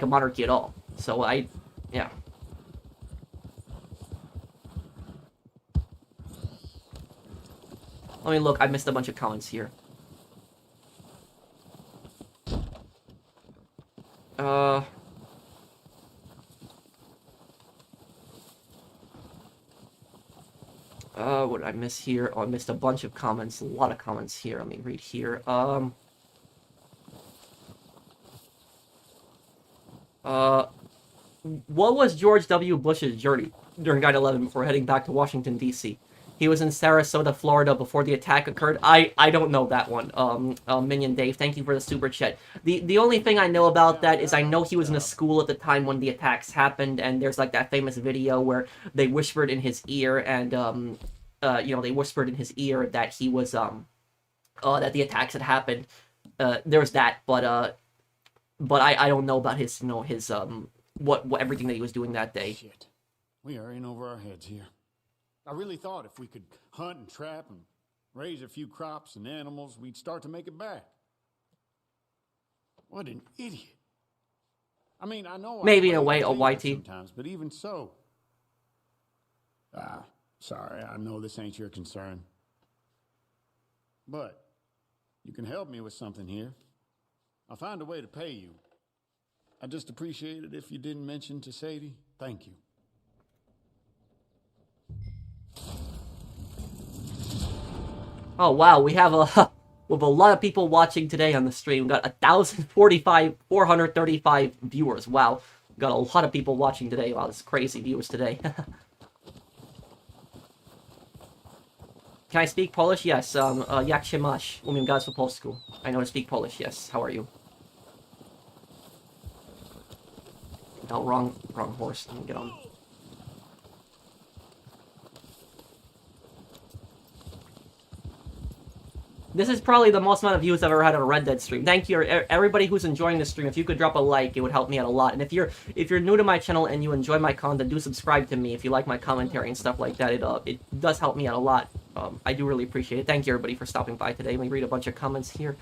S1: monarchy at all. So yeah. Let me look. I missed a bunch of comments here. What did I miss here? Oh, I missed a bunch of comments. A lot of comments here. Let me read here. What was George W. Bush's journey during 9/11 before heading back to Washington, D.C.? He was in Sarasota, Florida before the attack occurred. I don't know that one. Minion Dave, thank you for the super chat. The only thing I know about that is I know he was in a school at the time when the attacks happened, and there's like that famous video where they whispered in his ear, and they whispered in his ear that he was that the attacks had happened. There's that, but I don't know about his what everything that he was doing that day.
S6: Shit. We are in over our heads here. I really thought if we could hunt and trap and raise a few crops and animals, we'd start to make it back. What an idiot. I mean, I know
S1: Maybe
S6: I
S1: in a way, a
S6: play
S1: YT.
S6: sometimes, but even so. Sorry, I know this ain't your concern. But you can help me with something here. I'll find a way to pay you. I'd just appreciate it if you didn't mention to Sadie. Thank you.
S1: Oh wow, we have a with a lot of people watching today on the stream. We got 435 viewers. Wow, we got a lot of people watching today. Wow, this is crazy viewers today. Can I speak Polish? Yes. Jak się masz? Umiem gadać po polsku. I know to speak Polish. Yes. How are you? No, wrong horse. Let me get on. This is probably the most amount of views I've ever had on a Red Dead stream. Thank you, everybody who's enjoying this stream. If you could drop a like, it would help me out a lot. And if you're new to my channel and you enjoy my content, do subscribe to me. If you like my commentary and stuff like that, it does help me out a lot. I do really appreciate it. Thank you, everybody, for stopping by today. Let me read a bunch of comments here.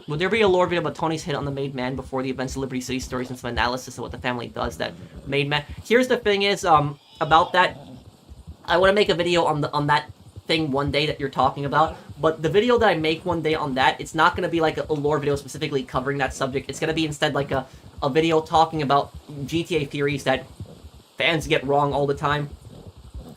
S1: Would there be a lore video about Tony's hit on the Made Man before the events of Liberty City stories and some analysis of what the family does that Made Man? Here's the thing is, about that, I want to make a video on that thing one day that you're talking about, but the video that I make one day on that, it's not going to be like a lore video specifically covering that subject. It's going to be instead like a video talking about GTA theories that fans get wrong all the time.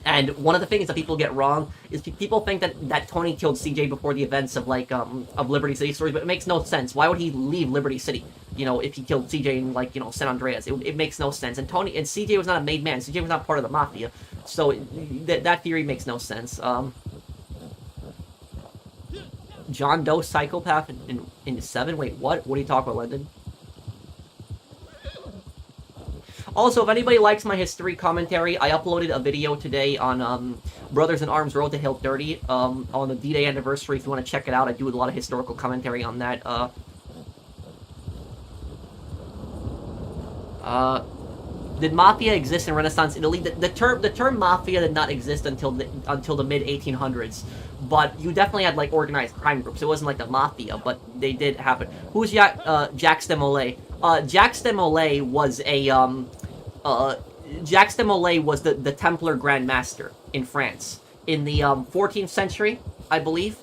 S1: And one of the things that people get wrong is people think that Tony killed CJ before the events of like of Liberty City stories, but it makes no sense. Why would he leave Liberty City? You know, if he killed CJ in like, you know, San Andreas, it makes no sense. And CJ was not a made man. CJ was not part of the mafia, so that theory makes no sense. John Doe psychopath in 7. Wait, what? What are you talking about, Lyndon? Also, if anybody likes my history commentary, I uploaded a video today on Brothers in Arms Road to Hill 30 on the D-Day anniversary. If you want to check it out, I do a lot of historical commentary on that. Did mafia exist in Renaissance Italy? The term mafia did not exist until the mid 1800s, but you definitely had like organized crime groups. It wasn't like the mafia, but they did happen. Who's Jacques de Molay? Jacques de Molay was a Jacques de Molay was the Templar Grand Master in France in the 14th century, I believe.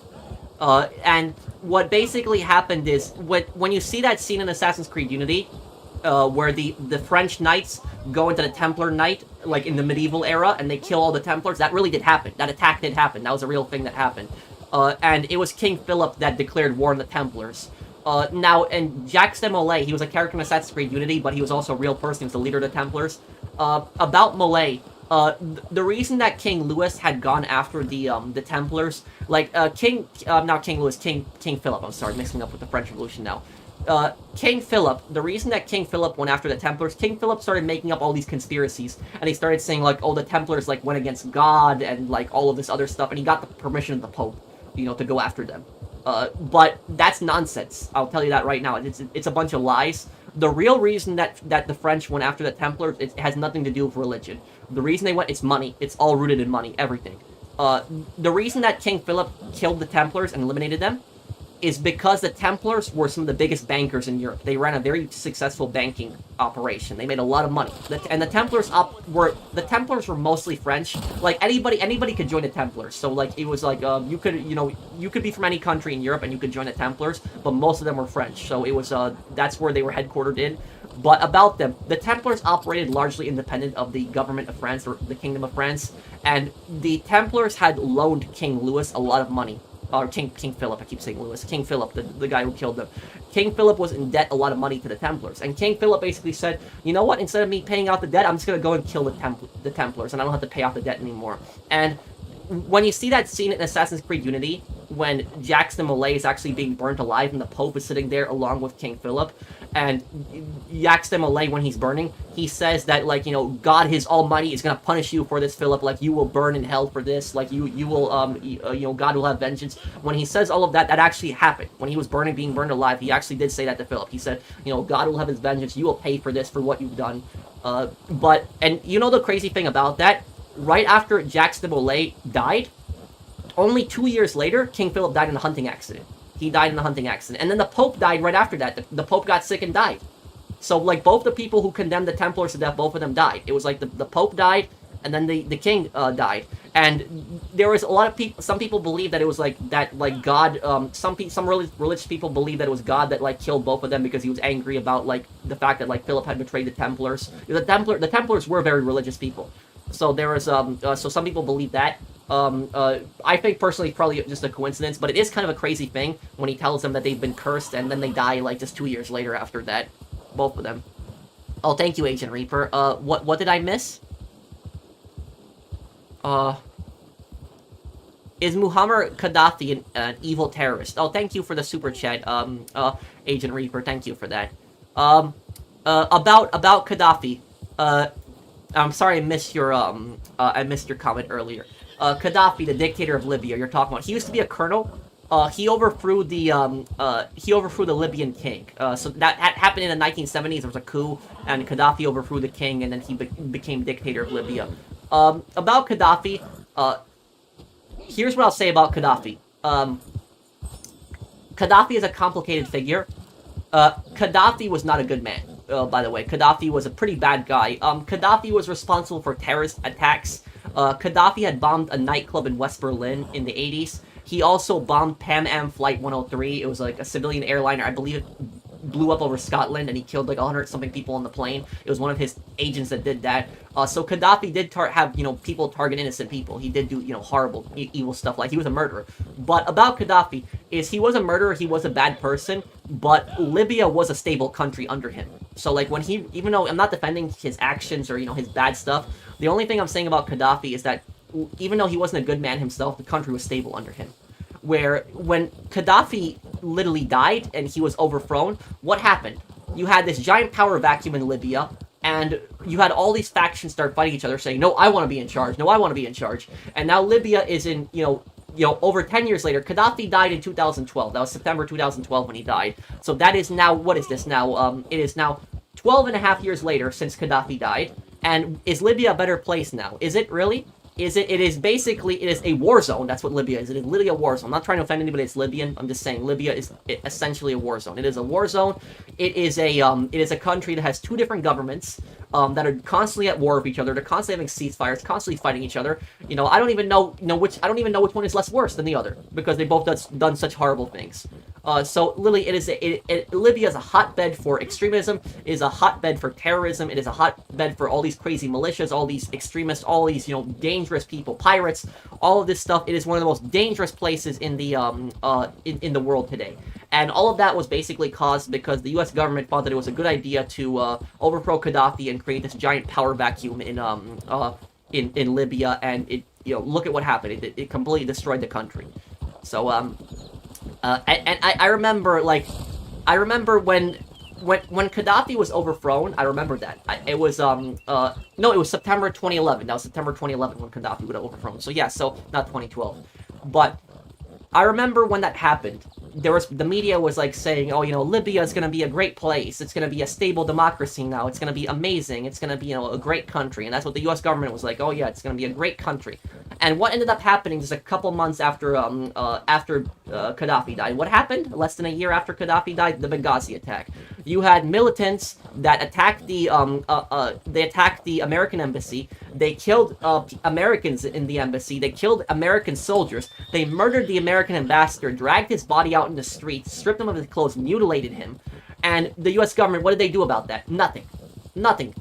S1: And what basically happened is when you see that scene in Assassin's Creed Unity, where the French knights go into the Templar Knight, like in the medieval era, and they kill all the Templars, that really did happen. That attack did happen. That was a real thing that happened. And it was King Philip that declared war on the Templars. Now, and Jacques de Molay, he was a character in Assassin's Creed Unity, but he was also a real person. He was the leader of the Templars. About Molay, the reason that King Louis had gone after the Templars, like not King Louis, King Philip. I'm sorry, mixing up with the French Revolution now. King Philip, the reason that King Philip went after the Templars, King Philip started making up all these conspiracies, and he started saying like, oh, the Templars like went against God and like all of this other stuff, and he got the permission of the Pope, you know, to go after them. But that's nonsense. I'll tell you that right now. It's a bunch of lies. The real reason that the French went after the Templars, it has nothing to do with religion. The reason they went, it's money. It's all rooted in money, everything. The reason that King Philip killed the Templars and eliminated them is because the Templars were some of the biggest bankers in Europe. They ran a very successful banking operation. They made a lot of money. And the Templars were mostly French. Like anybody could join the Templars. So like it was like you could be from any country in Europe and you could join the Templars, but most of them were French. So it was that's where they were headquartered in. But about them, the Templars operated largely independent of the government of France or the Kingdom of France, and the Templars had loaned King Louis a lot of money. Or King Philip, I keep saying Louis. King Philip, the guy who killed them. King Philip was in debt a lot of money to the Templars. And King Philip basically said, you know what, instead of me paying out the debt, I'm just going to go and kill the Templars, and I don't have to pay off the debt anymore. And when you see that scene in Assassin's Creed Unity, when Jacques de Molay is actually being burnt alive and the Pope is sitting there along with King Philip, and Jacques de Molay, when he's burning, he says that, like, you know, God, his almighty, is going to punish you for this, Philip, like, you will burn in hell for this, like, you will, you know, God will have vengeance. When he says all of that, that actually happened. When he was being burned alive, he actually did say that to Philip. He said, you know, God will have his vengeance, you will pay for this, for what you've done. And you know the crazy thing about that? Right after Jacques de Molay died, only 2 years later, King Philip died in a hunting accident. He died in a hunting accident. And then the Pope died right after that. The Pope got sick and died. So, like, both the people who condemned the Templars to death, both of them died. It was like the Pope died, and then the king died. And there was a lot of people, some people believe that it was like, that, like, God, some religious people believe that it was God that, like, killed both of them because he was angry about, like, the fact that, like, Philip had betrayed the Templars. The Templars were very religious people. So there was, so some people believe that. I think personally it's probably just a coincidence, but it is kind of a crazy thing when he tells them that they've been cursed and then they die, like, just 2 years later after that. Both of them. Oh, thank you, Agent Reaper. What did I miss? Is Muammar Gaddafi an evil terrorist? Oh, thank you for the super chat, Agent Reaper. Thank you for that. About Gaddafi. I'm sorry I missed your comment earlier. Gaddafi, the dictator of Libya, you're talking about. He used to be a colonel. He overthrew the Libyan king. So that happened in the 1970s. There was a coup, and Gaddafi overthrew the king, and then he became dictator of Libya. About Gaddafi, here's what I'll say about Gaddafi. Gaddafi is a complicated figure. Gaddafi was not a good man, by the way. Gaddafi was a pretty bad guy. Gaddafi was responsible for terrorist attacks. Gaddafi had bombed a nightclub in West Berlin in the 80s. He also bombed Pan Am Flight 103. It was like a civilian airliner. I believe it blew up over Scotland, and he killed like 100-something people on the plane. It was one of his agents that did that. So Gaddafi did have, people target innocent people. He did do, horrible, evil stuff. Like, he was a murderer. But about Gaddafi is he was a murderer, he was a bad person, but Libya was a stable country under him. So, like, when he, even though I'm not defending his actions or, his bad stuff, the only thing I'm saying about Gaddafi is that even though he wasn't a good man himself, the country was stable under him. Where when Gaddafi literally died and he was overthrown, what happened? You had this giant power vacuum in Libya, and you had all these factions start fighting each other, saying, "No, I want to be in charge. No, I want to be in charge." And now Libya is in, over 10 years later. Gaddafi died in 2012. That was September 2012 when he died. So that is now, what is this now? It is now 12 and a half years later since Gaddafi died. And is Libya a better place now? Is it really? It is a war zone. That's what Libya is. It is literally a war zone. I'm not trying to offend anybody that's Libyan. I'm just saying Libya is essentially a war zone. It is a war zone. It is a country that has two different governments that are constantly at war with each other. They're constantly having ceasefires, constantly fighting each other. I don't even know which one is less worse than the other because they both done such horrible things. So literally, Libya is a hotbed for extremism. It is a hotbed for terrorism. It is a hotbed for all these crazy militias, all these extremists, all these dangerous people, pirates, all of this stuff. It is one of the most dangerous places in the in the world today. And all of that was basically caused because the U.S. government thought that it was a good idea to overthrow Gaddafi and create this giant power vacuum in Libya. And it look at what happened. It completely destroyed the country. So I remember when Gaddafi was overthrown. I remember that. It was September 2011. That was September 2011 when Gaddafi was overthrown. So yeah, so not 2012. But I remember when that happened. The media was like saying, "Oh, Libya is going to be a great place. It's going to be a stable democracy now. It's going to be amazing. It's going to be, a great country." And that's what the U.S. government was like. "Oh yeah, it's going to be a great country." And what ended up happening just a couple months after Gaddafi died? What happened? Less than a year after Gaddafi died, the Benghazi attack. You had militants that attacked the American embassy. They killed Americans in the embassy. They killed American soldiers. They murdered the American ambassador, dragged his body out in the streets, stripped him of his clothes, mutilated him. And the U.S. government, what did they do about that? Nothing.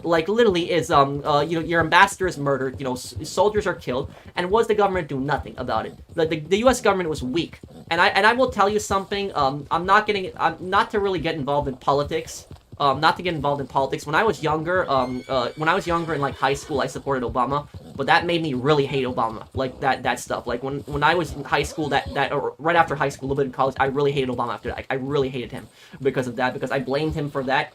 S1: Like, literally is, your ambassador is murdered, soldiers are killed, and what does the government do? Nothing about it. The U.S. government was weak. And I will tell you something, I'm not to really get involved in politics, When I was younger, in like high school, I supported Obama, but that made me really hate Obama, like that stuff. Like when I was in high school, or right after high school, a little bit in college, I really hated Obama after that. I really hated him because of that, because I blamed him for that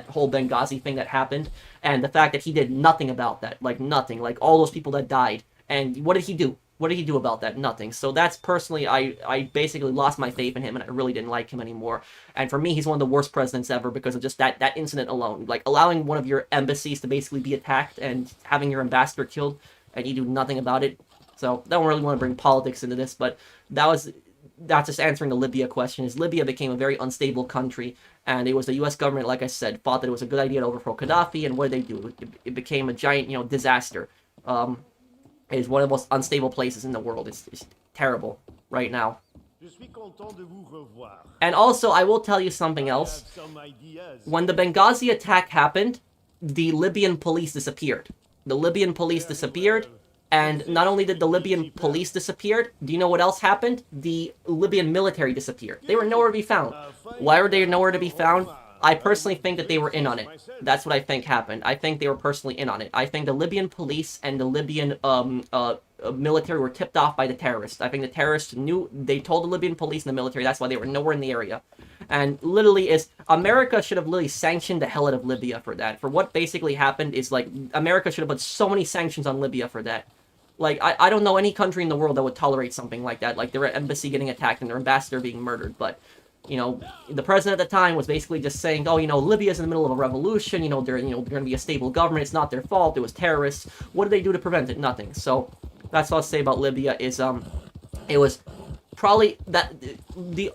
S1: whole Benghazi thing that happened, and the fact that he did nothing about that, like nothing, like all those people that died. And what did he do? What did he do about that? Nothing. So that's personally, I basically lost my faith in him, and I really didn't like him anymore. And for me, he's one of the worst presidents ever because of just that incident alone. Like, allowing one of your embassies to basically be attacked and having your ambassador killed, and you do nothing about it. So I don't really want to bring politics into this, but that was that's just answering the Libya question, is Libya became a very unstable country, and it was the U.S. government, like I said, thought that it was a good idea to overthrow Gaddafi, and what did they do? It became a giant, disaster. It is one of the most unstable places in the world. It's terrible right now. And also, I will tell you something else. When the Benghazi attack happened, the Libyan police disappeared. The Libyan police disappeared, and not only did the Libyan police disappear, do you know what else happened? The Libyan military disappeared. They were nowhere to be found. Why were they nowhere to be found? I personally think that they were in on it. That's what I think happened. I think they were personally in on it. I think the Libyan police and the Libyan military were tipped off by the terrorists. I think the terrorists knew, they told the Libyan police and the military, that's why they were nowhere in the area. And literally America should have literally sanctioned the hell out of Libya for that. For what basically happened is, like, America should have put so many sanctions on Libya for that. Like, I don't know any country in the world that would tolerate something like that, like their embassy getting attacked and their ambassador being murdered, but... the president at the time was basically just saying, oh, Libya's in the middle of a revolution, they're going to be a stable government, it's not their fault, it was terrorists. What did they do to prevent it? Nothing. So, that's what I'll say about Libya is, it was probably, that,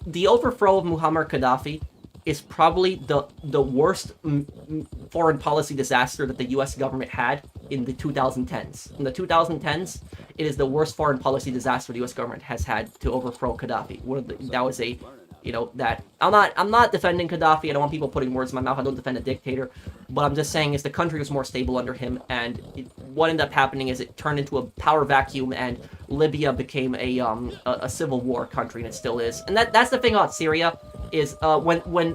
S1: the overthrow of Muammar Gaddafi is probably the worst foreign policy disaster that the U.S. government had in the 2010s. In the 2010s, it is the worst foreign policy disaster the U.S. government has had to overthrow Gaddafi. That was a... that I'm not defending Gaddafi. I don't want people putting words in my mouth. I don't defend a dictator, but I'm just saying is the country was more stable under him, and what ended up happening is it turned into a power vacuum, and Libya became a civil war country, and it still is. And that's the thing about Syria is when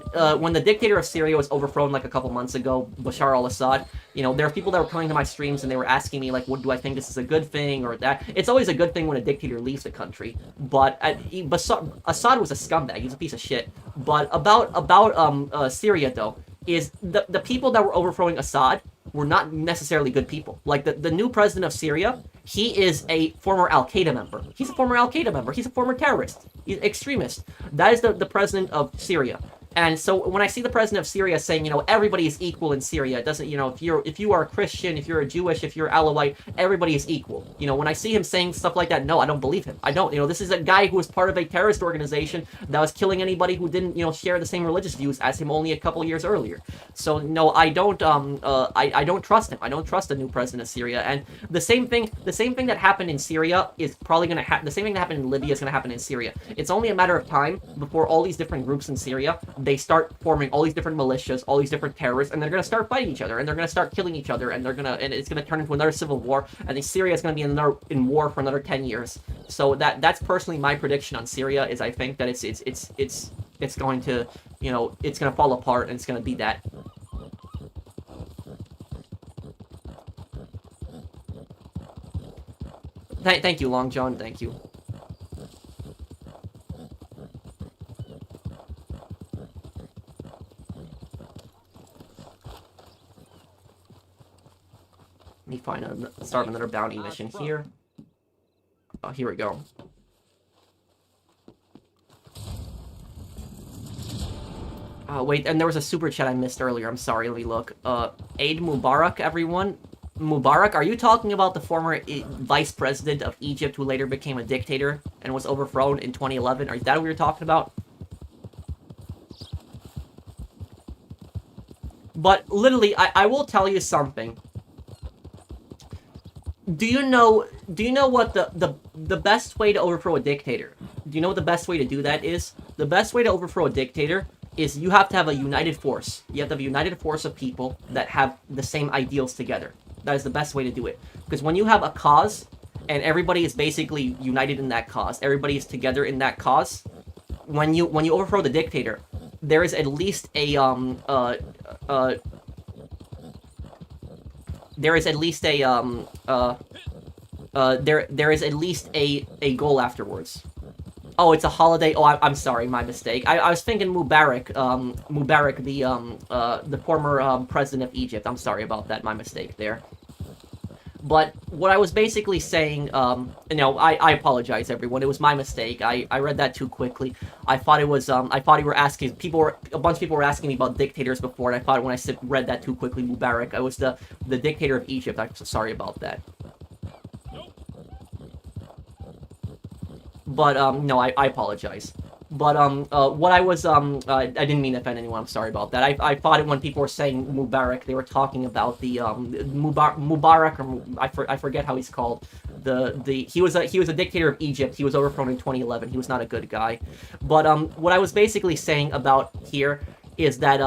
S1: the dictator of Syria was overthrown like a couple months ago, Bashar al-Assad. There were people that were coming to my streams and they were asking me, like, what do I think this is a good thing or that? It's always a good thing when a dictator leaves the country, but Assad was a scumbag. He's a piece of shit. But about Syria though, is the people that were overthrowing Assad were not necessarily good people. Like the new president of Syria, he is a former Al-Qaeda member. He's a former Al-Qaeda member. He's a former terrorist. He's an extremist. That is the president of Syria. And so when I see the president of Syria saying, everybody is equal in Syria, it doesn't, if you are a Christian, if you're a Jewish, if you're Alawite, everybody is equal. When I see him saying stuff like that, no, I don't believe him. I don't. This is a guy who was part of a terrorist organization that was killing anybody who didn't, share the same religious views as him only a couple years earlier. So no, I don't trust him. I don't trust the new president of Syria. And the same thing that happened in Syria is probably going to happen. The same thing that happened in Libya is going to happen in Syria. It's only a matter of time before all these different groups in Syria, they start forming all these different militias, all these different terrorists, and they're going to start fighting each other, and they're going to start killing each other, and it's going to turn into another civil war, and Syria is going to be in war for another 10 years. So that's personally my prediction on Syria, is I think that it's going to, it's going to fall apart, and it's going to be that. Thank you, Long John, thank you. Let me start another bounty mission here. Oh, here we go. Wait, and there was a super chat I missed earlier. I'm sorry, let me look. Eid Mubarak, everyone. Mubarak, are you talking about the former vice president of Egypt who later became a dictator and was overthrown in 2011? Is that what you're talking about? But literally, I will tell you something. Do you know what the best way to overthrow a dictator? Do you know what the best way to do that is? The best way to overthrow a dictator is you have to have a united force. You have to have a united force of people that have the same ideals together. That is the best way to do it. Because when you have a cause, and everybody is basically united in that cause, everybody is together in that cause, when you overthrow the dictator, there is at least a there is at least a goal afterwards. Oh, it's a holiday. Oh, I'm sorry, my mistake. I was thinking Mubarak, the former president of Egypt. I'm sorry about that, my mistake there. But what I was basically saying, I apologize, everyone. It was my mistake. I read that too quickly. I thought it was, I thought you were asking, a bunch of people were asking me about dictators before, and I thought when I read that too quickly, Mubarak, I was the dictator of Egypt. I'm so sorry about that. But no, I apologize. But what I was I didn't mean to offend anyone. I'm sorry about that. I thought it when people were saying Mubarak, they were talking about the Mubarak, or I forget how he's called. He was a dictator of Egypt. He was overthrown in 2011. He was not a good guy. But what I was basically saying about here is that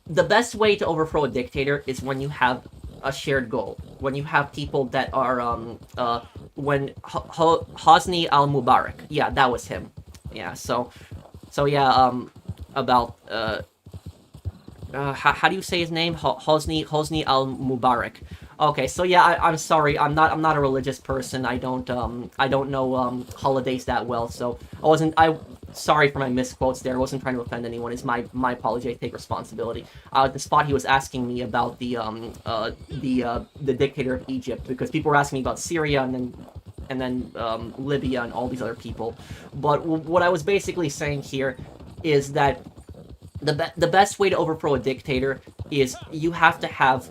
S1: the best way to overthrow a dictator is when you have a shared goal. When you have people that are when Hosni al-Mubarak, yeah, that was him. Yeah, so yeah, about how do you say his name? Hosni al-Mubarak. Okay, so yeah, I'm sorry, I'm not a religious person. I don't know holidays that well, so sorry for my misquotes there. I wasn't trying to offend anyone. It's my apology. I take responsibility. The spot he was asking me about the dictator of Egypt, because people were asking me about Syria and then Libya and all these other people. But what I was basically saying here is that the best way to overthrow a dictator is you have to have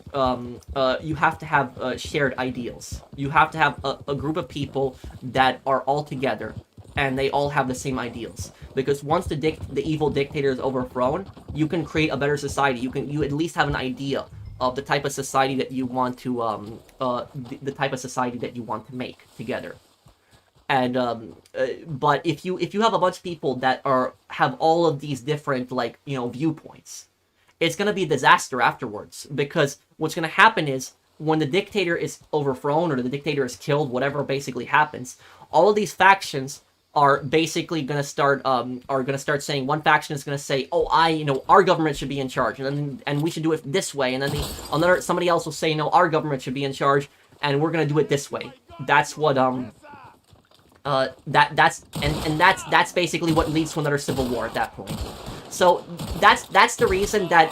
S1: shared ideals. You have to have a group of people that are all together and they all have the same ideals. Because once the evil dictator is overthrown, you can create a better society. You at least have an idea of the type of society that you want to the type of society that you want to make together. And but if you have a bunch of people that have all of these different viewpoints, it's gonna be a disaster afterwards. Because what's gonna happen is when the dictator is overthrown or the dictator is killed, whatever basically happens, all of these factions are basically gonna start saying, one faction is gonna say, oh, our government should be in charge, and we should do it this way, and then somebody else will say, no, our government should be in charge, and we're gonna do it this way. That's what that's basically what leads to another civil war at that point. So that's the reason that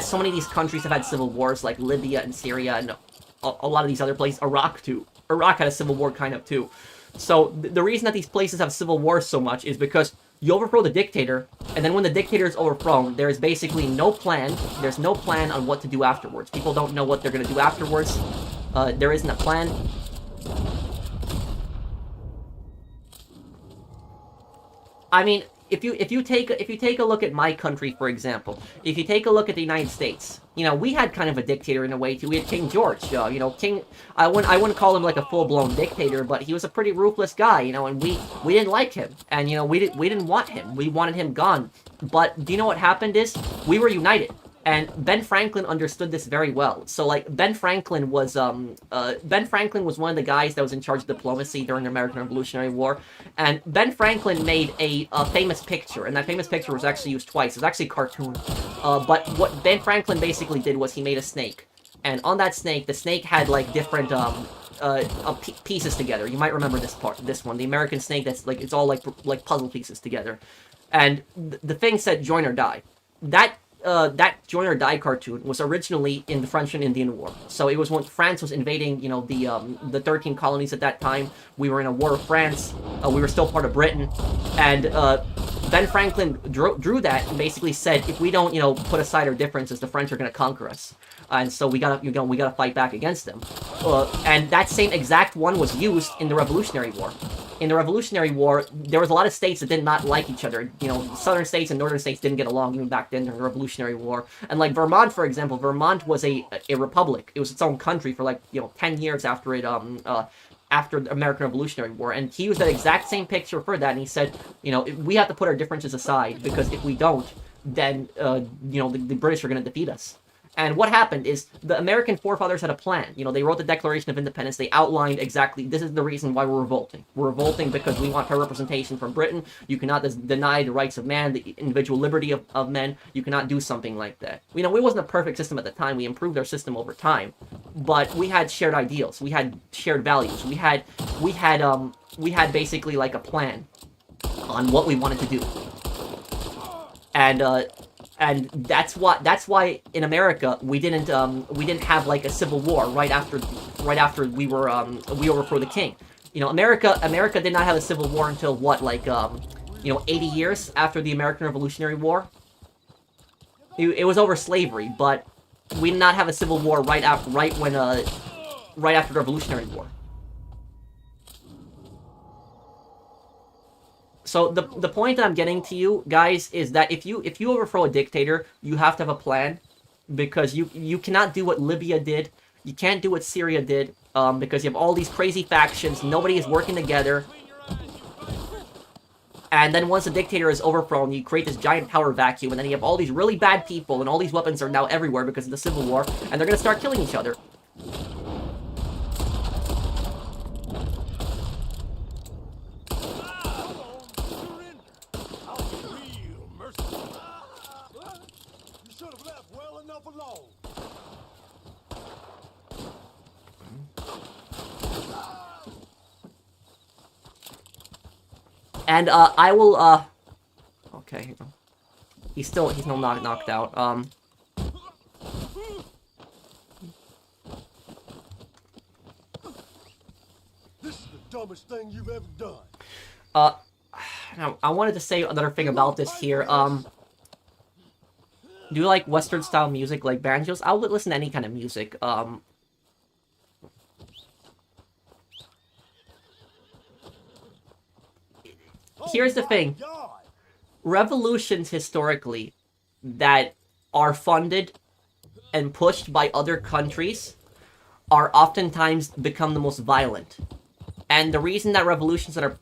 S1: so many of these countries have had civil wars, like Libya and Syria and a lot of these other places. Iraq too. Iraq had a civil war kind of too. So the reason that these places have civil wars so much is because you overthrow the dictator, and then when the dictator is overthrown, there is basically no plan. There's no plan on what to do afterwards. People don't know what they're going to do afterwards. There isn't a plan. I mean, if you take a look at my country, for example, if you take a look at the United States, we had kind of a dictator in a way too. We had King George, King. I wouldn't call him like a full-blown dictator, but he was a pretty ruthless guy, and we didn't like him, and we didn't want him. We wanted him gone. But do you know what happened is we were united. And Ben Franklin understood this very well. So, Ben Franklin was one of the guys that was in charge of diplomacy during the American Revolutionary War. And Ben Franklin made a famous picture, and that famous picture was actually used twice. It was actually a cartoon. But what Ben Franklin basically did was he made a snake. And on that snake, the snake had, different pieces together. You might remember this one. The American snake that's, it's all, like puzzle pieces together. And the thing said, join or die. That Join or Die cartoon was originally in the French and Indian War. So it was when France was invading, the 13 colonies at that time. We were in a war with France. We were still part of Britain. And Ben Franklin drew that and basically said, if we don't, put aside our differences, the French are going to conquer us. And so we gotta fight back against them. And that same exact one was used in the Revolutionary War. In the Revolutionary War, there was a lot of states that did not like each other. Southern states and northern states didn't get along even back then during the Revolutionary War. And Vermont, for example, Vermont was a republic. It was its own country for 10 years after it after the American Revolutionary War. And he used that exact same picture for that, and he said, we have to put our differences aside, because if we don't, then the British are going to defeat us. And what happened is the American forefathers had a plan. They wrote the Declaration of Independence. They outlined exactly, this is the reason why we're revolting. We're revolting because we want fair representation from Britain. You cannot deny the rights of man, the individual liberty of men. You cannot do something like that. It wasn't a perfect system at the time. We improved our system over time. But we had shared ideals. We had shared values. We had basically a plan on what we wanted to do. And that's why in America we didn't have a civil war right after we overthrew the king. America did not have a civil war until 80 years after the American Revolutionary War. It was over slavery, but we did not have a civil war right after the Revolutionary War. So the point that I'm getting to you guys is that if you overthrow a dictator, you have to have a plan, because you cannot do what Libya did, you can't do what Syria did, because you have all these crazy factions, nobody is working together, and then once a dictator is overthrown, you create this giant power vacuum, and then you have all these really bad people, and all these weapons are now everywhere because of the civil war, and they're gonna start killing each other.
S3: You should have left well enough alone.
S1: And, I will, okay. He's still not knocked out.
S3: This is the dumbest thing you've ever done.
S1: Now, I wanted to say another thing about this here. Do you like Western-style music, like banjos? I'll listen to any kind of music. Here's the thing. Revolutions, historically, that are funded and pushed by other countries are oftentimes become the most violent. And the reason that revolutions that are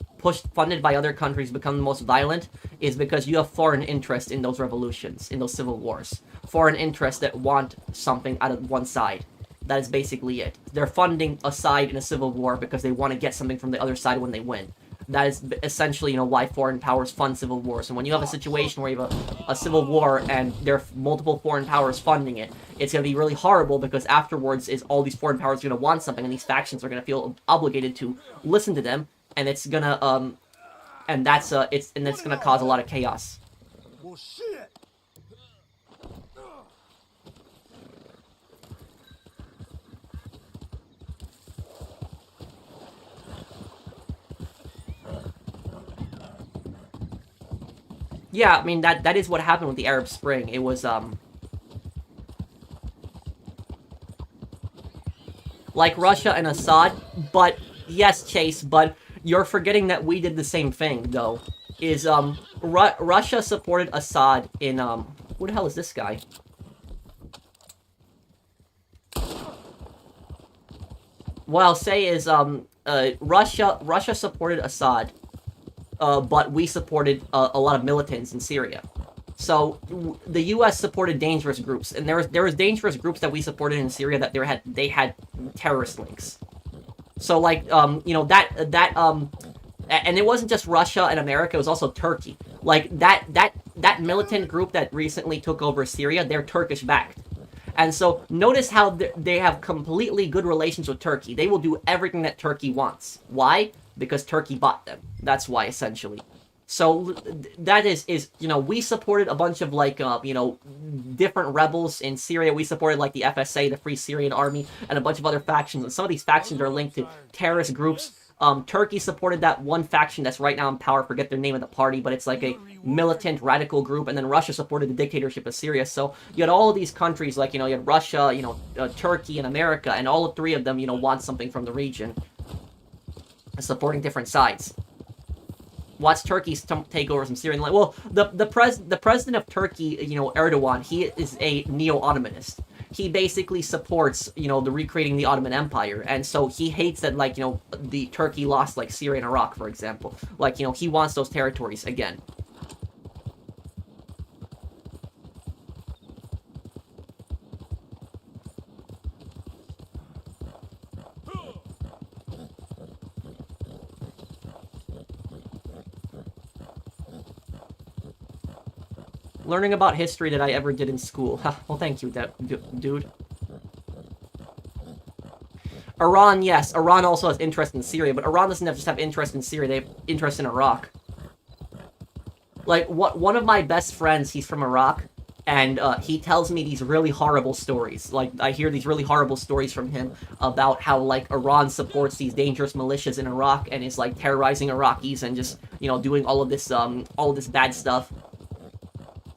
S1: funded by other countries become the most violent is because you have foreign interest in those revolutions, in those civil wars. Foreign interests that want something out of one side. That is basically it. They're funding a side in a civil war because they want to get something from the other side when they win. That is essentially, why foreign powers fund civil wars. And when you have a situation where you have a civil war and there are multiple foreign powers funding it, it's going to be really horrible, because afterwards is all these foreign powers going to want something, and these factions are going to feel obligated to listen to them, and it's going to, and that's going to cause a lot of chaos.
S3: Well, shit.
S1: Yeah, I mean, that is what happened with the Arab Spring. It was, like Russia and Assad, but, yes, Chase, but you're forgetting that we did the same thing, though. Russia supported Assad in, who the hell is this guy? What I'll say is, Russia supported Assad, but we supported a lot of militants in Syria. So the U.S. supported dangerous groups, and there was dangerous groups that we supported in Syria that they had terrorist links. So like and it wasn't just Russia and America; it was also Turkey. Like that militant group that recently took over Syria, they're Turkish backed. And so notice how they have completely good relations with Turkey. They will do everything that Turkey wants. Why? Because Turkey bought them. That's why, essentially. So that is we supported a bunch of like different rebels in Syria. We supported like the FSA, the Free Syrian Army, and a bunch of other factions. And some of these factions are linked to terrorist groups. Turkey supported that one faction that's right now in power. Forget their name of the party, but it's like a militant radical group. And then Russia supported the dictatorship of Syria. So you had all of these countries, like you had Russia, Turkey, and America, and all three of them want something from the region, supporting different sides. Watch Turkey's takeovers from Syria. Well, the president of Turkey, Erdogan, he is a neo-Ottomanist. He basically supports, the recreating the Ottoman Empire, and so he hates that, like, the Turkey lost, like, Syria and Iraq, for example. Like, he wants those territories again. Learning about history that I ever did in school. Well, thank you, dude. Iran, yes. Iran also has interest in Syria, but Iran doesn't just have interest in Syria. They have interest in Iraq. Like, one of my best friends, he's from Iraq, and he tells me these really horrible stories. Like, I hear these really horrible stories from him about how, like, Iran supports these dangerous militias in Iraq and is, like, terrorizing Iraqis and just, doing all of this bad stuff.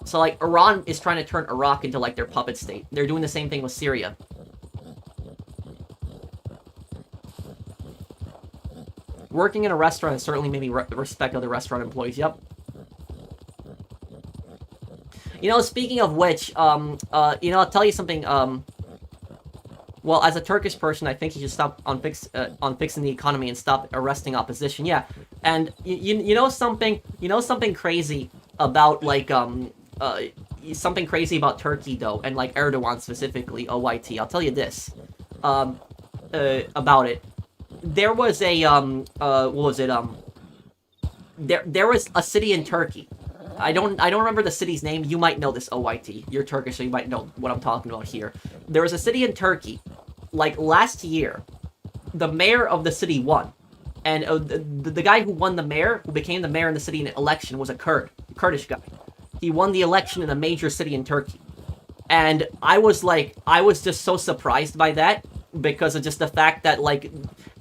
S1: So, like, Iran is trying to turn Iraq into, like, their puppet state. They're doing the same thing with Syria. Working in a restaurant has certainly made me respect other restaurant employees. Yep. You know, speaking of which, you know, I'll tell you something. Well, as a Turkish person, I think you should stop on fixing the economy and stop arresting opposition. Yeah, and you know something crazy about like something crazy about Turkey though, and like Erdogan specifically. OYT. I'll tell you this about it. There was a what was it there was a city in Turkey. I don't remember the city's name. You might know this, OYT. You're Turkish, so you might know what I'm talking about here. There was a city in Turkey, like last year. The mayor of the city won, and the guy who won the mayor, who became the mayor in the city in an election, was a Kurdish guy. He won the election in a major city in Turkey, and I was just so surprised by that because of just the fact that like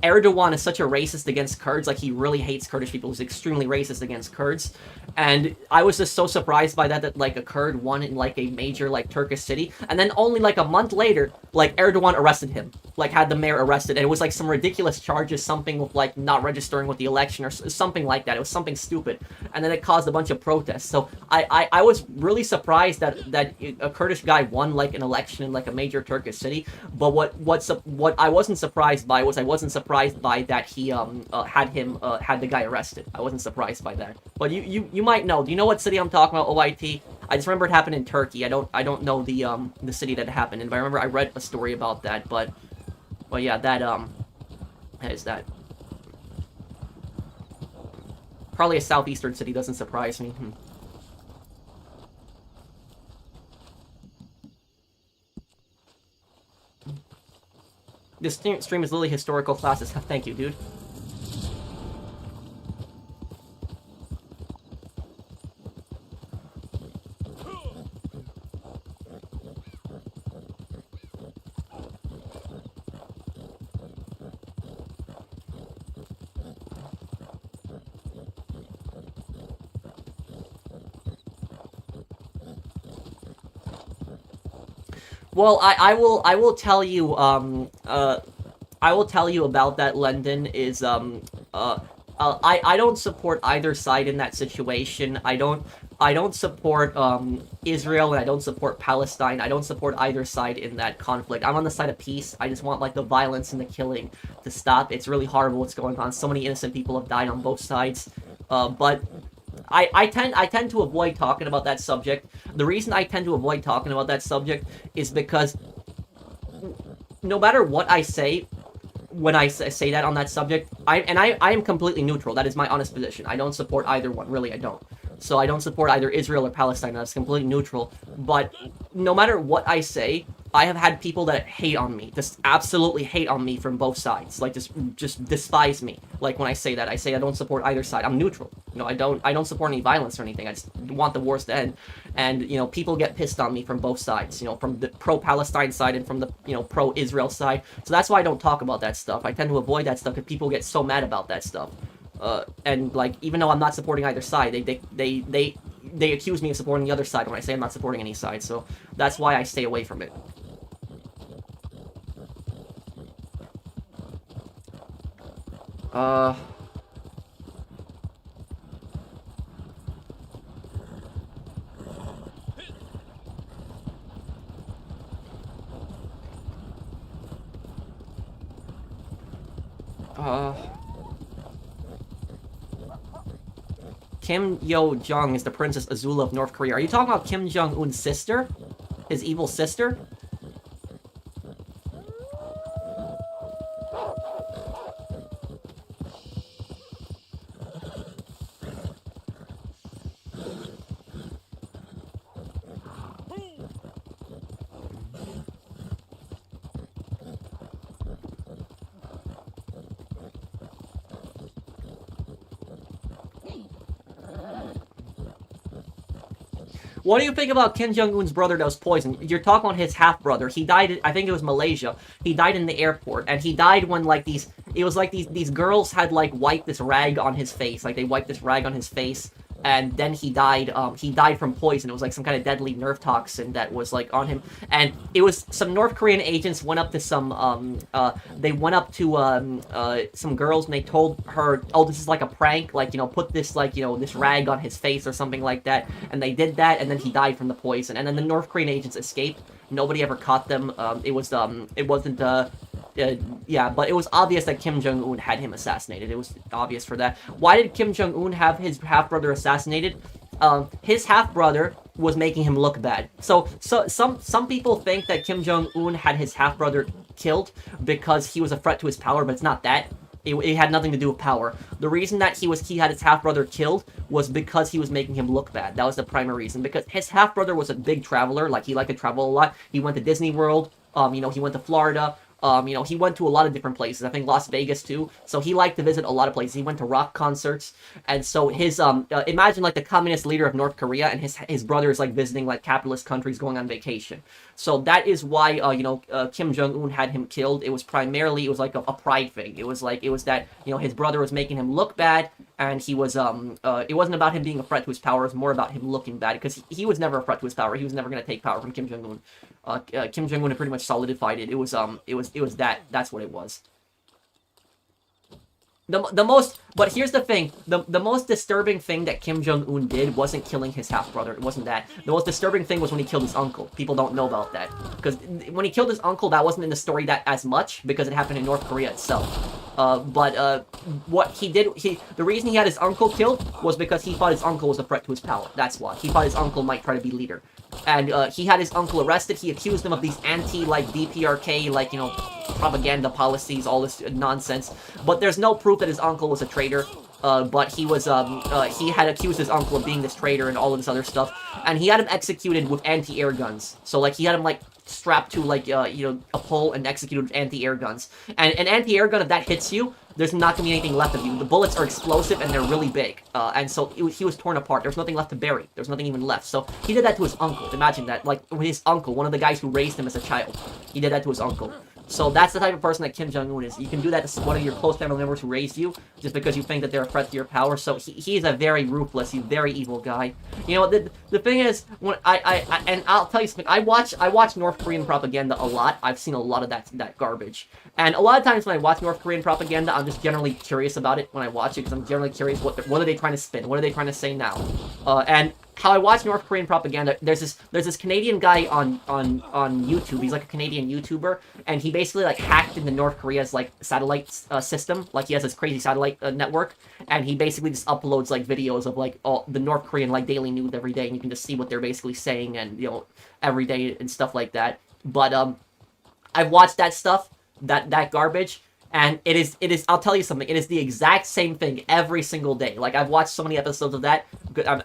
S1: Erdogan is such a racist against Kurds. Like, he really hates Kurdish people. He's extremely racist against Kurds. And I was just so surprised by that like a Kurd won in like a major like Turkish city. And then only like a month later, like Erdogan arrested him. Like, had the mayor arrested. And it was like some ridiculous charges, something with like not registering with the election or something like that. It was something stupid. And then it caused a bunch of protests. So I was really surprised that a Kurdish guy won like an election in like a major Turkish city. But what I wasn't surprised by was that he had the guy arrested. I wasn't surprised by that. But you might know. Do you know what city I'm talking about, OIT? I just remember it happened in Turkey. I don't know the city that it happened in, but I remember I read a story about that. But yeah, that is that. Probably a southeastern city, doesn't surprise me. This stream is literally historical classes. Thank you, dude. Well, I will tell you I will tell you about that, London, is I don't support either side in that situation. I don't support Israel, and I don't support Palestine. I don't support either side in that conflict. I'm on the side of peace. I just want like the violence and the killing to stop. It's really horrible what's going on. So many innocent people have died on both sides. But I tend to avoid talking about that subject. The reason I tend to avoid talking about that subject is because no matter what I say, when I say that on that subject, I am completely neutral. That is my honest position. I don't support either one. Really, I don't. So I don't support either Israel or Palestine. That's completely neutral. But no matter what I say, I have had people that hate on me, just absolutely hate on me from both sides. Like, just despise me. Like, when I say that, I say I don't support either side. I'm neutral. You know, I don't support any violence or anything. I just want the wars to end. And, you know, people get pissed on me from both sides. You know, from the pro-Palestine side and from the, you know, pro-Israel side. So that's why I don't talk about that stuff. I tend to avoid that stuff because people get so mad about that stuff. And like, even though I'm not supporting either side, they accuse me of supporting the other side when I say I'm not supporting any side. So that's why I stay away from it. Kim Yo-jong is the Princess Azula of North Korea. Are you talking about Kim Jong-un's sister? His evil sister? What do you think about Kim Jong-un's brother that was poisoned? You're talking about his half-brother. He died, I think it was Malaysia. He died in the airport, and he died when, like, it was like these girls had, like, wiped this rag on his face. Like, they wiped this rag on his face, and then he died. He died from poison. It was like some kind of deadly nerve toxin that was like on him, and it was some North Korean agents went up to some some girls, and they told her, oh, this is like a prank, like, put this, like, this rag on his face or something like that, and they did that, and then he died from the poison, and then the North Korean agents escaped. Nobody ever caught them. It wasn't yeah, but it was obvious that Kim Jong-un had him assassinated. It was obvious for that. Why did Kim Jong-un have his half-brother assassinated? His half-brother was making him look bad. So some people think that Kim Jong-un had his half-brother killed because he was a threat to his power, but it's not that. It had nothing to do with power. The reason that he had his half-brother killed was because he was making him look bad. That was the primary reason. Because his half-brother was a big traveler. Like, he liked to travel a lot. He went to Disney World. He went to Florida. He went to a lot of different places. I think Las Vegas too. So he liked to visit a lot of places. He went to rock concerts, and so his imagine like the communist leader of North Korea, and his brother is like visiting like capitalist countries, going on vacation. So that is why Kim Jong-un had him killed. It was like a pride thing. It was that his brother was making him look bad, and he was it wasn't about him being a threat to his power. It was more about him looking bad, because he was never a threat to his power. He was never going to take power from Kim Jong-un. Kim Jong-un had pretty much solidified it. It was that's what it was. But here's the thing, the most disturbing thing that Kim Jong-un did wasn't killing his half-brother. It wasn't that. The most disturbing thing was when he killed his uncle. People don't know about that, because when he killed his uncle, that wasn't in the story that as much, because it happened in North Korea itself. What he did, the reason he had his uncle killed was because he thought his uncle was a threat to his power. That's why. He thought his uncle might try to be leader. And he had his uncle arrested. He accused him of these DPRK, propaganda policies, all this nonsense. But there's no proof that his uncle was a traitor. But he had accused his uncle of being this traitor and all of this other stuff. And he had him executed with anti-air guns. So, he had him, strapped to, a pole and executed with anti-air guns. And an anti-air gun, if that hits you, there's not going to be anything left of you. The bullets are explosive, and they're really big. And so he was torn apart. There's nothing left to bury. There's nothing even left. So he did that to his uncle. Imagine that. His uncle, one of the guys who raised him as a child. He did that to his uncle. So that's the type of person that Kim Jong-un is. You can do that to one of your close family members who raised you, just because you think that they're a threat to your power. So he is a very ruthless, he's a very evil guy. The thing is, when and I'll tell you something, I watch North Korean propaganda a lot. I've seen a lot of that garbage. And a lot of times when I watch North Korean propaganda, I'm just generally curious about it when I watch it, because I'm generally curious what are they trying to spin? What are they trying to say now? And how I watch North Korean propaganda, there's this Canadian guy on YouTube. He's like a Canadian YouTuber, and he basically hacked into North Korea's satellite system. He has this crazy satellite network, and he basically just uploads videos of all the North Korean daily news every day, and you can just see what they're basically saying and every day and stuff like that. But I've watched that stuff, that garbage. And it is, I'll tell you something, it is the exact same thing every single day. I've watched so many episodes of that,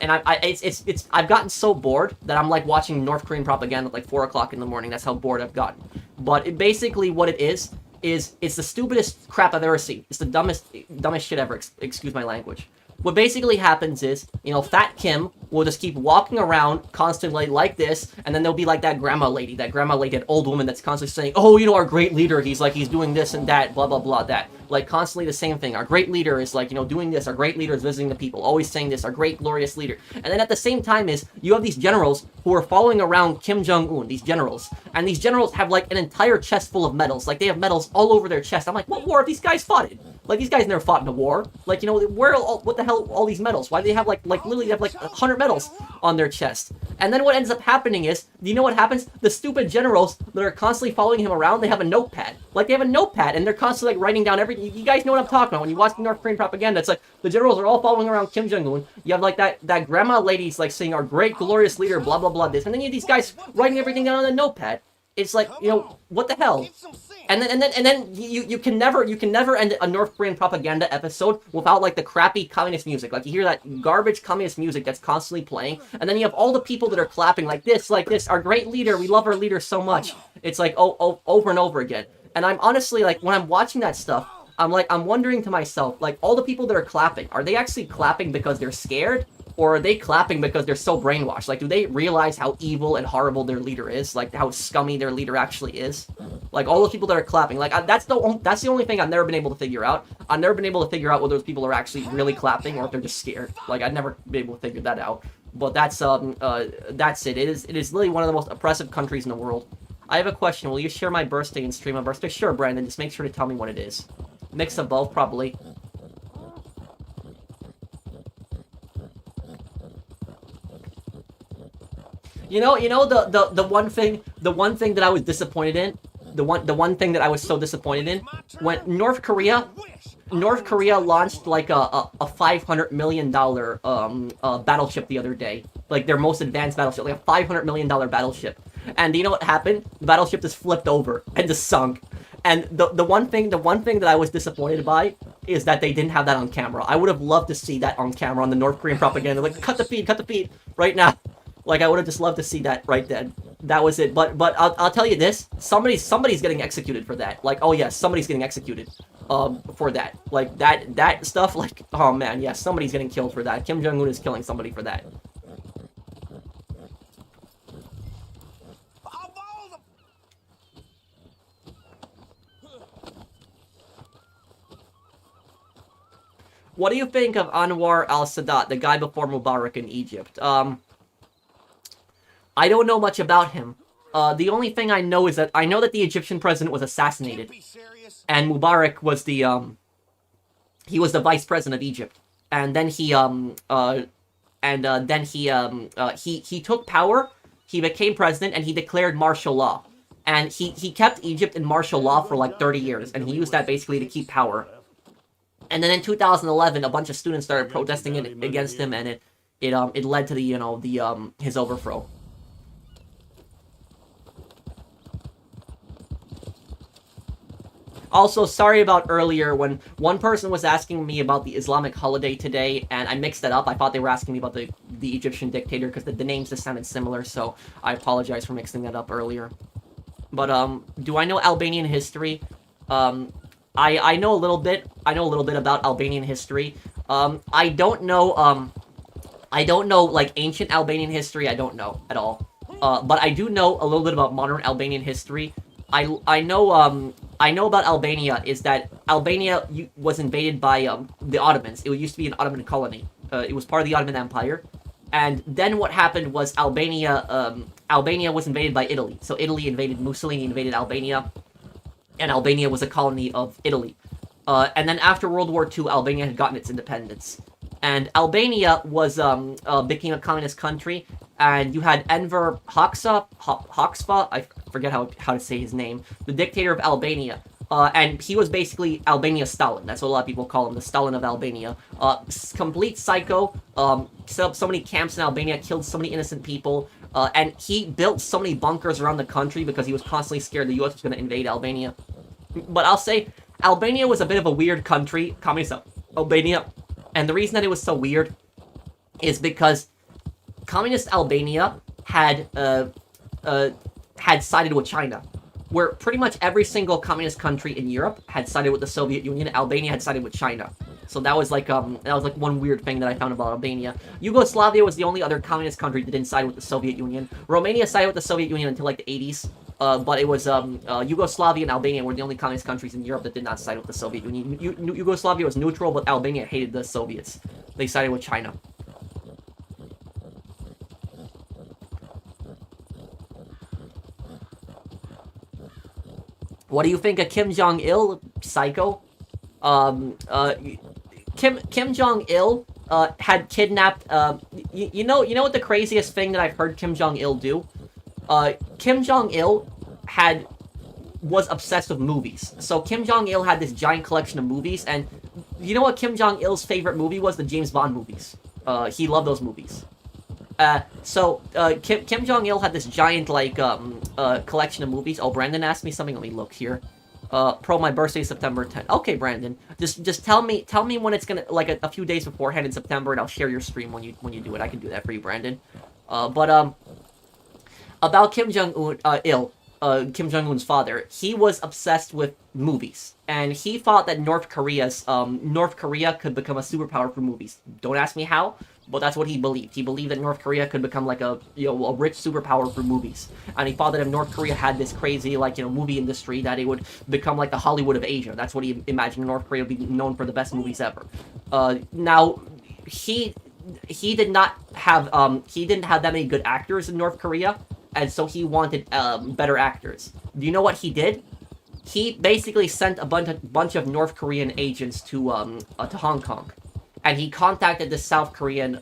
S1: and I've gotten so bored that I'm watching North Korean propaganda at 4 o'clock in the morning. That's how bored I've gotten. But basically what it is it's the stupidest crap I've ever seen. It's the dumbest shit ever, excuse my language. What basically happens is, Fat Kim will just keep walking around constantly like this, and then there'll be that grandma lady, that old woman that's constantly saying, oh, our great leader, he's doing this and that, blah, blah, blah, that. Constantly the same thing. Our great leader is, doing this. Our great leader is visiting the people, always saying this, our great, glorious leader. And then at the same time you have these generals who are following around Kim Jong-un, these generals. And these generals have, an entire chest full of medals. They have medals all over their chest. I'm what war have these guys fought in? These guys never fought in a war. What the hell, all these medals? Why do they have, literally, they have, 100 medals on their chest? And then what ends up happening is, do you know what happens? The stupid generals that are constantly following him around, they have a notepad. They have a notepad, and they're constantly, writing down everything. You guys know what I'm talking about. When you watch the North Korean propaganda, it's the generals are all following around Kim Jong-un. You have, that grandma lady's, saying, our great, glorious leader, blah, blah, blah, this. And then you have these guys writing everything down on a notepad. It's what the hell? And then you can never end a North Korean propaganda episode without the crappy communist music. You hear that garbage communist music that's constantly playing, and then you have all the people that are clapping like this, our great leader, we love our leader so much. It's over and over again. And I'm honestly when I'm watching that stuff, I'm wondering to myself, all the people that are clapping, are they actually clapping because they're scared? Or are they clapping because they're so brainwashed? Like, do they realize how evil and horrible their leader is? Like, how scummy their leader actually is? Like, all those people that are clapping. Like, that's the only thing I've never been able to figure out. I've never been able to figure out whether those people are actually really clapping or if they're just scared. Like, I've never been able to figure that out. But that's it. It is literally one of the most oppressive countries in the world. I have a question. Will you share my birthday and stream my birthday? Sure, Brandon. Just make sure to tell me what it is. Mix of both, probably. You know the one thing that I was disappointed in, the one thing that I was so disappointed in, when North Korea launched like a $500 million battleship the other day, like their most advanced battleship, like a $500 million battleship, and you know what happened? The battleship just flipped over and just sunk. And the one thing that I was disappointed by is that they didn't have that on camera. I would have loved to see that on camera on the North Korean propaganda, like cut the feed right now. Like, I would have just loved to see that right then. That was it. But I'll tell you this. Somebody's getting executed for that. Like, oh yes, somebody's getting executed for that. Like, that stuff, like, oh man, yeah, somebody's getting killed for that. Kim Jong-un is killing somebody for that. What do you think of Anwar al-Sadat, the guy before Mubarak in Egypt? I don't know much about him. The only thing I know is that I know that the Egyptian president was assassinated, and Mubarak was the he was the vice president of Egypt, and then he took power, he became president, and he declared martial law, and he kept Egypt in martial law for like 30 years, and he used that basically to keep power. And then in 2011, a bunch of students started protesting against him, and it led to the his overthrow. Also, sorry about earlier when one person was asking me about the Islamic holiday today, and I mixed that up. I thought they were asking me about the Egyptian dictator because the names just sounded similar, so I apologize for mixing that up earlier. But do I know Albanian history? I know a little bit. I know a little bit about Albanian history. I don't know like ancient Albanian history. I don't know at all. But I do know a little bit about modern Albanian history. I know about Albania is that Albania was invaded by the Ottomans. It used to be an Ottoman colony. It was part of the Ottoman Empire. And then what happened was Albania was invaded by Italy. So Mussolini invaded Albania, and Albania was a colony of Italy. And then after World War II, Albania had gotten its independence. And Albania became a communist country, and you had Enver Hoxha, I forget how to say his name, the dictator of Albania. And he was basically Albania's Stalin. That's what a lot of people call him, the Stalin of Albania. Complete psycho, set up so many camps in Albania, killed so many innocent people, and he built so many bunkers around the country because he was constantly scared the US was going to invade Albania. But I'll say, Albania was a bit of a weird country, communist Albania, and the reason that it was so weird is because communist Albania had sided with China, where pretty much every single communist country in Europe had sided with the Soviet Union. Albania had sided with China. So that was like one weird thing that I found about Albania. Yugoslavia was the only other communist country that didn't side with the Soviet Union. Romania sided with the Soviet Union until like the 80s. But it was Yugoslavia and Albania were the only communist countries in Europe that did not side with the Soviet Union. Yugoslavia was neutral, but Albania hated the Soviets. They sided with China. What do you think of Kim Jong-il, psycho? Kim Jong-il had kidnapped. You know what the craziest thing that I've heard Kim Jong-il do? Kim Jong-il was obsessed with movies. So Kim Jong-il had this giant collection of movies, and you know what Kim Jong-il's favorite movie was? The James Bond movies. He loved those movies. So Kim Jong-il had this giant collection of movies. Oh, Brandon asked me something. Let me look here. My birthday is September 10th. Okay, Brandon. Just tell me when it's gonna, like a few days beforehand in September, and I'll share your stream when you do it. I can do that for you, Brandon. About Kim Jong-un's father, he was obsessed with movies, and he thought that North Korea could become a superpower for movies. Don't ask me how, but that's what he believed. He believed that North Korea could become like a a rich superpower through movies, and he thought that if North Korea had this crazy movie industry, that it would become like the Hollywood of Asia. That's what he imagined. North Korea would be known for the best movies ever. Now he didn't have that many good actors in North Korea, and so he wanted better actors. Do you know what he did? He basically sent a bunch of North Korean agents to Hong Kong, and he contacted this South Korean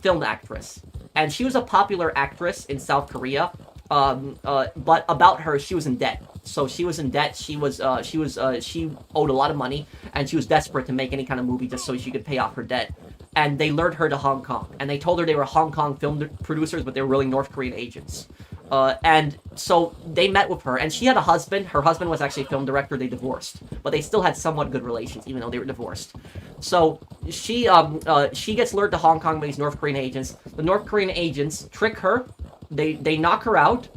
S1: film actress, and she was a popular actress in South Korea. But about her, she was in debt. So she was in debt. She owed a lot of money, and she was desperate to make any kind of movie just so she could pay off her debt. And they lured her to Hong Kong, and they told her they were Hong Kong film producers, but they were really North Korean agents. And so they met with her, and she had a husband. Her husband was actually a film director. They divorced, but they still had somewhat good relations, even though they were divorced. So she gets lured to Hong Kong by these North Korean agents. The North Korean agents trick her. They knock her out,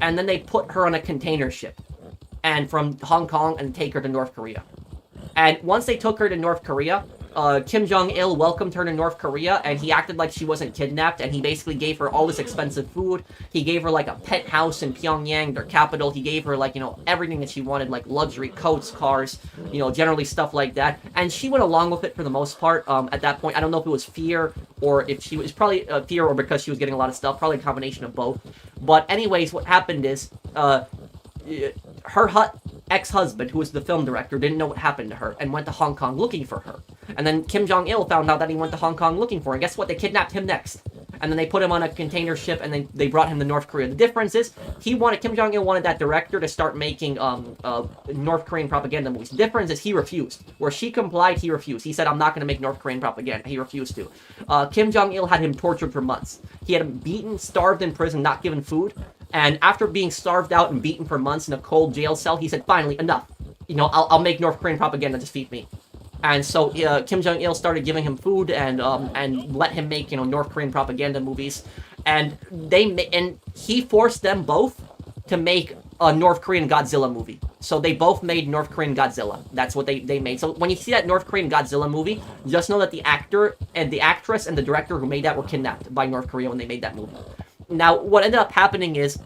S1: and then they put her on a container ship, and from Hong Kong, and take her to North Korea. And once they took her to North Korea, Kim Jong-il welcomed her to North Korea, and he acted like she wasn't kidnapped, and he basically gave her all this expensive food. He gave her, like, a pet house in Pyongyang, their capital. He gave her, like, everything that she wanted, like luxury coats, cars, generally stuff like that. And she went along with it for the most part. At that point, I don't know if it was fear, or if she was probably fear, or because she was getting a lot of stuff, probably a combination of both. But anyways, what happened is, her ex-husband, who was the film director, didn't know what happened to her and went to Hong Kong looking for her. And then Kim Jong-il found out that he went to Hong Kong looking for her. And guess what? They kidnapped him next. And then they put him on a container ship, and then they brought him to North Korea. The difference is, Kim Jong-il wanted that director to start making North Korean propaganda movies. The difference is he refused. Where she complied, he refused. He said, I'm not going to make North Korean propaganda. He refused to. Kim Jong-il had him tortured for months. He had him beaten, starved in prison, not given food. And after being starved out and beaten for months in a cold jail cell, he said, finally, enough. I'll make North Korean propaganda, just feed me. And so Kim Jong-il started giving him food and let him make North Korean propaganda movies, and he forced them both to make a North Korean Godzilla movie. So they both made North Korean Godzilla. That's what they made. So when you see that North Korean Godzilla movie, just know that the actor and the actress and the director who made that were kidnapped by North Korea when they made that movie. Now, what ended up happening is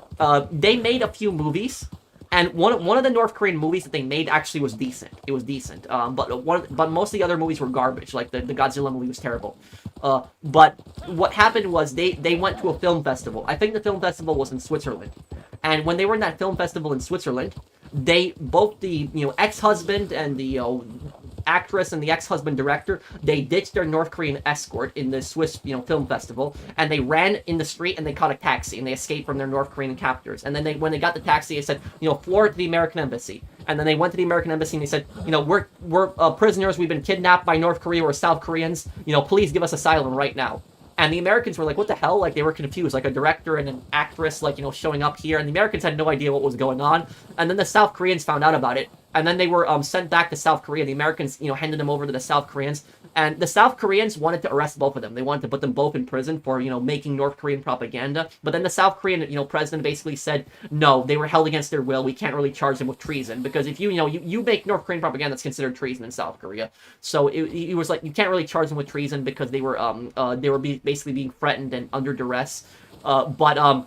S1: they made a few movies. And one of the North Korean movies that they made actually was decent. It was decent. But most of the other movies were garbage. Like the Godzilla movie was terrible. But what happened was they went to a film festival. I think the film festival was in Switzerland. And when they were in that film festival in Switzerland, both the ex-husband and the actress and the ex-husband director, they ditched their North Korean escort in the Swiss film festival, and they ran in the street and they caught a taxi and they escaped from their North Korean captors. And then when they got the taxi, they said, floor it to the American embassy. And then they went to the American embassy and they said, we're prisoners, we've been kidnapped by North Korea, we're South Koreans, please give us asylum right now. And the Americans were like, what the hell? Like, they were confused. Like, a director and an actress, showing up here. And the Americans had no idea what was going on. And then the South Koreans found out about it. And then they were sent back to South Korea. The Americans, handed them over to the South Koreans. And the South Koreans wanted to arrest both of them. They wanted to put them both in prison for, making North Korean propaganda. But then the South Korean, president basically said, no, they were held against their will. We can't really charge them with treason. Because if you make North Korean propaganda, that's considered treason in South Korea. So it was like, you can't really charge them with treason because they were basically being threatened and under duress. But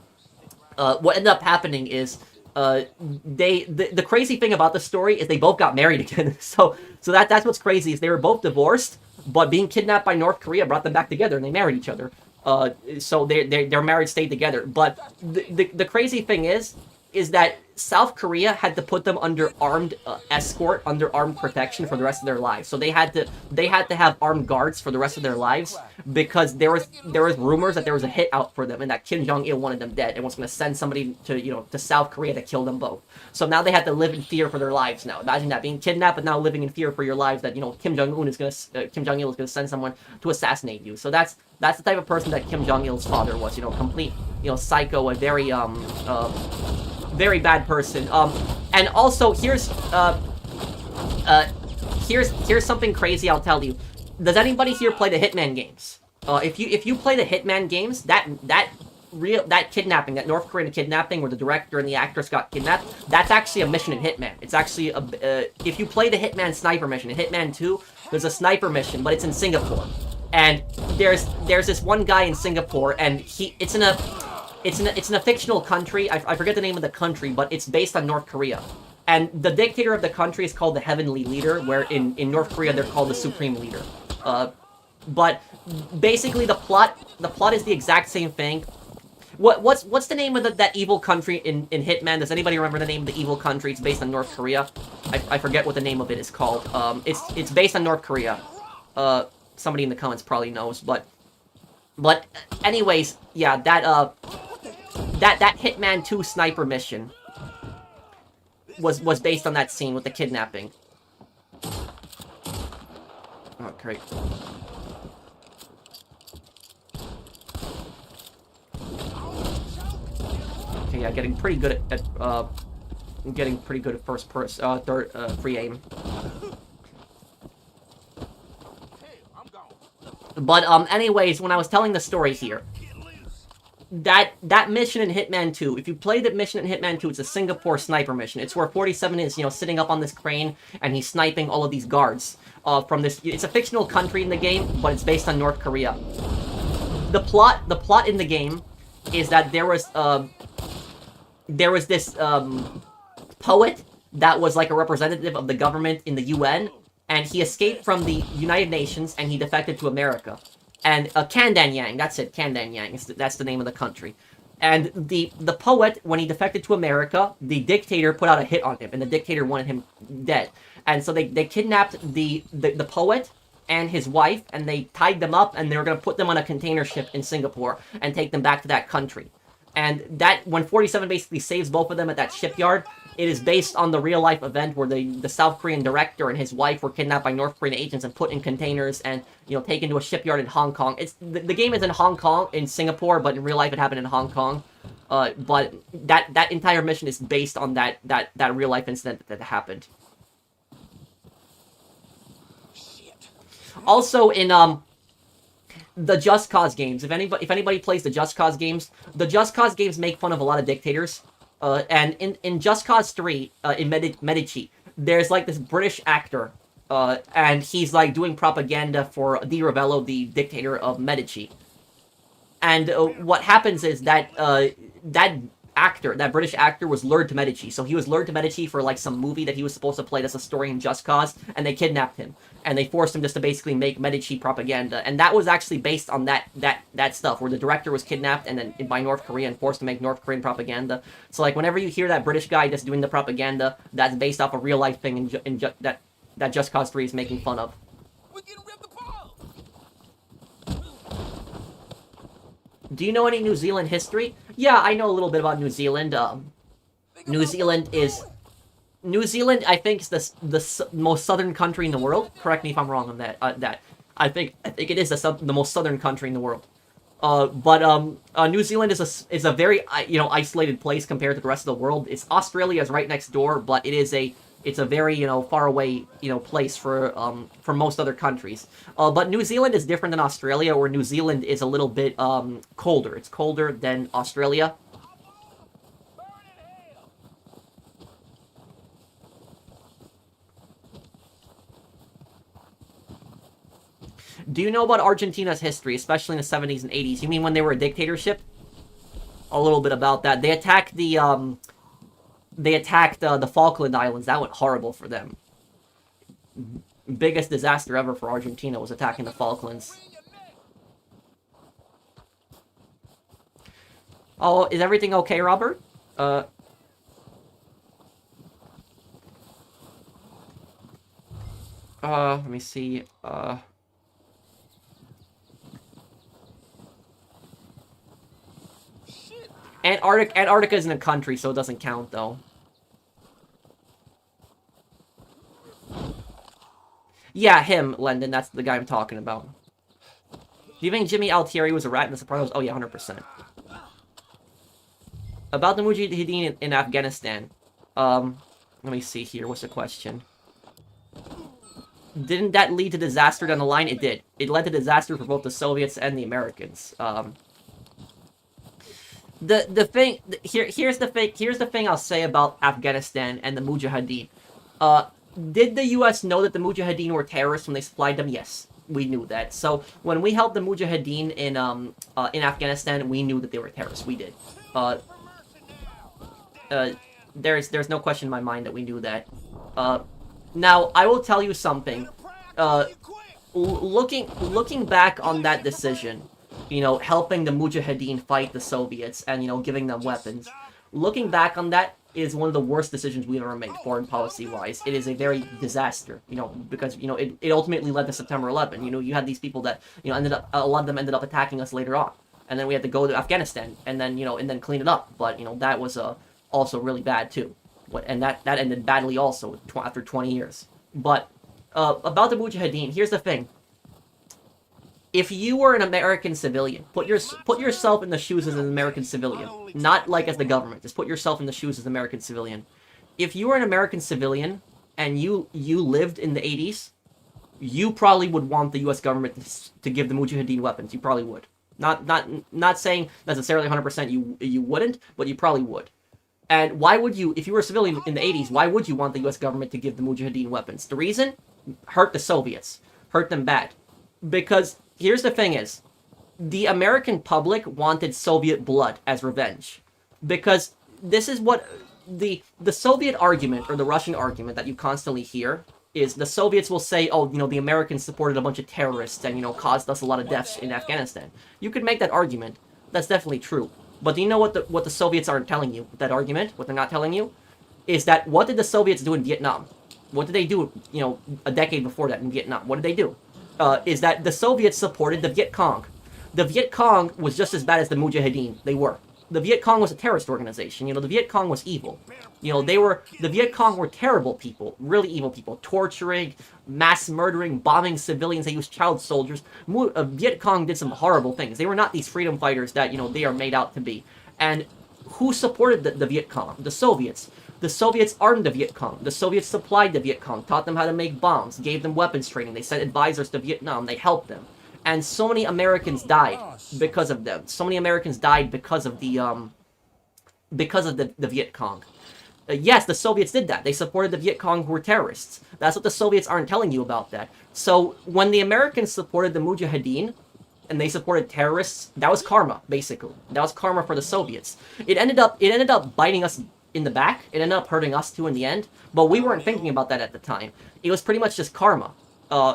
S1: what ended up happening is, the crazy thing about the story is they both got married again. So that's what's crazy is they were both divorced, but being kidnapped by North Korea brought them back together and they married each other. So their marriage stayed together. But the crazy thing is that South Korea had to put them under armed escort, under armed protection for the rest of their lives. So they had to have armed guards for the rest of their lives because there was rumors that there was a hit out for them and that Kim Jong-il wanted them dead and was going to send somebody to South Korea to kill them both. So now they had to live in fear for their lives now. Imagine that, being kidnapped but now living in fear for your lives that Kim Jong-il is going to send someone to assassinate you. So that's the type of person that Kim Jong-il's father was. Complete psycho, a very very bad person. And also here's something crazy I'll tell you. Does anybody here play the Hitman games? If you play the Hitman games, that kidnapping, that North Korean kidnapping where the director and the actress got kidnapped, that's actually a mission in Hitman. It's actually if you play the Hitman sniper mission in Hitman 2, there's a sniper mission, but it's in Singapore. And there's this one guy in Singapore, and it's in a fictional country. I forget the name of the country, but it's based on North Korea. And the dictator of the country is called the Heavenly Leader, where in North Korea they're called the Supreme Leader. But basically the plot is the exact same thing. What's the name of that evil country in Hitman? Does anybody remember the name of the evil country? It's based on North Korea. I forget what the name of it is called. It's based on North Korea. Somebody in the comments probably knows, but anyways, yeah, that Hitman 2 sniper mission was based on that scene with the kidnapping. Oh, great. Okay, yeah, getting pretty good at first person, free aim. But anyways, when I was telling the story here, that mission in Hitman 2, if you play that mission in Hitman 2, it's a Singapore sniper mission. It's where 47 is, sitting up on this crane and he's sniping all of these guards from this. It's a fictional country in the game, but it's based on North Korea. The plot in the game is that there was this poet that was like a representative of the government in the UN, and he escaped from the United Nations and he defected to America. And Kandanyang, that's it, Kandanyang, that's the name of the country. And the poet, when he defected to America, the dictator put out a hit on him, and the dictator wanted him dead. And so they kidnapped the poet and his wife, and they tied them up, and they were going to put them on a container ship in Singapore and take them back to that country. And that, when 47 basically saves both of them at that shipyard, it is based on the real-life event where the South Korean director and his wife were kidnapped by North Korean agents and put in containers and, taken to a shipyard in Hong Kong. The game is in Hong Kong, in Singapore, but in real life it happened in Hong Kong. But that entire mission is based on that real-life incident that happened. Also, in the Just Cause games, if anybody plays the Just Cause games make fun of a lot of dictators. And in Just Cause 3, in Medici, there's like this British actor, and he's like doing propaganda for Di Ravello, the dictator of Medici. And what happens is that that British actor was lured to Medici. So he was lured to Medici for like some movie that he was supposed to play as a story in Just Cause, and they kidnapped him. And they forced him just to basically make Medici propaganda. And that was actually based on that stuff, where the director was kidnapped and then by North Korea and forced to make North Korean propaganda. So like whenever you hear that British guy just doing the propaganda, that's based off a real life thing that Just Cause 3 is making fun of. Do you know any New Zealand history? Yeah, I know a little bit about New Zealand. New Zealand, I think, is the most southern country in the world. Correct me if I'm wrong on that. I think it is the most southern country in the world. But New Zealand is a very isolated place compared to the rest of the world. Australia is right next door, but it's a very far away place for most other countries. But New Zealand is different than Australia, where New Zealand is a little bit colder. It's colder than Australia. Do you know about Argentina's history, especially in the 70s and 80s? You mean when they were a dictatorship? A little bit about that. They attacked the Falkland Islands. That went horrible for them. Biggest disaster ever for Argentina was attacking the Falklands. Oh, is everything okay, Robert? Let me see. Antarctica isn't a country, so it doesn't count, though. Yeah, him, Lendon. That's the guy I'm talking about. Do you think Jimmy Altieri was a rat in The Sopranos? Oh, yeah, 100%. About the Mujahideen in Afghanistan. Let me see here. What's the question? Didn't that lead to disaster down the line? It did. It led to disaster for both the Soviets and the Americans. Here's the thing I'll say about Afghanistan and the Mujahideen. Did the U.S. know that the Mujahideen were terrorists when they supplied them? Yes. We knew that. So when we helped the Mujahideen in Afghanistan, we knew that they were terrorists. We did. There's no question in my mind that we knew that. Now I will tell you something. Looking back on that decision, helping the Mujahideen fight the Soviets and giving them weapons. Looking back on that is one of the worst decisions we've ever made, foreign policy-wise. It is a very disaster, because, it ultimately led to September 11. You had these people that, a lot of them ended up attacking us later on. And then we had to go to Afghanistan and then clean it up. But, that was also really bad, too. And that ended badly also after 20 years. But about the Mujahideen, here's the thing. If you were an American civilian, put yourself in the shoes as an American civilian. Not like as the government. Just put yourself in the shoes as an American civilian. If you were an American civilian and you lived in the 80s, you probably would want the U.S. government to give the Mujahideen weapons. You probably would. Not saying necessarily 100% you wouldn't, but you probably would. And why would you, if you were a civilian in the 80s, why would you want the U.S. government to give the Mujahideen weapons? The reason? Hurt the Soviets. Hurt them bad. Because here's the thing is, the American public wanted Soviet blood as revenge. Because this is what the Soviet argument, or the Russian argument that you constantly hear, is the Soviets will say, oh, the Americans supported a bunch of terrorists and, caused us a lot of deaths in Afghanistan. You could make that argument. That's definitely true. But do you know what the Soviets aren't telling you? That argument, what they're not telling you, is that what did the Soviets do in Vietnam? What did they do, a decade before that in Vietnam? What did they do? Is that the Soviets supported the Viet Cong. The Viet Cong was just as bad as the Mujahideen. They were. The Viet Cong was a terrorist organization. The Viet Cong was evil. The Viet Cong were terrible people, really evil people, torturing, mass murdering, bombing civilians. They used child soldiers. Viet Cong did some horrible things. They were not these freedom fighters that, they are made out to be. And who supported the Viet Cong? The Soviets. The Soviets armed the Viet Cong. The Soviets supplied the Viet Cong, taught them how to make bombs, gave them weapons training. They sent advisors to Vietnam. They helped them. And so many Americans died because of them. So many Americans died because of the Viet Cong. Yes, the Soviets did that. They supported the Viet Cong who were terrorists. That's what the Soviets aren't telling you about that. So when the Americans supported the Mujahideen, and they supported terrorists, that was karma, basically. That was karma for the Soviets. It ended up biting us in the back. It ended up hurting us too in the end. But we weren't thinking about that at the time. It was pretty much just karma.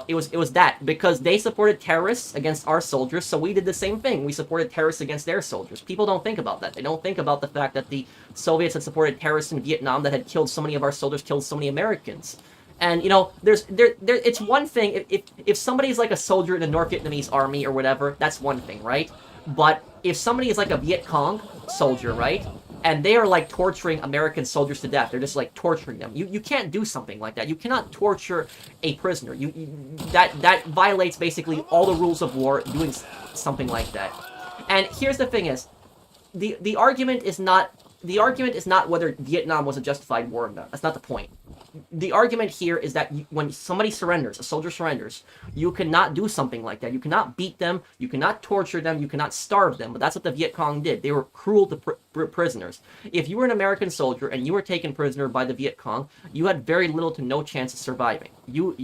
S1: It was that, because they supported terrorists against our soldiers, so we did the same thing. We supported terrorists against their soldiers. People don't think about that. They don't think about the fact that the Soviets had supported terrorists in Vietnam that had killed so many of our soldiers, killed so many Americans. And, it's one thing, if somebody's like a soldier in the North Vietnamese army or whatever, that's one thing, right? But if somebody is like a Viet Cong soldier, right? And they are like torturing American soldiers to death. They're just like torturing them. You can't do something like that. You cannot torture a prisoner. That violates basically all the rules of war, doing something like that. And here's the thing is, the argument is not whether Vietnam was a justified war or not. That's not the point. The argument here is that when somebody surrenders, a soldier surrenders, you cannot do something like that. You cannot beat them, you cannot torture them, you cannot starve them. But that's what the Viet Cong did. They were cruel to prisoners. If you were an American soldier and you were taken prisoner by the Viet Cong, you had very little to no chance of surviving. You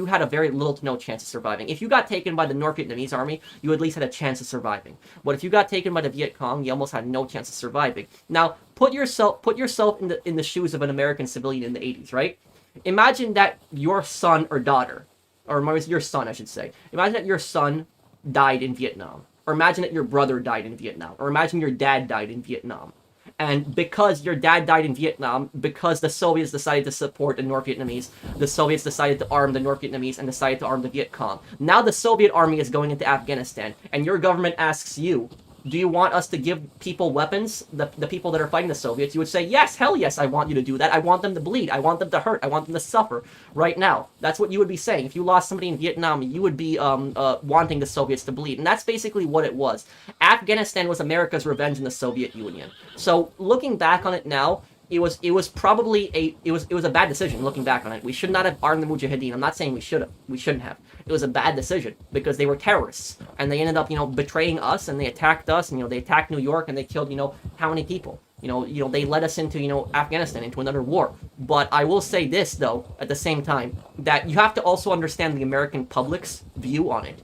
S1: had a very little to no chance of surviving. If you got taken by the North Vietnamese army, you at least had a chance of surviving. But if you got taken by the Viet Cong, you almost had no chance of surviving. Now, put yourself in the shoes of an American civilian in the 80s, right? Imagine that your son or daughter, or your son, I should say. Imagine that your son died in Vietnam. Or imagine that your brother died in Vietnam. Or imagine your dad died in Vietnam. And because your dad died in Vietnam, because the Soviets decided to support the North Vietnamese, the Soviets decided to arm the North Vietnamese and decided to arm the Viet Cong. Now the Soviet army is going into Afghanistan, and your government asks you, do you want us to give people weapons, the people that are fighting the Soviets? You would say, yes, hell yes, I want you to do that. I want them to bleed. I want them to hurt. I want them to suffer right now. That's what you would be saying. If you lost somebody in Vietnam, you would be wanting the Soviets to bleed. And that's basically what it was. Afghanistan was America's revenge in the Soviet Union. So looking back on it now, it was probably a bad decision looking back on it. We should not have armed the Mujahideen. I'm not saying we shouldn't have. It was a bad decision because they were terrorists and they ended up, betraying us, and they attacked us, and they attacked New York and they killed, how many people? They led us into, Afghanistan, into another war. But I will say this, though, at the same time, that you have to also understand the American public's view on it.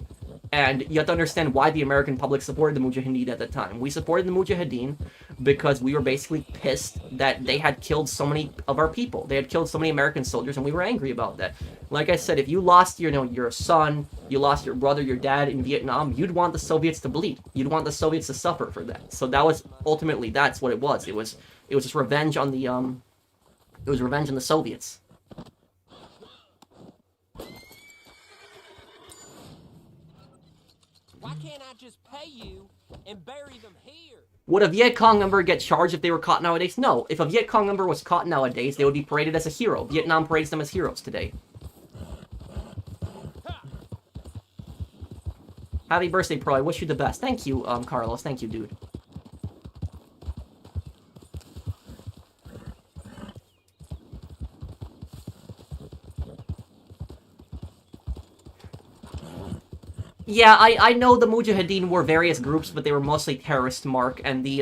S1: And you have to understand why the American public supported the Mujahideen at the time. We supported the Mujahideen because we were basically pissed that they had killed so many of our people. They had killed so many American soldiers, and we were angry about that. Like I said, if you lost your son, you lost your brother, your dad in Vietnam, you'd want the Soviets to bleed. You'd want the Soviets to suffer for that. So that was ultimately, that's what it was. It was just revenge on the Soviets.
S7: Why can't I just pay you and bury them here?
S1: Would a Viet Cong member get charged if they were caught nowadays? No. If a Viet Cong member was caught nowadays, they would be paraded as a hero. Vietnam parades them as heroes today. Happy birthday, Pro. I wish you the best. Thank you, Carlos. Thank you, dude. Yeah, I know the Mujahideen were various groups, but they were mostly terrorist, Mark. And the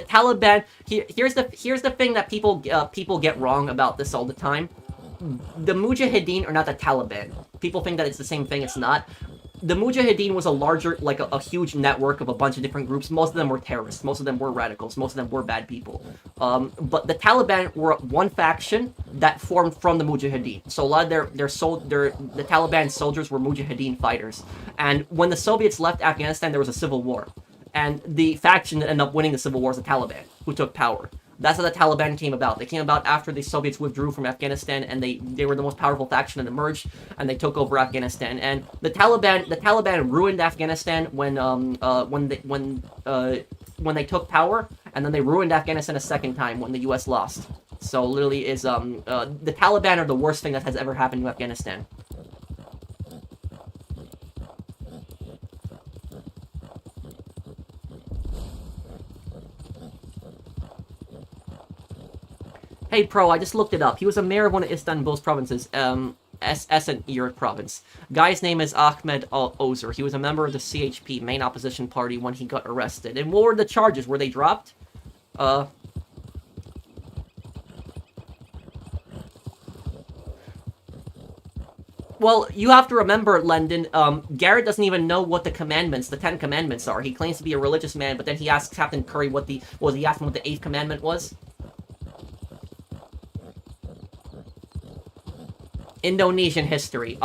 S1: Taliban. Here's the thing that people get wrong about this all the time. The Mujahideen are not the Taliban. People think that it's the same thing. It's not. The Mujahideen was a larger, like a huge network of a bunch of different groups. Most of them were terrorists. Most of them were radicals. Most of them were bad people. But the Taliban were one faction that formed from the Mujahideen. So a lot of the Taliban soldiers were Mujahideen fighters. And when the Soviets left Afghanistan, there was a civil war. And the faction that ended up winning the civil war was the Taliban, who took power. That's how the Taliban came about. They came about after the Soviets withdrew from Afghanistan, and they were the most powerful faction that emerged, and they took over Afghanistan. And the Taliban ruined Afghanistan when they took power, and then they ruined Afghanistan a second time when the U.S. lost. So literally, the Taliban are the worst thing that has ever happened to Afghanistan. Hey, Pro, I just looked it up. He was a mayor of one of Istanbul's provinces, Esenyurt province. Guy's name is Ahmed Ozer. He was a member of the CHP, main opposition party, when he got arrested. And what were the charges? Were they dropped? Well, you have to remember, Lendon, Garrett doesn't even know what the commandments, the 10 commandments are. He claims to be a religious man, but then he asks Captain Curry he asked him what the 8th commandment was? Indonesian history.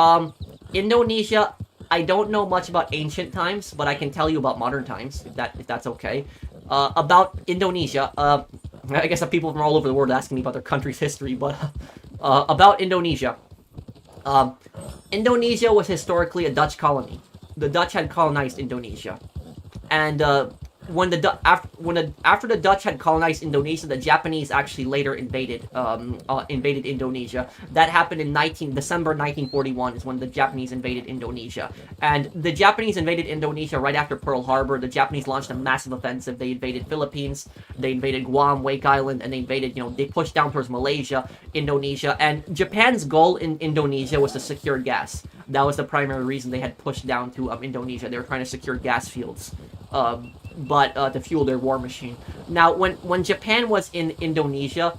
S1: Indonesia, I don't know much about ancient times, but I can tell you about modern times, if that's okay. About Indonesia, I guess people from all over the world are asking me about their country's history, but about Indonesia. Indonesia was historically a Dutch colony. The Dutch had colonized Indonesia. And after the Dutch had colonized Indonesia, the Japanese actually later invaded Indonesia. That happened in December 1941 is when the Japanese invaded Indonesia. And the Japanese invaded Indonesia right after Pearl Harbor. The Japanese launched a massive offensive. They invaded Philippines, they invaded Guam, Wake Island, and they pushed down towards Malaysia, Indonesia. And Japan's goal in Indonesia was to secure gas. That was the primary reason they had pushed down to Indonesia. They were trying to secure gas fields. But to fuel their war machine. Now, when Japan was in Indonesia,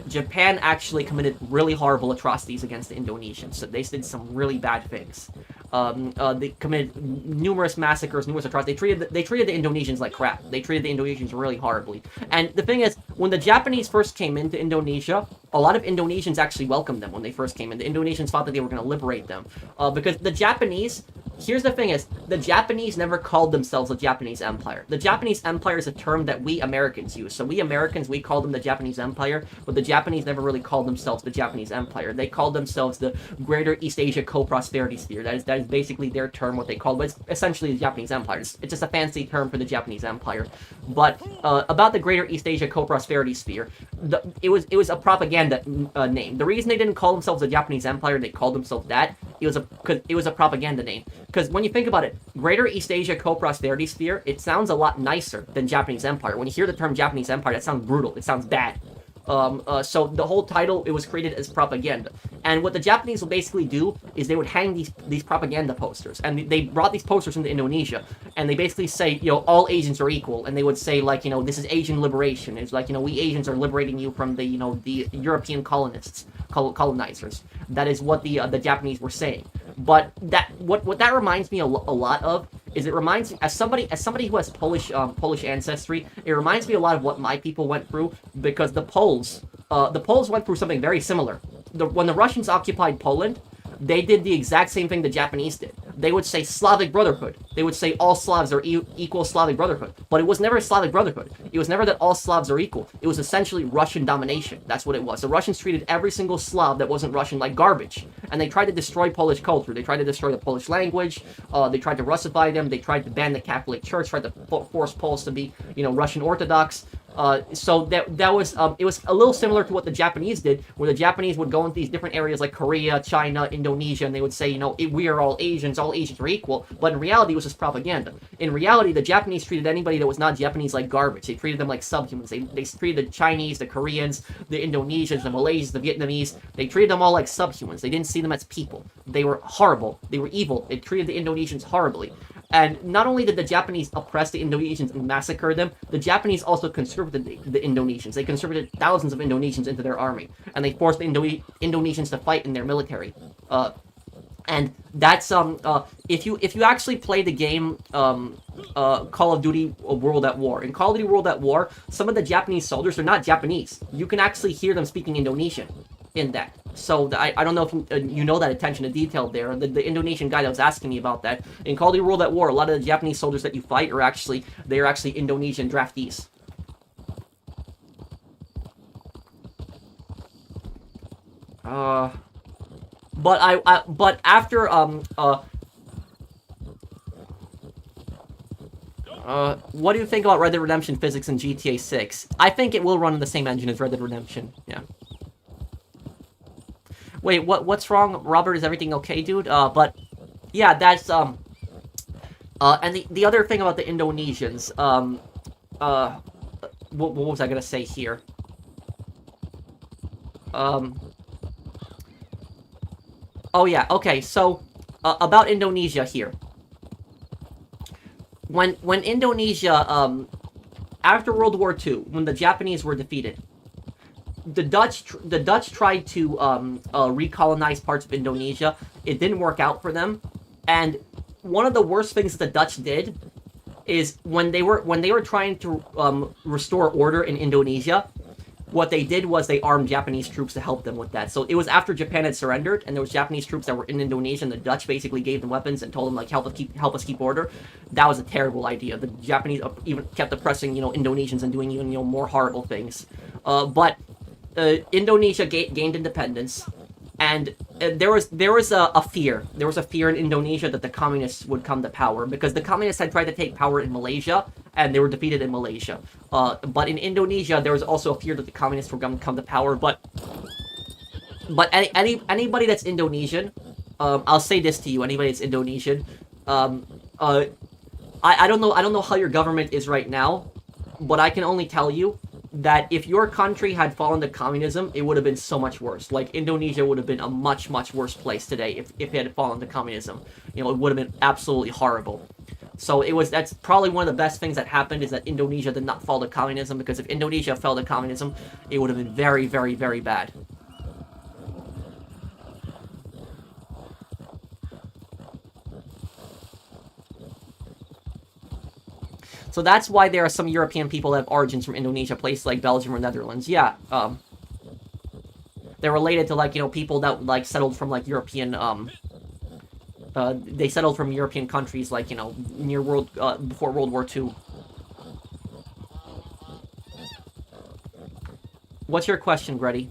S1: Japan actually committed really horrible atrocities against the Indonesians. So they did some really bad things. They committed numerous massacres, numerous atrocities. They treated the Indonesians like crap. They treated the Indonesians really horribly. And the thing is, when the Japanese first came into Indonesia, a lot of Indonesians actually welcomed them when they first came in. The Indonesians thought that they were going to liberate them. Because the Japanese... Here's the thing is, the Japanese never called themselves the Japanese Empire. The Japanese Empire is a term that we Americans use. So we Americans, we call them the Japanese Empire, but the Japanese never really called themselves the Japanese Empire. They called themselves the Greater East Asia Co-Prosperity Sphere. That is basically their term, what they call it, but it's essentially the Japanese Empire. It's just a fancy term for the Japanese Empire. But about the Greater East Asia Co-Prosperity Sphere, it was a propaganda name. The reason they didn't call themselves the Japanese Empire, they called themselves that, because it was a propaganda name. Because when you think about it, Greater East Asia Co-Prosperity Sphere, it sounds a lot nicer than Japanese Empire. When you hear the term Japanese Empire, that sounds brutal. It sounds bad. So the whole title, it was created as propaganda. And what the Japanese would basically do is they would hang these propaganda posters. And they brought these posters into Indonesia. And they basically say, all Asians are equal. And they would say, like, this is Asian liberation. It's like, we Asians are liberating you from the, the European colonizers. That is what the Japanese were saying. But what that reminds me a lot of is it reminds me, as somebody who has Polish ancestry, it reminds me a lot of what my people went through, because the Poles went through something very similar. When the Russians occupied Poland, they did the exact same thing the Japanese did. They would say Slavic Brotherhood. They would say all Slavs are equal Slavic Brotherhood. But it was never Slavic Brotherhood. It was never that all Slavs are equal. It was essentially Russian domination. That's what it was. The Russians treated every single Slav that wasn't Russian like garbage. And they tried to destroy Polish culture. They tried to destroy the Polish language. They tried to Russify them. They tried to ban the Catholic Church. Tried to force Poles to be, Russian Orthodox. So that was it was a little similar to what the Japanese did, where the Japanese would go into these different areas like Korea, China, Indonesia, and they would say, we are all Asians are equal. But in reality, it was just propaganda. In reality, the Japanese treated anybody that was not Japanese like garbage. They treated them like subhumans. They treated the Chinese, the Koreans, the Indonesians, the Malaysians, the Vietnamese. They treated them all like subhumans. They didn't see them as people. They were horrible. They were evil. They treated the Indonesians horribly. And not only did the Japanese oppress the Indonesians and massacre them, the Japanese also conscripted the Indonesians. They conscripted thousands of Indonesians into their army, and they forced the Indonesians to fight in their military. And that's if you actually play the game Call of Duty World at War. In Call of Duty World at War, some of the Japanese soldiers are not Japanese. You can actually hear them speaking Indonesian in that. So I don't know if you know that attention to detail there. The Indonesian guy that was asking me about that. In Call of Duty World at War, a lot of the Japanese soldiers that you fight are actually Indonesian draftees. But after what do you think about Red Dead Redemption physics in GTA 6? I think it will run on the same engine as Red Dead Redemption. Yeah. Wait, what's wrong, Robert? Is everything okay, dude? But yeah, that's and the other thing about the Indonesians, what was I gonna say here? Oh yeah, okay. So about Indonesia here. When Indonesia after World War II, when the Japanese were defeated, the Dutch tried to recolonize parts of Indonesia. It didn't work out for them, and one of the worst things the Dutch did is when they were trying to restore order in Indonesia, what they did was they armed Japanese troops to help them with that. So it was after Japan had surrendered, and there was Japanese troops that were in Indonesia, and the Dutch basically gave them weapons and told them, like, help us keep order. That was a terrible idea. The Japanese even kept oppressing, Indonesians and doing even, more horrible things. But Indonesia gained independence, and there was a fear. There was a fear in Indonesia that the communists would come to power, because the communists had tried to take power in Malaysia, and they were defeated in Malaysia. But in Indonesia, there was also a fear that the communists were going to come to power. But anybody that's Indonesian, I'll say this to you: anybody that's Indonesian, I don't know how your government is right now, but I can only tell you that if your country had fallen to communism, it would have been so much worse. Like, Indonesia would have been a much, much worse place today if it had fallen to communism. It would have been absolutely horrible. So that's probably one of the best things that happened, is that Indonesia did not fall to communism, because if Indonesia fell to communism, it would have been very, very, very bad. So that's why there are some European people that have origins from Indonesia, places like Belgium or Netherlands. Yeah, they're related to, like, people that, like, settled from, like, European, they settled from European countries, like, near before World War II. What's your question, Gretty?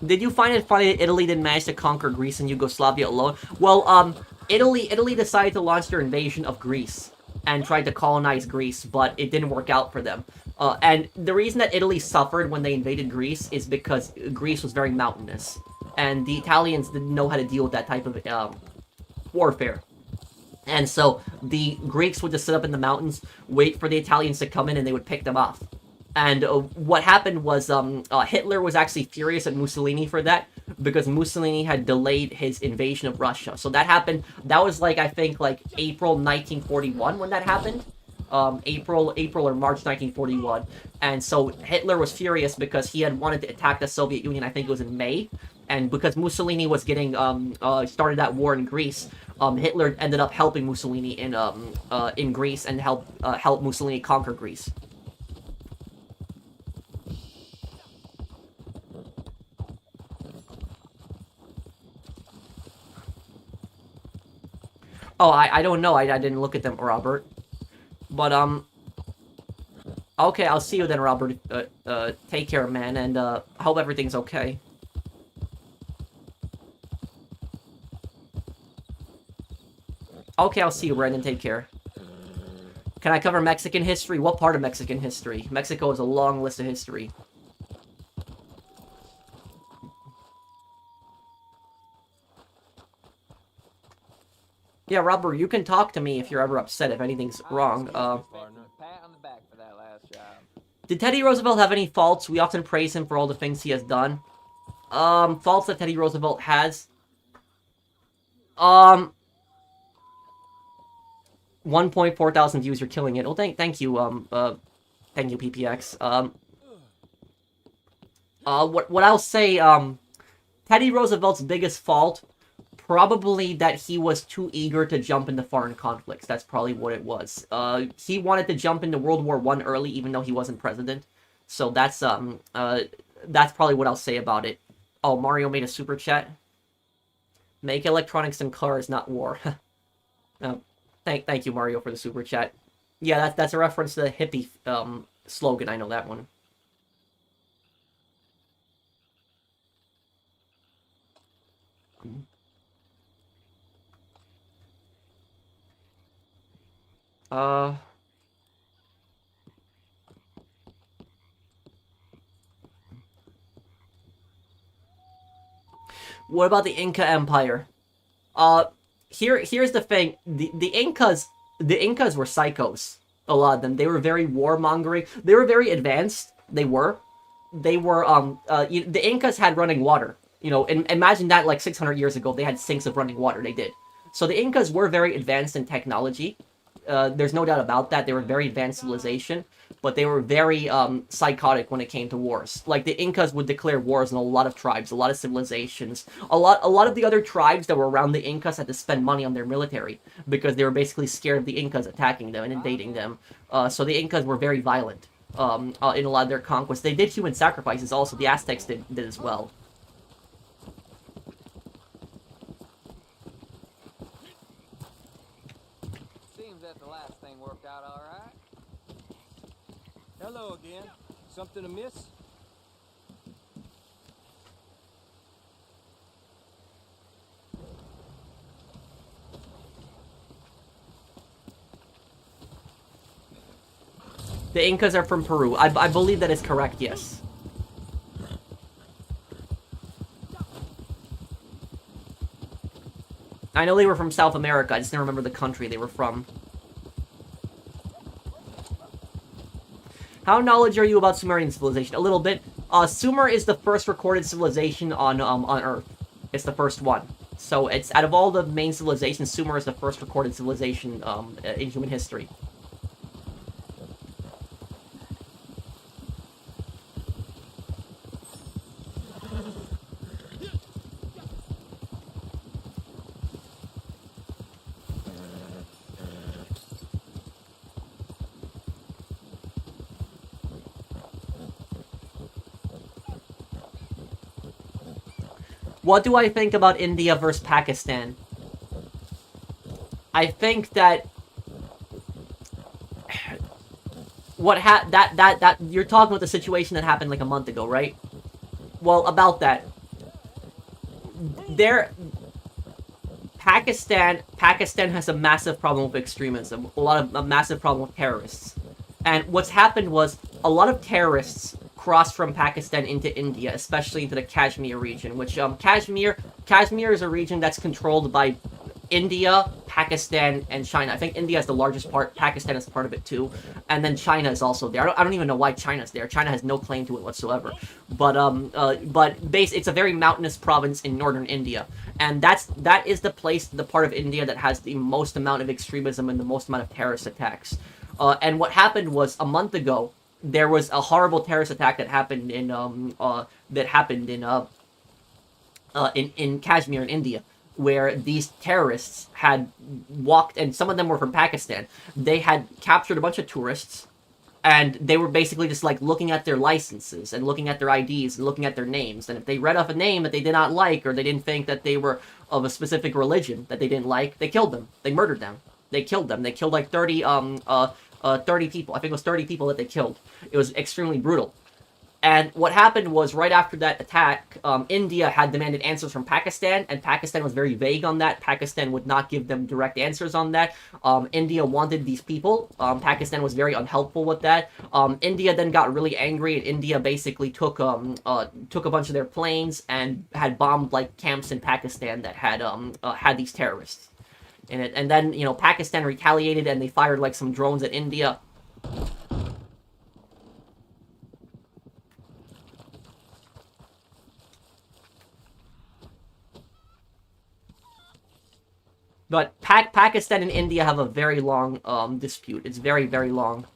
S1: Did you find it funny that Italy didn't manage to conquer Greece and Yugoslavia alone? Well, Italy decided to launch their invasion of Greece and tried to colonize Greece, but it didn't work out for them. And the reason that Italy suffered when they invaded Greece is because Greece was very mountainous, and the Italians didn't know how to deal with that type of warfare. And so the Greeks would just sit up in the mountains, wait for the Italians to come in, and they would pick them off. And what happened was Hitler was actually furious at Mussolini for that, because Mussolini had delayed his invasion of Russia. So that happened, that was like, I think, like April 1941 when that happened. April or March 1941. And so Hitler was furious because he had wanted to attack the Soviet Union, I think it was in May. And because Mussolini was getting, started that war in Greece, Hitler ended up helping Mussolini in Greece and help Mussolini conquer Greece. Oh, I don't know. I didn't look at them, Robert. But, okay, I'll see you then, Robert. Take care, man, and, I hope everything's okay. Okay, I'll see you, Brandon. Take care. Can I cover Mexican history? What part of Mexican history? Mexico has a long list of history. Yeah, Robert, you can talk to me if you're ever upset if anything's wrong.
S7: Pat on the back for that last job.
S1: Did Teddy Roosevelt have any faults? We often praise him for all the things he has done. Faults that Teddy Roosevelt has. 1.4 thousand views, you're killing it. Well, thank you, PPX. What I'll say, Teddy Roosevelt's biggest fault, probably that he was too eager to jump into foreign conflicts. That's probably what it was. He wanted to jump into World War I early, even though he wasn't president. So that's probably what I'll say about it. Oh, Mario made a super chat. Make electronics and cars, not war. Thank you, Mario, for the super chat. Yeah, that's a reference to the hippie slogan. I know that one. What about the Inca Empire? Here's the thing. The Incas were psychos. A lot of them. They were very warmongering. They were very advanced. They were, the Incas had running water. You know, and imagine that like 600 years ago, they had sinks of running water. They did. So the Incas were very advanced in technology. There's no doubt about that. They were a very advanced civilization, but they were very psychotic when it came to wars. Like, the Incas would declare wars on a lot of tribes, a lot of civilizations. A lot of the other tribes that were around the Incas had to spend money on their military because they were basically scared of the Incas attacking them and invading them. So the Incas were very violent in a lot of their conquests. They did human sacrifices also. The Aztecs did as well.
S5: Hello again. Something amiss?
S1: The Incas are from Peru. I believe that is correct, yes. I know they were from South America. I just didn't remember the country they were from. How knowledgeable are you about Sumerian civilization? A little bit. Sumer is the first recorded civilization on Earth. It's the first one. So it's, out of all the main civilizations, Sumer is the first recorded civilization in human history. What do I think about India versus Pakistan? I think that that you're talking about the situation that happened like a month ago, right? Well, about that, Pakistan has a massive problem with extremism, a massive problem with terrorists. And what's happened was a lot of terrorists crossed from Pakistan into India, especially into the Kashmir region, which Kashmir is a region that's controlled by India, Pakistan, and China. I think India is the largest part. Pakistan is part of it too, and then China is also there. I don't even know why China's there. China has no claim to it whatsoever. But it's a very mountainous province in northern India, and that is the part of India that has the most amount of extremism and the most amount of terrorist attacks. And what happened was a month ago, there was a horrible terrorist attack that happened in Kashmir in India, where these terrorists had walked, and some of them were from Pakistan. They had captured a bunch of tourists, and they were basically just like looking at their licenses and looking at their IDs and looking at their names. And if they read off a name that they did not like, or they didn't think that they were of a specific religion that they didn't like, they killed them. They murdered them. They killed them. They killed like 30 people. I think it was 30 people that they killed. It was extremely brutal. And what happened was, right after that attack, India had demanded answers from Pakistan, and Pakistan was very vague on that. Pakistan would not give them direct answers on that. India wanted these people. Pakistan was very unhelpful with that. India then got really angry, and India basically took a bunch of their planes and had bombed like camps in Pakistan that had these terrorists in it. And then, Pakistan retaliated, and they fired like some drones at India. But Pakistan and India have a very long dispute. It's very, very long.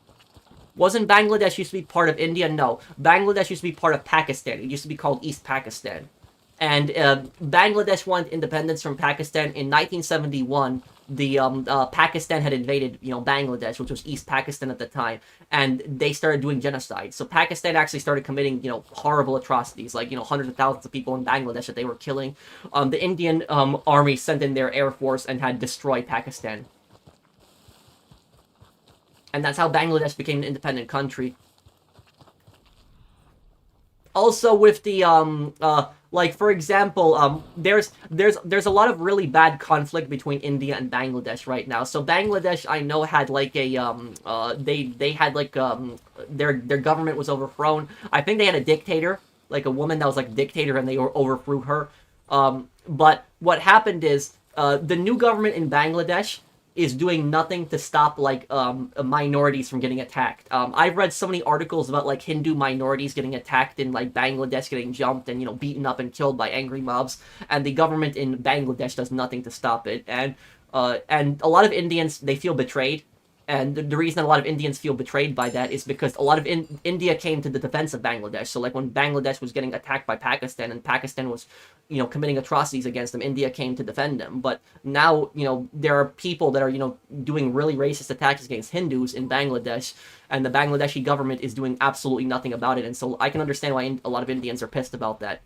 S1: Wasn't Bangladesh used to be part of India? No. Bangladesh used to be part of Pakistan. It used to be called East Pakistan. And Bangladesh wanted independence from Pakistan in 1971. Pakistan had invaded, Bangladesh, which was East Pakistan at the time, and they started doing genocide. So Pakistan actually started committing, horrible atrocities, like, hundreds of thousands of people in Bangladesh that they were killing. The Indian army sent in their air force and had destroyed Pakistan. And that's how Bangladesh became an independent country. Also, with the like, for example, there's a lot of really bad conflict between India and Bangladesh right now. So Bangladesh, I know, had like a they had like their government was overthrown. I think they had a dictator, like a woman that was like a dictator, and they overthrew her. But what happened is the new government in Bangladesh is doing nothing to stop like minorities from getting attacked. I've read so many articles about like Hindu minorities getting attacked in like Bangladesh, getting jumped and beaten up and killed by angry mobs, and the government in Bangladesh does nothing to stop it. And a lot of Indians, they feel betrayed. And the reason a lot of Indians feel betrayed by that is because a lot of India came to the defense of Bangladesh. So like when Bangladesh was getting attacked by Pakistan, and Pakistan was, committing atrocities against them, India came to defend them. But now, there are people that are, doing really racist attacks against Hindus in Bangladesh, and the Bangladeshi government is doing absolutely nothing about it. And so I can understand why a lot of Indians are pissed about that.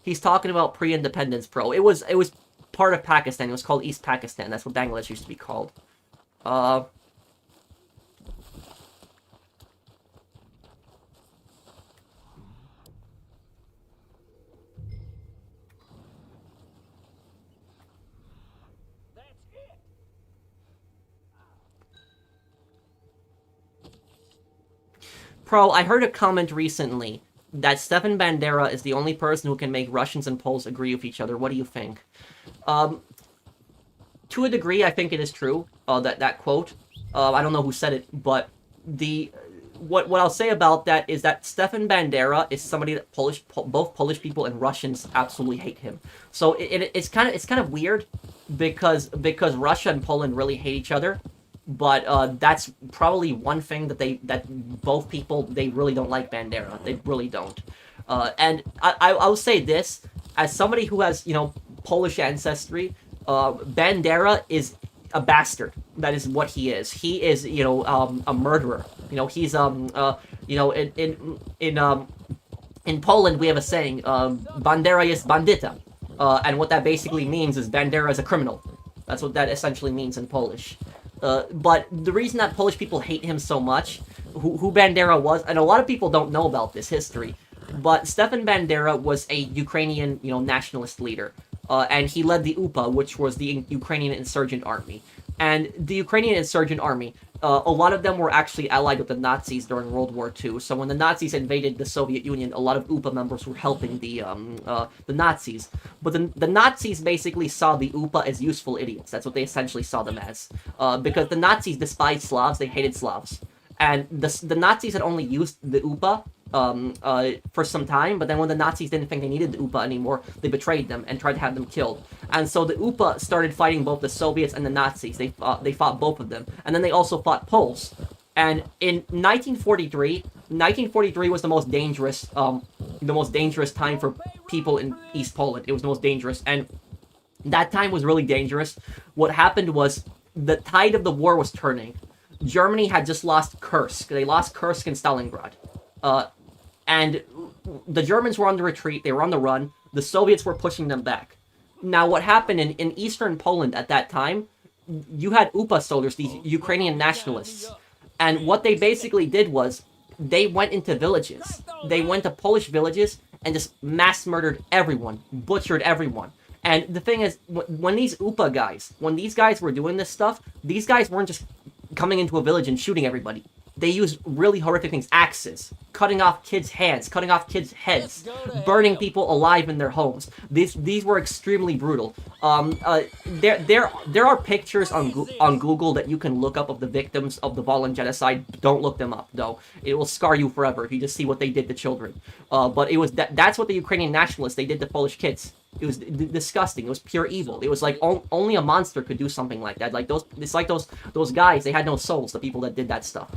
S1: He's talking about pre-independence, bro. It was part of Pakistan. It was called East Pakistan. That's what Bangladesh used to be called. Pro, I heard a comment recently that Stefan Bandera is the only person who can make Russians and Poles agree with each other. What do you think? To a degree, I think it is true, that quote. I don't know who said it, but what I'll say about that is that Stefan Bandera is somebody that both Polish people and Russians absolutely hate him. So it's kind of weird because Russia and Poland really hate each other. But that's probably one thing that both people, they really don't like Bandera. They really don't. And I'll say this, as somebody who has, Polish ancestry, Bandera is a bastard. That is what he is. He is, a murderer. He's, in Poland we have a saying, Bandera jest bandita. And what that basically means is Bandera is a criminal. That's what that essentially means in Polish. But the reason that Polish people hate him so much, who Bandera was, and a lot of people don't know about this history, but Stefan Bandera was a Ukrainian, nationalist leader. And he led the UPA, which was the Ukrainian Insurgent Army. And the Ukrainian insurgent army, a lot of them were actually allied with the Nazis during World War II. So when the Nazis invaded the Soviet Union, a lot of UPA members were helping the Nazis. But the Nazis basically saw the UPA as useful idiots. That's what they essentially saw them as. Because the Nazis despised Slavs, they hated Slavs. And the Nazis had only used the UPA for some time, but then when the Nazis didn't think they needed the UPA anymore, they betrayed them and tried to have them killed. And so the UPA started fighting both the Soviets and the Nazis. They fought both of them, and then they also fought Poles. And in 1943 was the most dangerous time for people in East Poland. It was the most dangerous, and that time was really dangerous. What happened was the tide of the war was turning. Germany had just lost Kursk. They lost Kursk and Stalingrad. And the Germans were on the retreat. They were on the run. The Soviets were pushing them back. Now, what happened in eastern Poland at that time, you had UPA soldiers, these Ukrainian nationalists. And what they basically did was they went into villages. They went to Polish villages and just mass murdered everyone, butchered everyone. And the thing is, when these UPA guys, when these guys were doing this stuff, these guys weren't just coming into a village and shooting everybody. They used really horrific things, axes, cutting off kids' hands, cutting off kids' heads, burning people alive in their homes. These were extremely brutal. There are pictures on Google that you can look up of the victims of the Volyn genocide. Don't look them up though; it will scar you forever if you just see what they did to children. But it was that's what the Ukrainian nationalists they did to Polish kids. It was disgusting. It was pure evil. It was like only a monster could do something like that. Like it's like those guys. They had no souls. The people that did that stuff.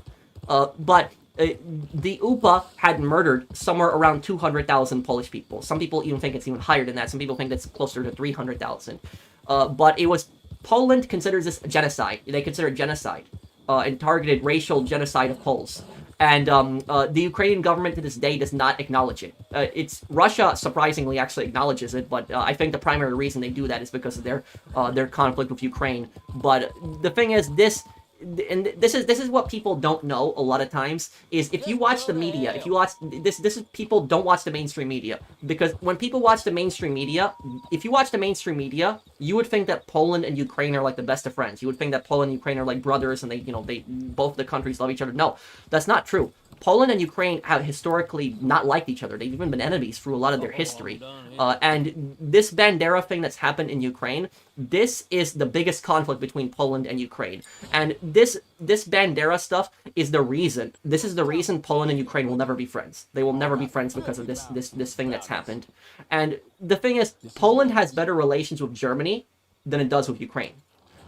S1: But the UPA had murdered somewhere around 200,000 Polish people. Some people even think it's even higher than that. Some people think it's closer to 300,000. But it was Poland considers this genocide. They consider it genocide and targeted racial genocide of Poles. And the Ukrainian government to this day does not acknowledge it. It's Russia surprisingly actually acknowledges it, but I think the primary reason they do that is because of their conflict with Ukraine. But the thing is, this is what people don't know a lot of times is if you watch the media, if you watch this is people don't watch the mainstream media, because when people watch the mainstream media, if you watch the mainstream media, you would think that Poland and Ukraine are like the best of friends. You would think that Poland and Ukraine are like brothers and they both the countries love each other. No, that's not true. Poland and Ukraine have historically not liked each other. They've even been enemies through a lot of their history. And this Bandera thing that's happened in Ukraine, this is the biggest conflict between Poland and Ukraine. And this Bandera stuff is the reason. This is the reason Poland and Ukraine will never be friends. They will never be friends because of this thing that's happened. And the thing is, Poland has better relations with Germany than it does with Ukraine.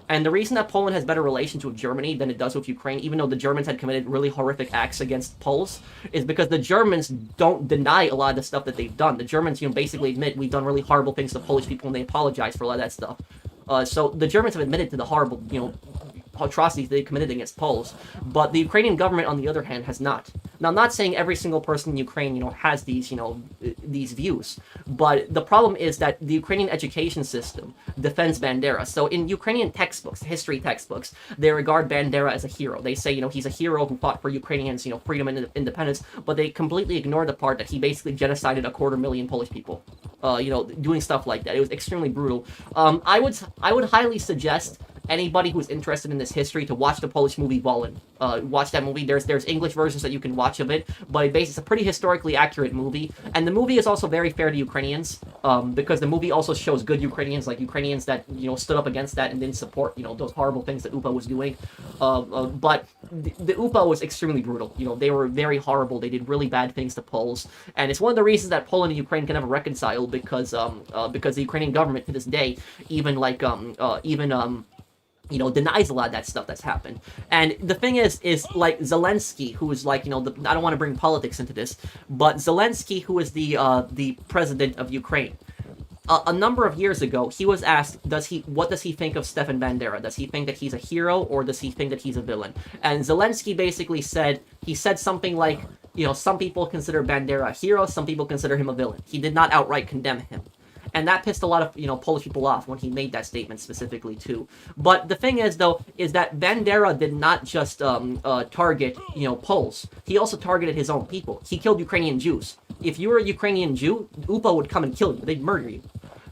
S1: And the reason that Poland has better relations with Germany than it does with Ukraine, even though the Germans had committed really horrific acts against Poles, is because the Germans don't deny a lot of the stuff that they've done. The Germans, basically admit we've done really horrible things to Polish people, and they apologize for a lot of that stuff. So the Germans have admitted to the horrible, atrocities they committed against Poles, but the Ukrainian government, on the other hand, has not. Now, I'm not saying every single person in Ukraine, has these, these views, but the problem is that the Ukrainian education system defends Bandera. So in Ukrainian textbooks, history textbooks, they regard Bandera as a hero. They say, he's a hero who fought for Ukrainians, freedom and independence, but they completely ignore the part that he basically genocided 250,000 Polish people, doing stuff like that. It was extremely brutal. I would highly suggest anybody who's interested in this history to watch the Polish movie Volyn. Watch that movie. There's English versions that you can watch of it, but it's a pretty historically accurate movie. And the movie is also very fair to Ukrainians, because the movie also shows good Ukrainians, like Ukrainians that stood up against that and didn't support those horrible things that UPA was doing. But the UPA was extremely brutal. They were very horrible. They did really bad things to Poles, and it's one of the reasons that Poland and Ukraine can never reconcile, because the Ukrainian government to this day denies a lot of that stuff that's happened. And the thing is like Zelensky, who is like, I don't want to bring politics into this, but Zelensky, who is the president of Ukraine, a number of years ago, he was asked, what does he think of Stefan Bandera? Does he think that he's a hero, or does he think that he's a villain? And Zelensky basically said something like, some people consider Bandera a hero, some people consider him a villain. He did not outright condemn him. And that pissed a lot of, Polish people off when he made that statement specifically, too. But the thing is, though, is that Bandera did not just target, Poles. He also targeted his own people. He killed Ukrainian Jews. If you were a Ukrainian Jew, UPA would come and kill you. They'd murder you.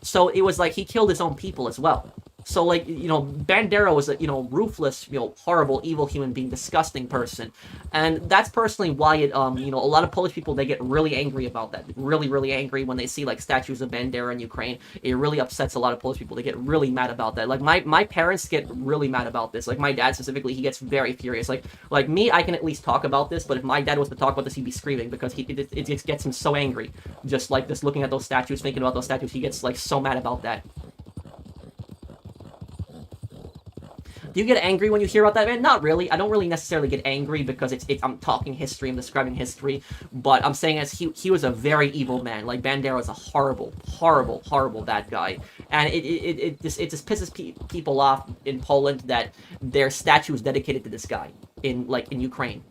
S1: So it was like he killed his own people as well. So, like, Bandera was a, ruthless, horrible, evil human being, disgusting person. And that's personally why a lot of Polish people, they get really angry about that. Really, really angry when they see, like, statues of Bandera in Ukraine. It really upsets a lot of Polish people. They get really mad about that. Like, my parents get really mad about this. Like, my dad specifically, he gets very furious. Like me, I can at least talk about this, but if my dad was to talk about this, he'd be screaming because it just gets him so angry. Just looking at those statues, thinking about those statues, he gets, like, so mad about that. Do you get angry when you hear about that, man? Not really. I don't really necessarily get angry because I'm talking history, I'm describing history, but I'm saying as he was a very evil man. Like, Bandera was a horrible, horrible, horrible bad guy. And it just pisses people off in Poland that their statue is dedicated to this guy in Ukraine.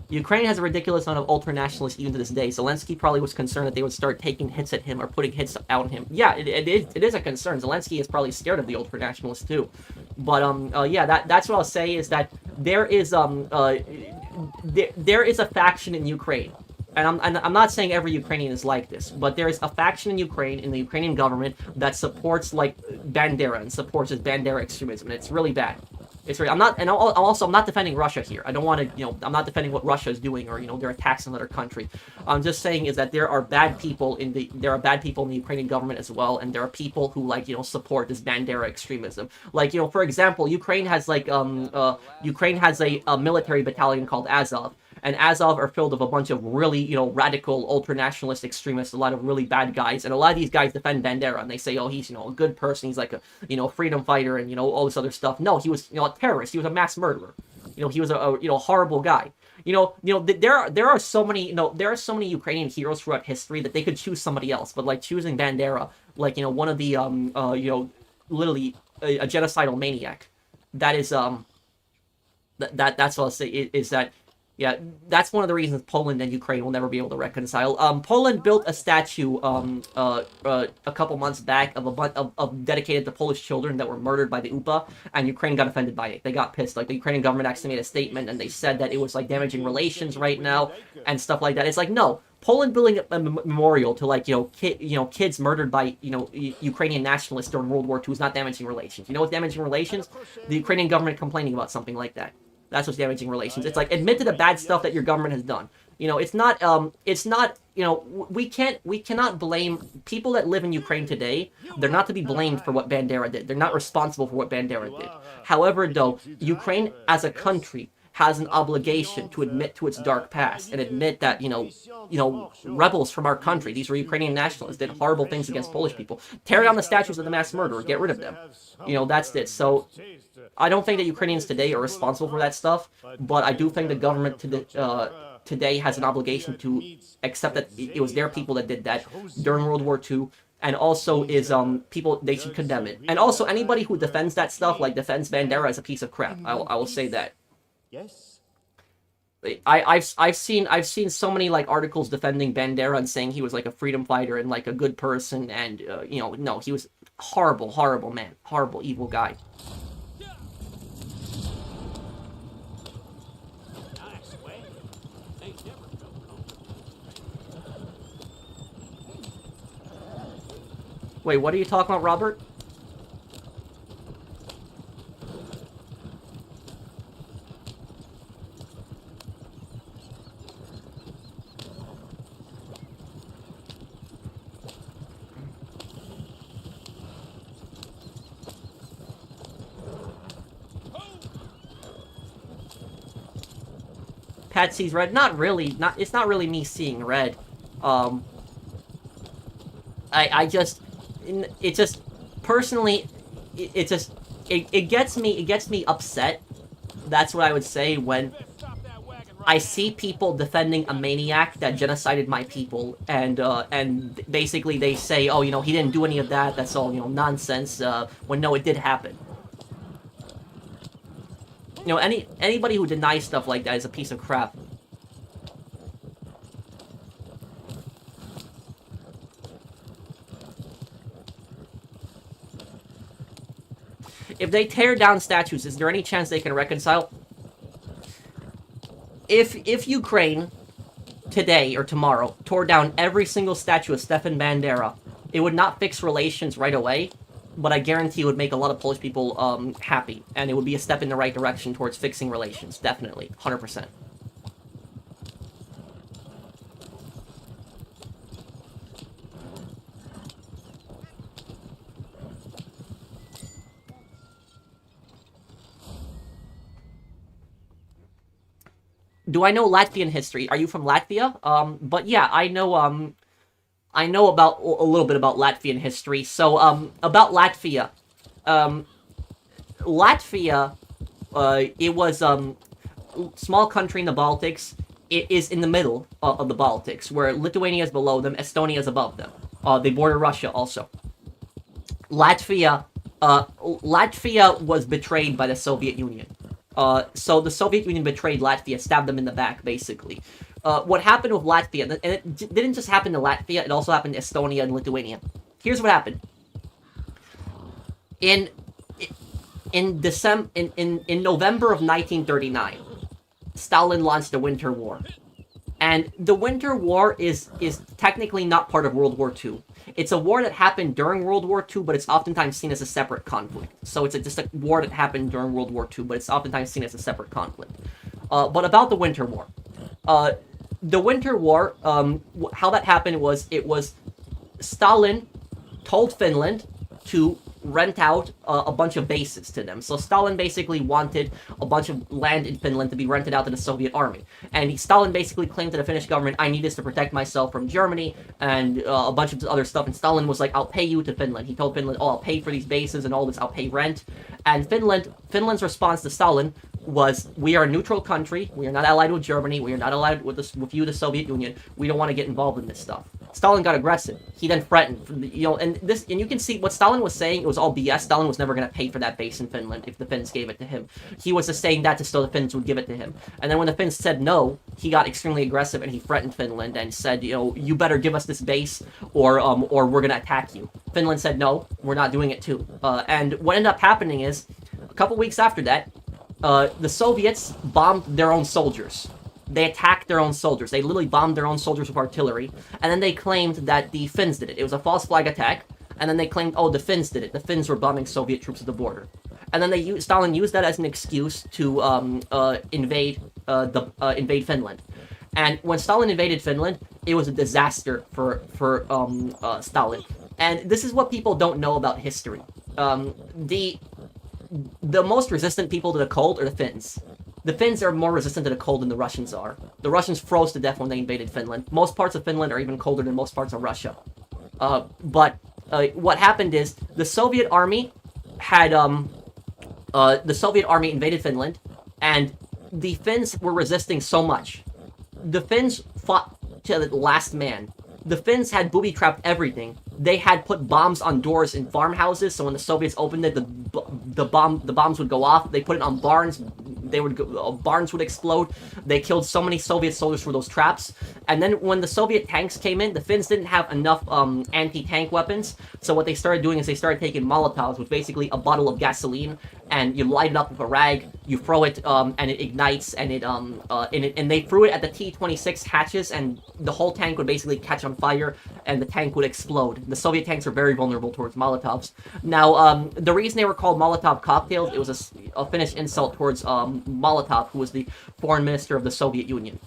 S1: Ukraine has a ridiculous amount of ultra-nationalists even to this day. Zelensky probably was concerned that they would start taking hits at him or putting hits out on him. Yeah, it is a concern. Zelensky is probably scared of the ultra-nationalists too. But yeah, that's what I'll say is that there is there is a faction in Ukraine. And I'm not saying every Ukrainian is like this, but there is a faction in Ukraine, in the Ukrainian government, that supports, like, Bandera and supports this Bandera extremism, and it's really bad. I'm not defending Russia here. I don't want to, I'm not defending what Russia is doing or, their attacks on another country. I'm just saying is that there are bad people in the Ukrainian government as well, and there are people who, like, support this Bandera extremism. Like, for example, Ukraine has a military battalion called Azov. And Azov are filled with a bunch of really, radical, ultra-nationalist extremists, a lot of really bad guys. And a lot of these guys defend Bandera, and they say, oh, he's, a good person, he's like a, freedom fighter, and, all this other stuff. No, he was, a terrorist, he was a mass murderer. He was a horrible guy. There are so many, Ukrainian heroes throughout history that they could choose somebody else. But, like, choosing Bandera, like, one of the, literally a genocidal maniac, that is, that's what I'll say, is that, yeah, that's one of the reasons Poland and Ukraine will never be able to reconcile. Poland built a statue a couple months back of dedicated to Polish children that were murdered by the UPA, and Ukraine got offended by it. They got pissed. Like, the Ukrainian government actually made a statement, and they said that it was, like, damaging relations right now and stuff like that. It's like, no, Poland building a memorial to, like, kids murdered by, Ukrainian nationalists during World War II is not damaging relations. You know what's damaging relations? The Ukrainian government complaining about something like that. That's what's damaging relations. It's like, admit to the bad stuff that your government has done. It's not, we cannot blame people that live in Ukraine today. They're not to be blamed for what Bandera did. They're not responsible for what Bandera did. However, though, Ukraine as a country has an obligation to admit to its dark past and admit that, rebels from our country, these were Ukrainian nationalists, did horrible things against Polish people. Tear down the statues of the mass murderer. Get rid of them. That's it. So, I don't think that Ukrainians today are responsible for that stuff, but I do think the government today has an obligation to accept that it was their people that did that during World War II, and also is people, they should condemn it. And also, anybody who defends that stuff, like defends Bandera, is a piece of crap. I will say that.
S6: Yes.
S1: I've seen so many, like, articles defending Bandera and saying he was, like, a freedom fighter and, like, a good person, and no, he was horrible, horrible man, horrible, evil guy. Wait, what are you talking about, Robert? Pat sees red. Not really. It's not really me seeing red. It just personally, it gets me upset. That's what I would say when I see people defending a maniac that genocided my people, and basically they say, oh, he didn't do any of that. That's all, nonsense. When no, it did happen. Anybody who denies stuff like that is a piece of crap. If they tear down statues, is there any chance they can reconcile? If Ukraine, today or tomorrow, tore down every single statue of Stefan Bandera, it would not fix relations right away, but I guarantee it would make a lot of Polish people happy, and it would be a step in the right direction towards fixing relations, definitely, 100%. Do I know Latvian history? Are you from Latvia? But yeah, I know about a little bit about Latvian history. So, about Latvia. Latvia, it was, small country in the Baltics. It is in the middle of the Baltics, where Lithuania is below them, Estonia is above them. They border Russia also. Latvia was betrayed by the Soviet Union. So the Soviet Union betrayed Latvia, stabbed them in the back, basically. What happened with Latvia, and it didn't just happen to Latvia, it also happened to Estonia and Lithuania. Here's what happened. In November of 1939, Stalin launched the Winter War. And the Winter War is technically not part of World War II. It's a war that happened during World War II, but it's oftentimes seen as a separate conflict. So it's just a war that happened during World War II, but it's oftentimes seen as a separate conflict. But about the Winter War. The Winter War, how that happened was, it was Stalin told Finland to rent out a bunch of bases to them. So Stalin basically wanted a bunch of land in Finland to be rented out to the Soviet army. And Stalin basically claimed to the Finnish government, I need this to protect myself from Germany and a bunch of other stuff. And Stalin was like, I'll pay you to Finland. He told Finland, oh, I'll pay for these bases and all this, I'll pay rent. And Finland's response to Stalin was, we are a neutral country, we are not allied with Germany, we are not allied with you, the Soviet Union, we don't want to get involved in this stuff. Stalin got aggressive. He then threatened, and you can see what Stalin was saying, it was all BS. Stalin was never going to pay for that base in Finland if the Finns gave it to him. He was just saying that just so the Finns would give it to him. And then when the Finns said no, he got extremely aggressive and he threatened Finland and said, you better give us this base or we're going to attack you. Finland said, no, we're not doing it too. And what ended up happening is, a couple weeks after that, the Soviets bombed their own soldiers. They attacked their own soldiers. They literally bombed their own soldiers with artillery. And then they claimed that the Finns did it. It was a false flag attack. And then they claimed, oh, the Finns did it. The Finns were bombing Soviet troops at the border. And then Stalin used that as an excuse to invade Finland. And when Stalin invaded Finland, it was a disaster for Stalin. And this is what people don't know about history. The most resistant people to the cold are the Finns. The Finns are more resistant to the cold than the Russians are. The Russians froze to death when they invaded Finland. Most parts of Finland are even colder than most parts of Russia. But what happened is the Soviet army invaded Finland, and the Finns were resisting so much. The Finns fought to the last man. The Finns had booby-trapped everything. They had put bombs on doors in farmhouses, so when the Soviets opened it, the bombs would go off. They put it on barns. Barns would explode. They killed so many Soviet soldiers for those traps. And then when the Soviet tanks came in, the Finns didn't have enough anti-tank weapons. So what they started doing is they started taking Molotovs, which basically a bottle of gasoline, and you light it up with a rag. You throw it, and it ignites, and and they threw it at the T-26 hatches, and the whole tank would basically catch on fire, and the tank would explode. The Soviet tanks are very vulnerable towards Molotovs. Now, the reason they were called Molotov cocktails, it was a Finnish insult towards Molotov, who was the foreign minister of the Soviet Union.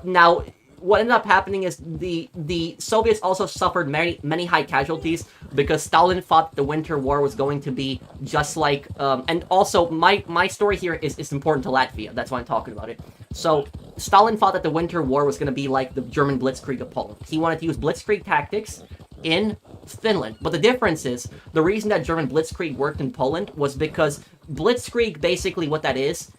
S1: Now, what ended up happening is the Soviets also suffered many high casualties because Stalin thought the Winter War was going to be just like... and also, my story here is important to Latvia. That's why I'm talking about it. So, Stalin thought that the Winter War was going to be like the German Blitzkrieg of Poland. He wanted to use Blitzkrieg tactics in Finland. But the difference is, the reason that German Blitzkrieg worked in Poland was because Blitzkrieg, basically what that is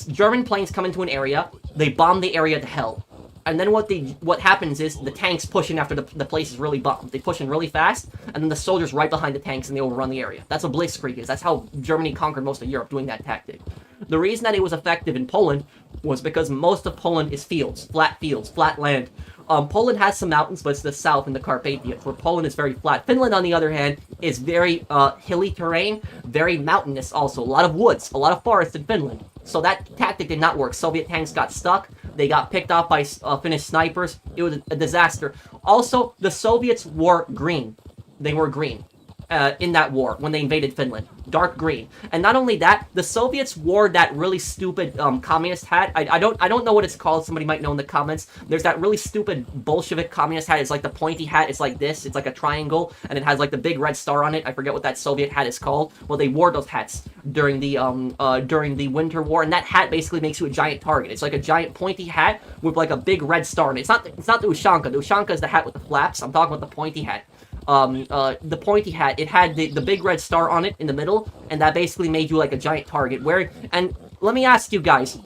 S1: German planes come into an area, they bomb the area to hell. And then what happens is the tanks push in after the place is really bombed. They push in really fast, and then the soldiers right behind the tanks and they overrun the area. That's what Blitzkrieg is. That's how Germany conquered most of Europe, doing that tactic. The reason that it was effective in Poland was because most of Poland is fields, flat land. Poland has some mountains, but it's the south in the Carpathians, where Poland is very flat. Finland, on the other hand, is very hilly terrain, very mountainous also. A lot of woods, a lot of forests in Finland. So that tactic did not work. Soviet tanks got stuck. They got picked off by Finnish snipers. It was a disaster. Also, the Soviets were green. They were green. in that war when they invaded Finland. Dark green. And not only that, the Soviets wore that really stupid communist hat. I don't know what it's called. Somebody might know in the comments. There's that really stupid Bolshevik communist hat. It's like the pointy hat. It's like this. It's like a triangle, and it has like the big red star on it. I forget what that Soviet hat is called. Well, they wore those hats during the Winter War, and that hat basically makes you a giant target. It's like a giant pointy hat with like a big red star on it. It's not the Ushanka. The Ushanka is the hat with the flaps. I'm talking about the pointy hat. The pointy hat, it had the big red star on it in the middle, and that basically made you like a giant target. And let me ask you guys,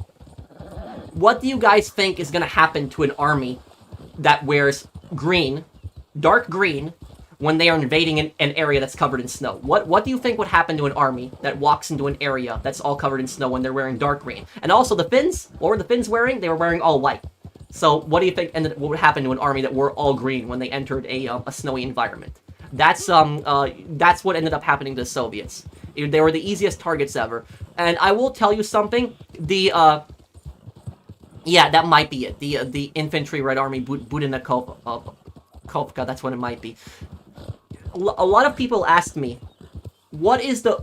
S1: what do you guys think is gonna happen to an army that wears green, dark green, when they are invading an area that's covered in snow? What do you think would happen to an army that walks into an area that's all covered in snow when they're wearing dark green? And also the Finns, what were the Finns wearing? They were wearing all white. So what do you think what would happen to an army that were all green when they entered a snowy environment? That's what ended up happening to the Soviets. They were the easiest targets ever. And I will tell you something, yeah, that might be it. The infantry Red Army Budinovka, that's what it might be. A lot of people ask me, what is the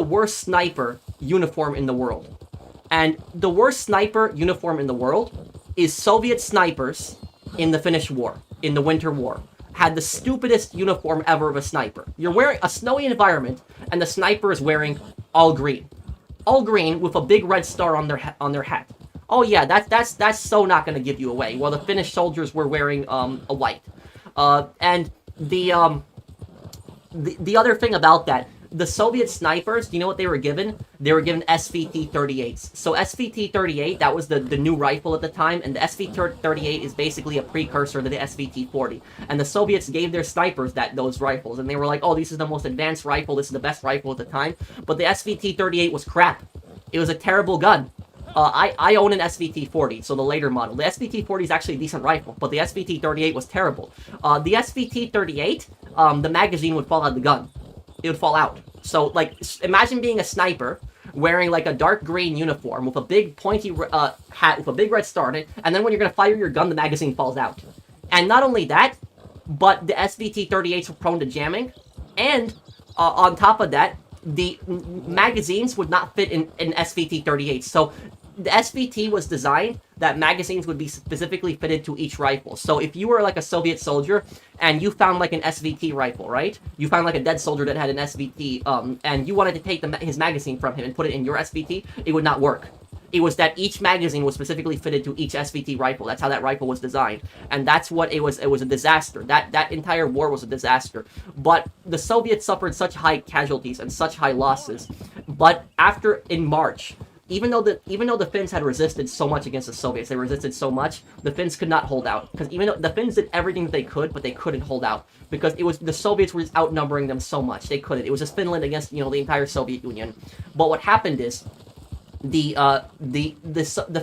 S1: worst sniper uniform in the world? And the worst sniper uniform in the world is Soviet snipers in the Finnish War, in the Winter War. Had the stupidest uniform ever of a sniper. You're wearing a snowy environment, and the sniper is wearing all green with a big red star on their hat. Oh yeah, that's so not going to give you away. While the Finnish soldiers were wearing a white. And the other thing about that, the Soviet snipers, do you know what they were given? They were given SVT-38s. So SVT-38, that was the new rifle at the time, and the SVT-38 is basically a precursor to the SVT-40. And the Soviets gave their snipers those rifles, and they were like, oh, this is the most advanced rifle, this is the best rifle at the time. But the SVT-38 was crap. It was a terrible gun. I own an SVT-40, so the later model. The SVT-40 is actually a decent rifle, but the SVT-38 was terrible. The SVT-38, the magazine would fall out of the gun. It would fall out. So, like, imagine being a sniper, wearing, like, a dark green uniform with a big pointy hat with a big red star on it, and then when you're going to fire your gun, the magazine falls out. And not only that, but the SVT-38s were prone to jamming, and on top of that, the magazines would not fit in SVT-38s. So the SVT was designed that magazines would be specifically fitted to each rifle. So if you were like a Soviet soldier and you found like an SVT rifle, right? You found like a dead soldier that had an SVT, and you wanted to take his magazine from him and put it in your SVT, it would not work. It was that each magazine was specifically fitted to each SVT rifle. That's how that rifle was designed. And that's what it was. It was a disaster. That entire war was a disaster. But the Soviets suffered such high casualties and such high losses. But in March, even though the Finns had resisted so much against the Soviets, they resisted so much, the Finns could not hold out. Because even though the Finns did everything that they could, but they couldn't hold out. Because the Soviets were just outnumbering them so much. They couldn't. It was just Finland against, the entire Soviet Union. But what happened is, the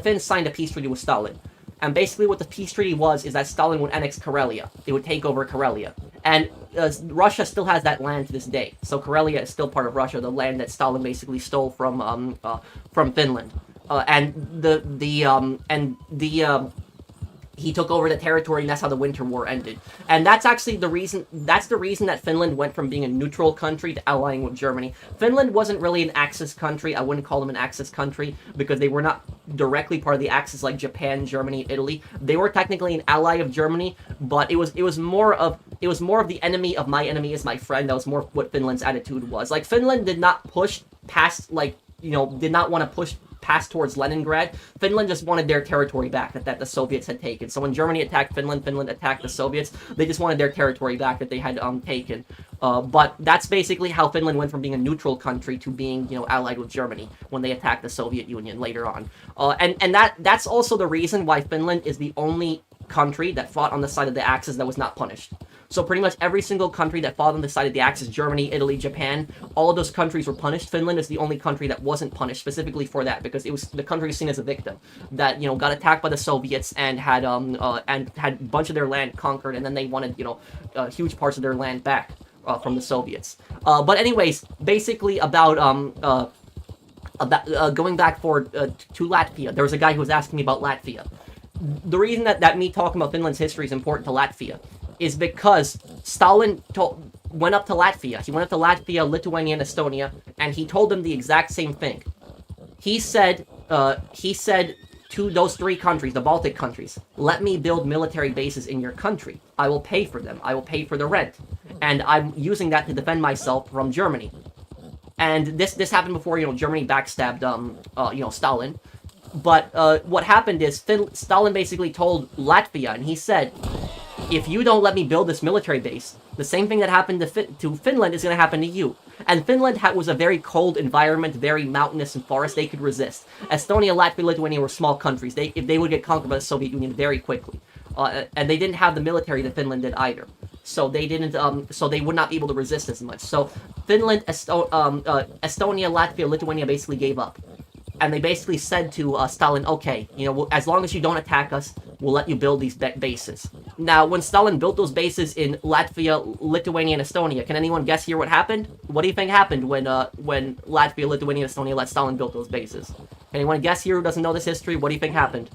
S1: Finns signed a peace treaty with Stalin. And basically what the peace treaty was is that Stalin would annex Karelia. It would take over Karelia. And Russia still has that land to this day. So Karelia is still part of Russia, the land that Stalin basically stole from Finland. He took over the territory, and that's how the Winter War ended. And that's actually the reason that Finland went from being a neutral country to allying with Germany. Finland wasn't really an Axis country. I wouldn't call them an Axis country because they were not directly part of the Axis like Japan, Germany, Italy. They were technically an ally of Germany, but it was more of the enemy of my enemy is my friend. That was more what Finland's attitude was. Like, Finland did not push past, did not want to push past towards Leningrad. Finland just wanted their territory back that the Soviets had taken. So when Germany attacked Finland, Finland attacked the Soviets. They just wanted their territory back that they had taken. But that's basically how Finland went from being a neutral country to being, allied with Germany when they attacked the Soviet Union later on. And that's also the reason why Finland is the only country that fought on the side of the Axis that was not punished. So pretty much every single country that fought on the side of the Axis, Germany, Italy, Japan, all of those countries were punished. Finland is the only country that wasn't punished specifically for that, because it was the country seen as a victim that got attacked by the Soviets and had a bunch of their land conquered, and then they wanted huge parts of their land back from the Soviets. But anyways, basically about going back forward to Latvia, there was a guy who was asking me about Latvia. The reason that me talking about Finland's history is important to Latvia is because Stalin went up to Latvia. He went up to Latvia, Lithuania, and Estonia, and he told them the exact same thing. He said to those 3 countries, the Baltic countries, let me build military bases in your country. I will pay for them. I will pay for the rent. And I'm using that to defend myself from Germany. And this happened before, Germany backstabbed, Stalin. But what happened is Stalin basically told Latvia, and he said, if you don't let me build this military base, the same thing that happened to Finland is going to happen to you. And Finland was a very cold environment, very mountainous and forest. They could resist. Estonia, Latvia, Lithuania were small countries. If they would get conquered by the Soviet Union very quickly. And they didn't have the military that Finland did either. So they didn't. So they would not be able to resist as much. So Finland, Estonia, Latvia, Lithuania basically gave up. And they basically said to Stalin, okay, as long as you don't attack us, we'll let you build these bases. Now, when Stalin built those bases in Latvia, Lithuania, and Estonia, can anyone guess here what happened? What do you think happened when Latvia, Lithuania, and Estonia let Stalin build those bases? Can anyone guess here who doesn't know this history? What do you think happened?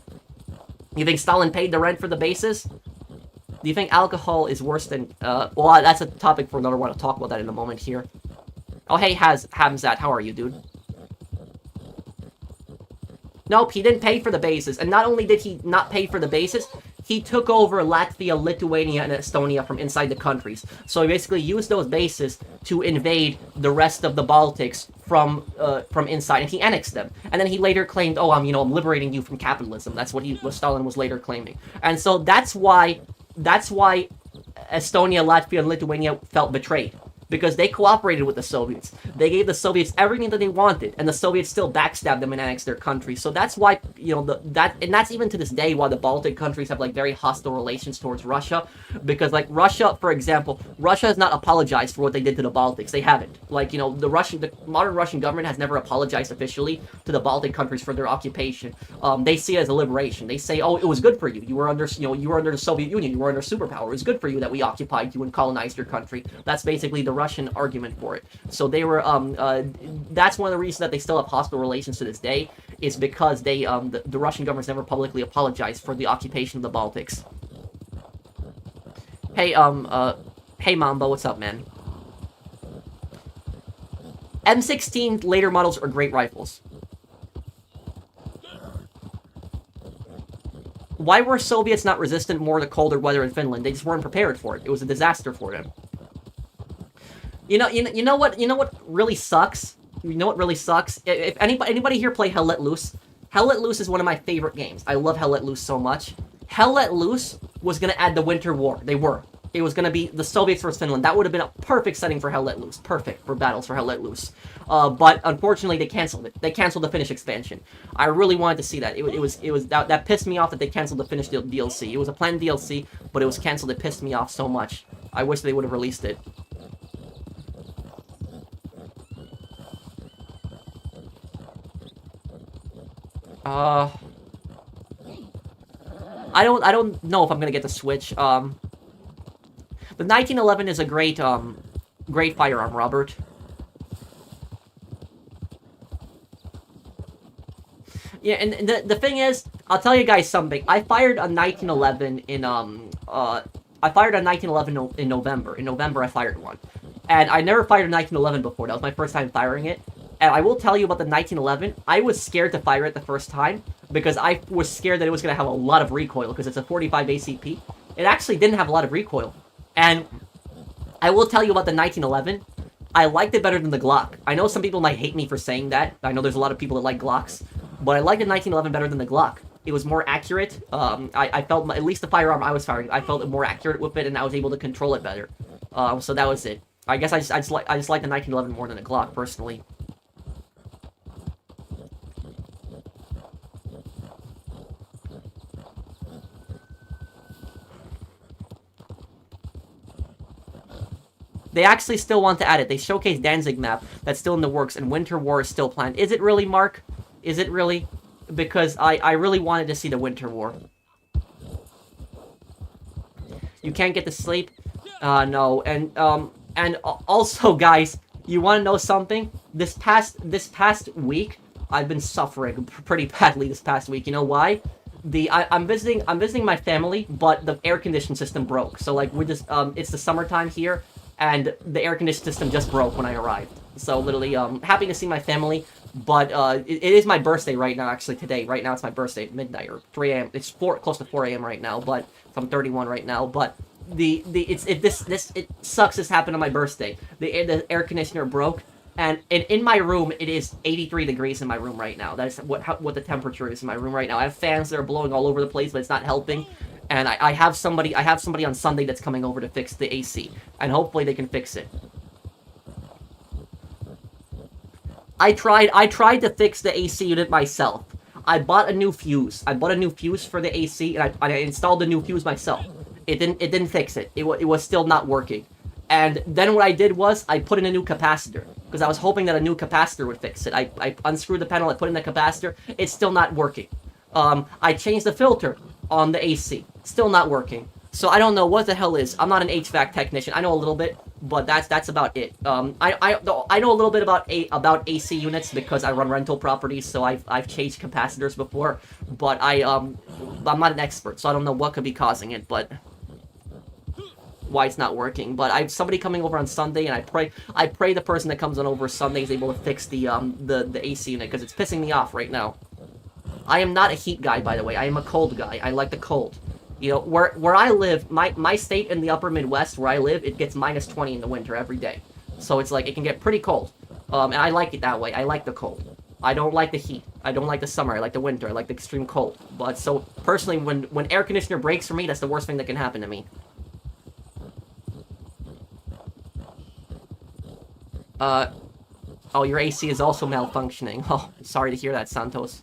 S1: You think Stalin paid the rent for the bases? Do you think alcohol is worse than... well, that's a topic for another one. I'll talk about that in a moment here. Oh, hey, Hamzat, how are you, dude? Nope, he didn't pay for the bases. And not only did he not pay for the bases, he took over Latvia, Lithuania, and Estonia from inside the countries. So he basically used those bases to invade the rest of the Baltics from inside, and he annexed them. And then he later claimed, oh, I'm liberating you from capitalism. That's what Stalin was later claiming. And so that's why Estonia, Latvia, and Lithuania felt betrayed. Because they cooperated with the Soviets. They gave the Soviets everything that they wanted, and the Soviets still backstabbed them and annexed their country. So that's why, and that's even to this day why the Baltic countries have, very hostile relations towards Russia. Because, Russia, for example, Russia has not apologized for what they did to the Baltics. They haven't. The modern Russian government has never apologized officially to the Baltic countries for their occupation. They see it as a liberation. They say, oh, it was good for you. You were under the Soviet Union. You were under superpower. It was good for you that we occupied you and colonized your country. That's basically the Russian argument for it. So they were, that's one of the reasons that they still have hostile relations to this day, is because the Russian government's never publicly apologized for the occupation of the Baltics. Hey, hey Mamba, what's up, man? M16 later models are great rifles. Why were Soviets not resistant more to colder weather in Finland? They just weren't prepared for it. It was a disaster for them. You know what really sucks? You know what really sucks? If anybody here play Hell Let Loose? Hell Let Loose is one of my favorite games. I love Hell Let Loose so much. Hell Let Loose was gonna add the Winter War. It was gonna be the Soviets versus Finland. That would have been a perfect setting for Hell Let Loose. Perfect for battles for Hell Let Loose. But unfortunately, they canceled it. They canceled the Finnish expansion. I really wanted to see that. That pissed me off that they canceled the Finnish DLC. It was a planned DLC, but it was canceled. It pissed me off so much. I wish they would have released it. I don't know if I'm gonna get the Switch. The 1911 is a great firearm, Robert. Yeah, and the thing is, I'll tell you guys something. I fired a 1911 in November. In November, I fired one, and I never fired a 1911 before. That was my first time firing it. And I will tell you about the 1911, I was scared to fire it the first time, because I was scared that it was going to have a lot of recoil, because it's a 45 ACP. It actually didn't have a lot of recoil. And I will tell you about the 1911, I liked it better than the Glock. I know some people might hate me for saying that. I know there's a lot of people that like Glocks. But I liked the 1911 better than the Glock. It was more accurate. I felt, at least the firearm I was firing, I felt more accurate with it, and I was able to control it better. So that was it. I guess I just like the 1911 more than the Glock, personally. They actually still want to add it. They showcased Danzig map that's still in the works, and Winter War is still planned. Is it really, Mark? Is it really? Because I really wanted to see the Winter War. You can't get to sleep? No. And also, guys, you want to know something? This past week, I've been suffering pretty badly this past week. You know why? I'm visiting my family, but the air conditioning system broke. So, we're just, it's the summertime here. and the air conditioning system just broke when I arrived. So literally, happy to see my family, but it is my birthday right now. Actually, today, right now, it's my birthday at midnight or 3 a.m. It's close to 4 a.m. right now, but so I'm 31 right now. But it sucks. This happened on my birthday. The air conditioner broke. And in my room, it is 83 degrees in my room right now. That is what the temperature is in my room right now. I have fans that are blowing all over the place, but it's not helping. And I have somebody on Sunday that's coming over to fix the AC, and hopefully they can fix it. I tried to fix the AC unit myself. I bought a new fuse. I bought a new fuse for the AC, and I installed a new fuse myself. It didn't fix it. It was still not working. And then what I did was I put in a new capacitor, because I was hoping that a new capacitor would fix it. I unscrewed the panel, I put in the capacitor, it's still not working. I changed the filter on the AC, still not working. So I don't know what the hell is. I'm not an HVAC technician. I know a little bit, but that's about it. I know a little bit about AC units because I run rental properties, so I've changed capacitors before, but I'm not an expert, so I don't know what could be causing it, but why it's not working. But I have somebody coming over on Sunday, and I pray the person that comes on over Sunday is able to fix the AC unit, because it's pissing me off right now. I am not a heat guy, by the way. I am a cold guy. I like the cold. You know, where I live, my state in the upper Midwest, where I live, it gets minus 20 in the winter every day. So it's like, it can get pretty cold. And I like it that way. I like the cold. I don't like the heat. I don't like the summer. I like the winter. I like the extreme cold. But so, personally, when air conditioner breaks for me, that's the worst thing that can happen to me. Oh, your AC is also malfunctioning. Oh, sorry to hear that, Santos.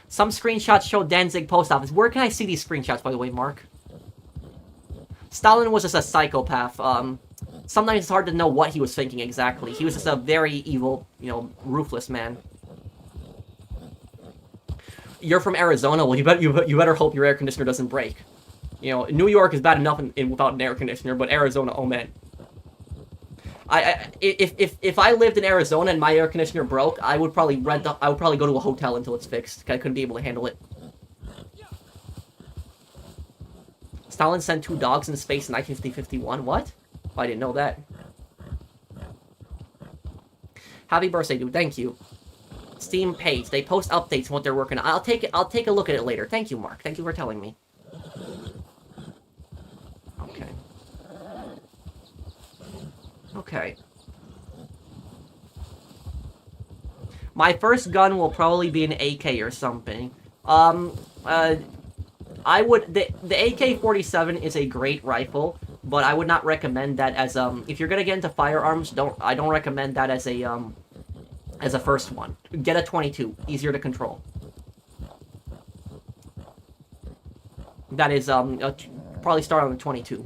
S1: Some screenshots show Danzig post office. Where can I see these screenshots, by the way, Mark? Stalin was just a psychopath. Sometimes it's hard to know what he was thinking exactly. He was just a very evil, you know, ruthless man. You're from Arizona? Well, you better hope your air conditioner doesn't break. You know, New York is bad enough without an air conditioner, but Arizona, oh man. If I lived in Arizona and my air conditioner broke, I would probably go to a hotel until it's fixed. I couldn't be able to handle it. Stalin sent 2 dogs into space in 1951. What? Oh, I didn't know that. Happy birthday, dude. Thank you. Steam page. They post updates on what they're working on. I'll take a look at it later. Thank you, Mark. Thank you for telling me. Okay. Okay. My first gun will probably be an AK or something. I would the AK-47 is a great rifle, but I would not recommend that as if you're gonna get into firearms, I don't recommend that as a first one. Get a 22, easier to control. That is probably start on the 22.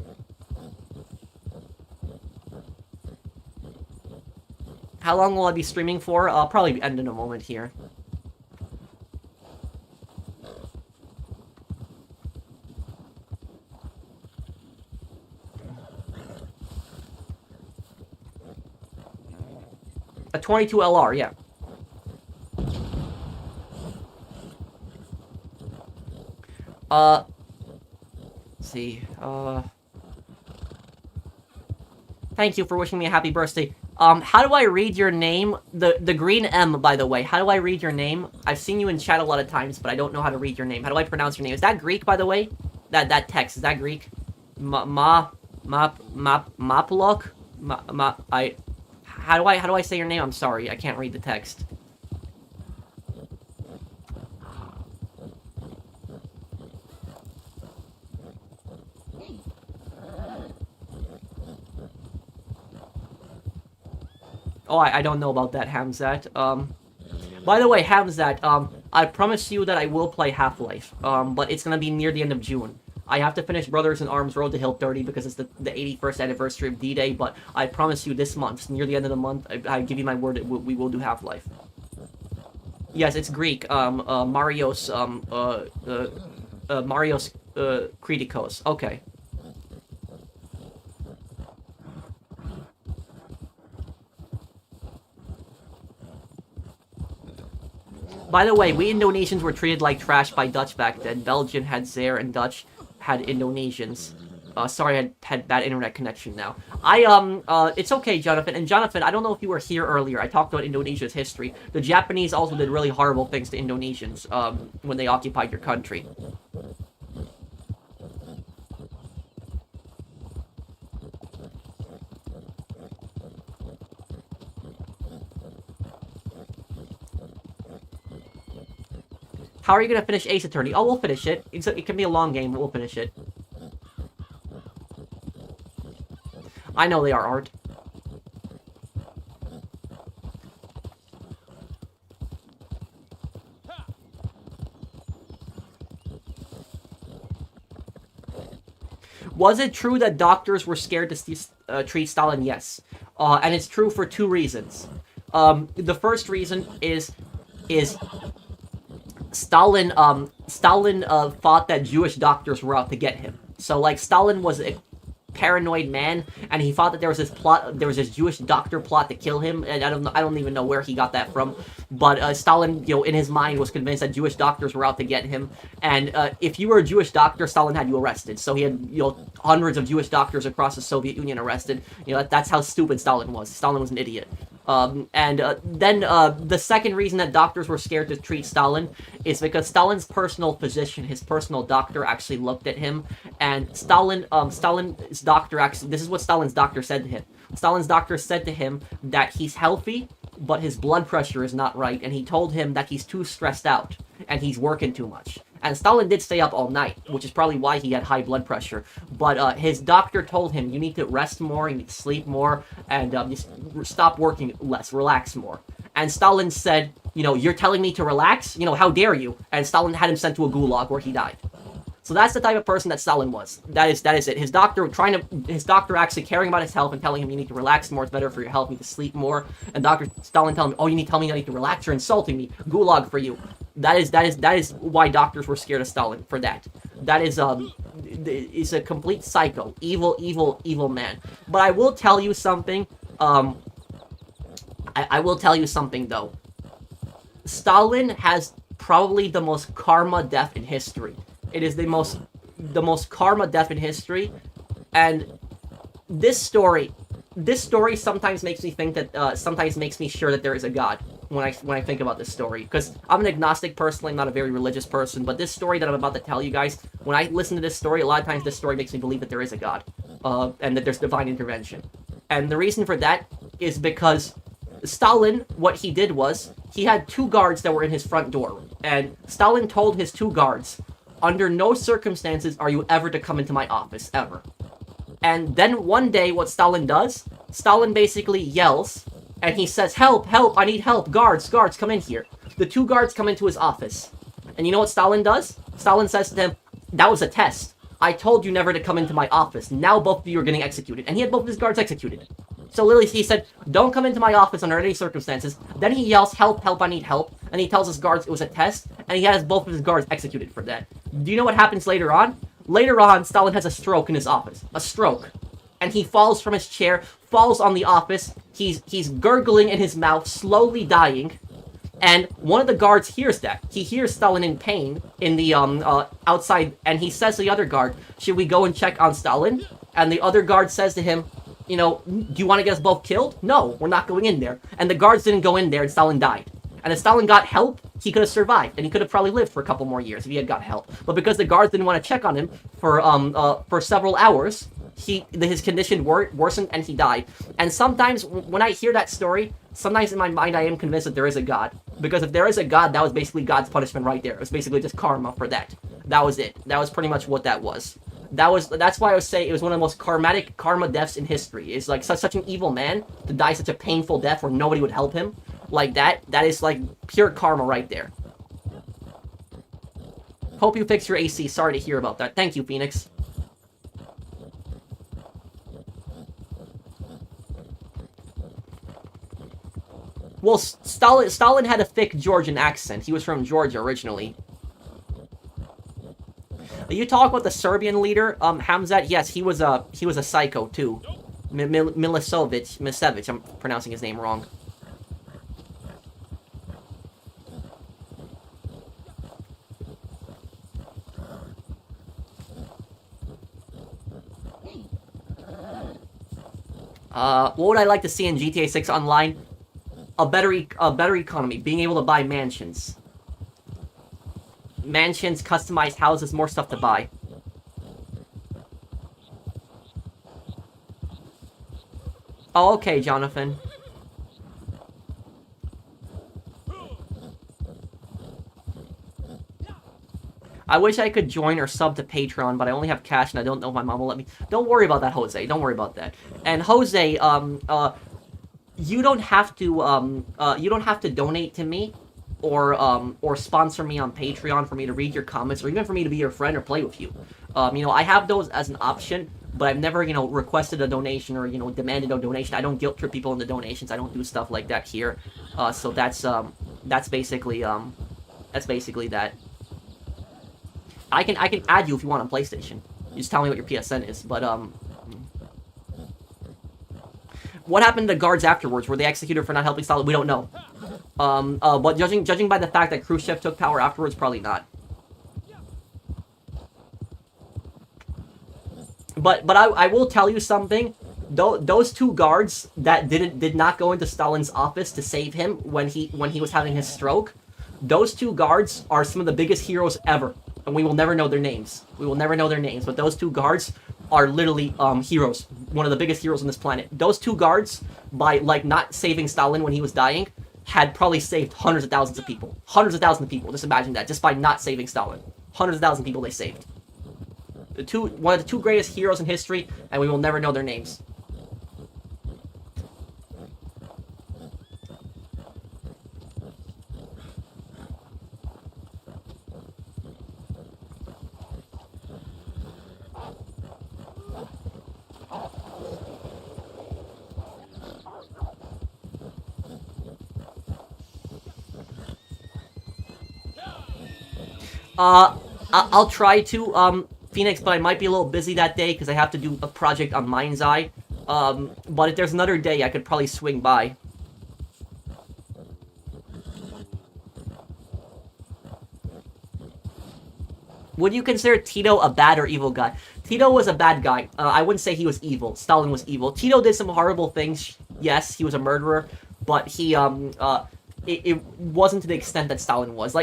S1: How long will I be streaming for? I'll probably end in a moment here. A 22 LR, yeah. Let's see, thank you for wishing me a happy birthday. How do I read your name? The green M, by the way. How do I read your name? I've seen you in chat a lot of times, but I don't know how to read your name. How do I pronounce your name? Is that Greek, by the way? That text, is that Greek? Maplok? How do I say your name? I'm sorry, I can't read the text. Oh, I don't know about that, Hamzat. By the way, Hamzat, I promise you that I will play Half-Life, but it's gonna be near the end of June. I have to finish Brothers in Arms Road to Hill 30 because it's the 81st anniversary of D-Day, but I promise you this month, near the end of the month, I give you my word that we will do Half-Life. Yes, it's Greek, Marios Kritikos. Okay. By the way, we Indonesians were treated like trash by Dutch back then. Belgian had Zaire and Dutch had Indonesians. Sorry, I had bad internet connection now. It's okay, Jonathan. And Jonathan, I don't know if you were here earlier. I talked about Indonesia's history. The Japanese also did really horrible things to Indonesians, when they occupied your country. How are you gonna finish Ace Attorney? Oh, we'll finish it. It can be a long game, but we'll finish it. I know they are, Art. Was it true that doctors were scared to treat Stalin? Yes. And it's true for two reasons. The first reason is Stalin thought that Jewish doctors were out to get him. So, like, Stalin was a paranoid man, and he thought that there was this Jewish doctor plot to kill him, and I don't even know where he got that from, but Stalin, in his mind was convinced that Jewish doctors were out to get him, and if you were a Jewish doctor, Stalin had you arrested, so he had, hundreds of Jewish doctors across the Soviet Union arrested. That's how stupid Stalin was. Stalin was an idiot. Then the second reason that doctors were scared to treat Stalin is because Stalin's personal physician, his personal doctor, actually looked at him, and Stalin's doctor actually, this is what Stalin's doctor said to him. Stalin's doctor said to him that he's healthy, but his blood pressure is not right, and he told him that he's too stressed out, and he's working too much. And Stalin did stay up all night, which is probably why he had high blood pressure. But his doctor told him, you need to rest more, you need to sleep more, and just stop working less, relax more. And Stalin said, you're telling me to relax? How dare you? And Stalin had him sent to a gulag where he died. So that's the type of person that Stalin was. That is it. His doctor actually caring about his health and telling him you need to relax more, it's better for your health, you need to sleep more. And Stalin telling him, you need to tell me I need to relax, you're insulting me. Gulag for you. That is why doctors were scared of Stalin, for that. That is a complete psycho. Evil man. But I will tell you something, I will tell you something though. Stalin has probably the most karma death in history. It is the most karma death in history, and this story sometimes makes me think that sometimes makes me sure that there is a God when I think about this story, because I'm an agnostic personally, I'm not a very religious person, but this story that I'm about to tell you guys, when I listen to this story, a lot of times this story makes me believe that there is a God, and that there's divine intervention. And the reason for that is because Stalin, what he did was, he had 2 guards that were in his front door, and Stalin told his 2 guards, under no circumstances are you ever to come into my office, ever. And then one day, what Stalin does, Stalin basically yells, and he says, help, I need help, guards, come in here. The 2 guards come into his office. And you know what Stalin does? Stalin says to them, that was a test. I told you never to come into my office. Now both of you are getting executed. And he had both of his guards executed. So literally, he said, don't come into my office under any circumstances. Then he yells, help, I need help. And he tells his guards it was a test, and he has both of his guards executed for that. Do you know what happens later on? Later on, Stalin has a stroke in his office. A stroke. And he falls from his chair, falls on the office, he's gurgling in his mouth, slowly dying, and one of the guards hears that. He hears Stalin in pain in the outside, and he says to the other guard, should we go and check on Stalin? And the other guard says to him, do you want to get us both killed? No, we're not going in there. And the guards didn't go in there, and Stalin died. And if Stalin got help, he could have survived, and he could have probably lived for a couple more years if he had got help. But because the guards didn't want to check on him for several hours, his condition worsened and he died. And sometimes when I hear that story, sometimes in my mind I am convinced that there is a God. Because if there is a God, that was basically God's punishment right there. It was basically just karma for that. That was it. That was pretty much what that was. That's why I would say it was one of the most karma deaths in history. It's like such an evil man to die such a painful death where nobody would help him. Like that is like pure karma right there. Hope you fix your AC. Sorry to hear about that. Thank you, Phoenix. Well, Stalin had a thick Georgian accent. He was from Georgia originally. You talk about the Serbian leader, Hamzat. Yes, he was a psycho too. Milicevic. I'm pronouncing his name wrong. What would I like to see in GTA 6 Online? A better economy, being able to buy mansions. Mansions, customized houses, more stuff to buy. Oh, okay, Jonathan. I wish I could join or sub to Patreon, but I only have cash and I don't know if my mom will let me. Don't worry about that, Jose. Don't worry about that. And Jose, you don't have to donate to me or sponsor me on Patreon for me to read your comments or even for me to be your friend or play with you. I have those as an option, but I've never, requested a donation or, demanded a donation. I don't guilt trip people into donations. I don't do stuff like that here. So that's basically that. I can add you if you want on PlayStation. You just tell me what your PSN is. But what happened to the guards afterwards? Were they executed for not helping Stalin? We don't know. But judging by the fact that Khrushchev took power afterwards, probably not. But I will tell you something. Those two guards that did not go into Stalin's office to save him when he was having his stroke, those two guards are some of the biggest heroes ever. And we will never know their names. We will never know their names. But those two guards are literally heroes. One of the biggest heroes on this planet. Those two guards, by not saving Stalin when he was dying, had probably saved hundreds of thousands of people. Hundreds of thousands of people. Just imagine that. Just by not saving Stalin. Hundreds of thousands of people they saved. One of the two greatest heroes in history, and we will never know their names. I'll try to, Phoenix, but I might be a little busy that day because I have to do a project on Mind's Eye. But if there's another day, I could probably swing by. Would you consider Tito a bad or evil guy? Tito was a bad guy. I wouldn't say he was evil. Stalin was evil. Tito did some horrible things. Yes, he was a murderer, but he, it wasn't to the extent that Stalin was.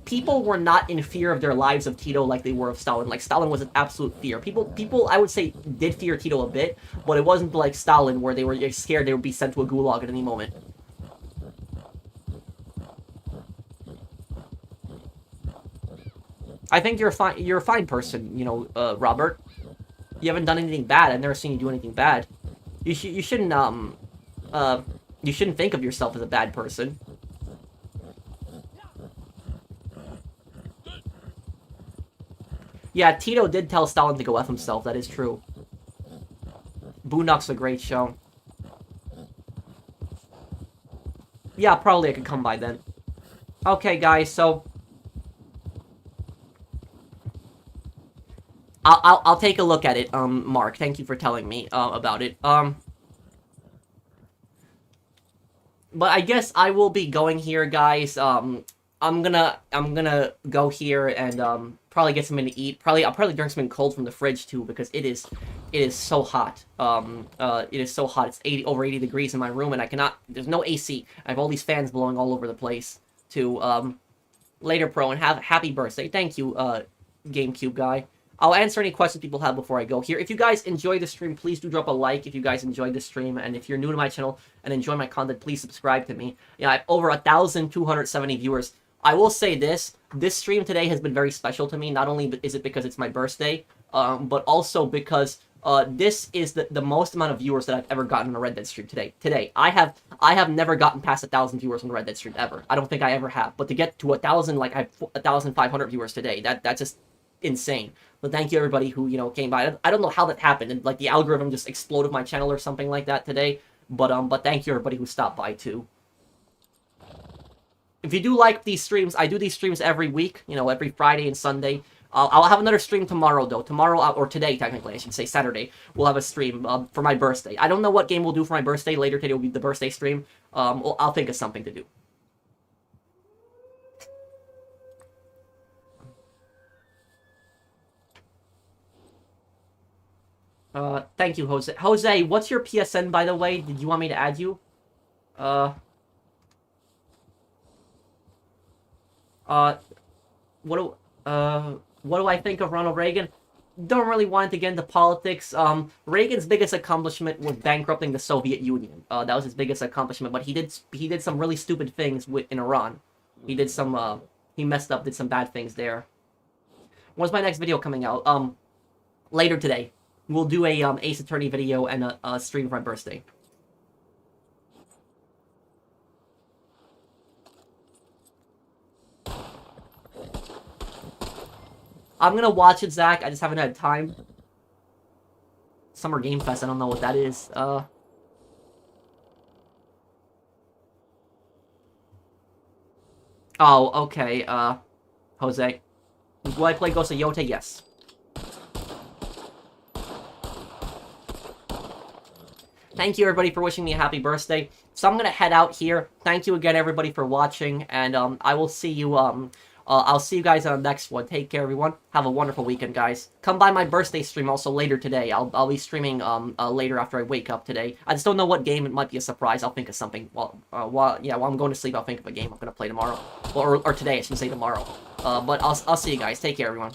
S1: People were not in fear of their lives of Tito like they were of Stalin. Like, Stalin was an absolute fear. People, I would say, did fear Tito a bit, but it wasn't like Stalin where they were scared they would be sent to a gulag at any moment. I think you're a fine person, Robert. You haven't done anything bad. I've never seen you do anything bad. You shouldn't think of yourself as a bad person. Yeah, Tito did tell Stalin to go F himself, that is true. Boondock's a great show. Yeah, probably I could come by then. Okay, guys, so... I'll take a look at it, Mark. Thank you for telling me, about it. But I guess I will be going here, guys. I'm gonna go here and, probably get something to eat. I'll probably drink something cold from the fridge, too, because it is so hot. It is so hot. It's over 80 degrees in my room, and there's no AC. I have all these fans blowing all over the place, too. Later, Pro, and happy birthday. Thank you, GameCube guy. I'll answer any questions people have before I go here. If you guys enjoy the stream, please do drop a like if you guys enjoyed the stream. And if you're new to my channel and enjoy my content, please subscribe to me. I have over 1,270 viewers. I will say this stream today has been very special to me. Not only is it because it's my birthday, but also because this is the most amount of viewers that I've ever gotten on a Red Dead stream today. I have never gotten past 1,000 viewers on the Red Dead stream ever. I don't think I ever have. But to get to 1,000, I have 1,500 viewers today. That's just insane. But thank you everybody who came by. I don't know how that happened, and the algorithm just exploded my channel or something like that today. But thank you everybody who stopped by too. If you do like these streams, I do these streams every week. Every Friday and Sunday. I'll have another stream tomorrow though. Tomorrow or today technically, I should say Saturday. We'll have a stream for my birthday. I don't know what game we'll do for my birthday. Later today will be the birthday stream. I'll think of something to do. Thank you, Jose. Jose, what's your PSN, by the way? Did you want me to add you? What do I think of Ronald Reagan? Don't really want to get into politics. Reagan's biggest accomplishment was bankrupting the Soviet Union. That was his biggest accomplishment, but he did some really stupid things in Iran. He did some, he messed up, did some bad things there. When's my next video coming out? Later today. We'll do a Ace Attorney video and a stream for my birthday. I'm gonna watch it, Zach. I just haven't had time. Summer Game Fest, I don't know what that is. Oh, okay, Jose. Will I play Ghost of Yote? Yes. Thank you, everybody, for wishing me a happy birthday. So I'm gonna head out here. Thank you again, everybody, for watching, and I will see you, I'll see you guys on the next one. Take care, everyone. Have a wonderful weekend, guys. Come by my birthday stream also later today. I'll be streaming later after I wake up today. I just don't know what game. It might be a surprise. I'll think of something. While I'm going to sleep, I'll think of a game I'm gonna play tomorrow, or today. I should say tomorrow. But I'll see you guys. Take care, everyone.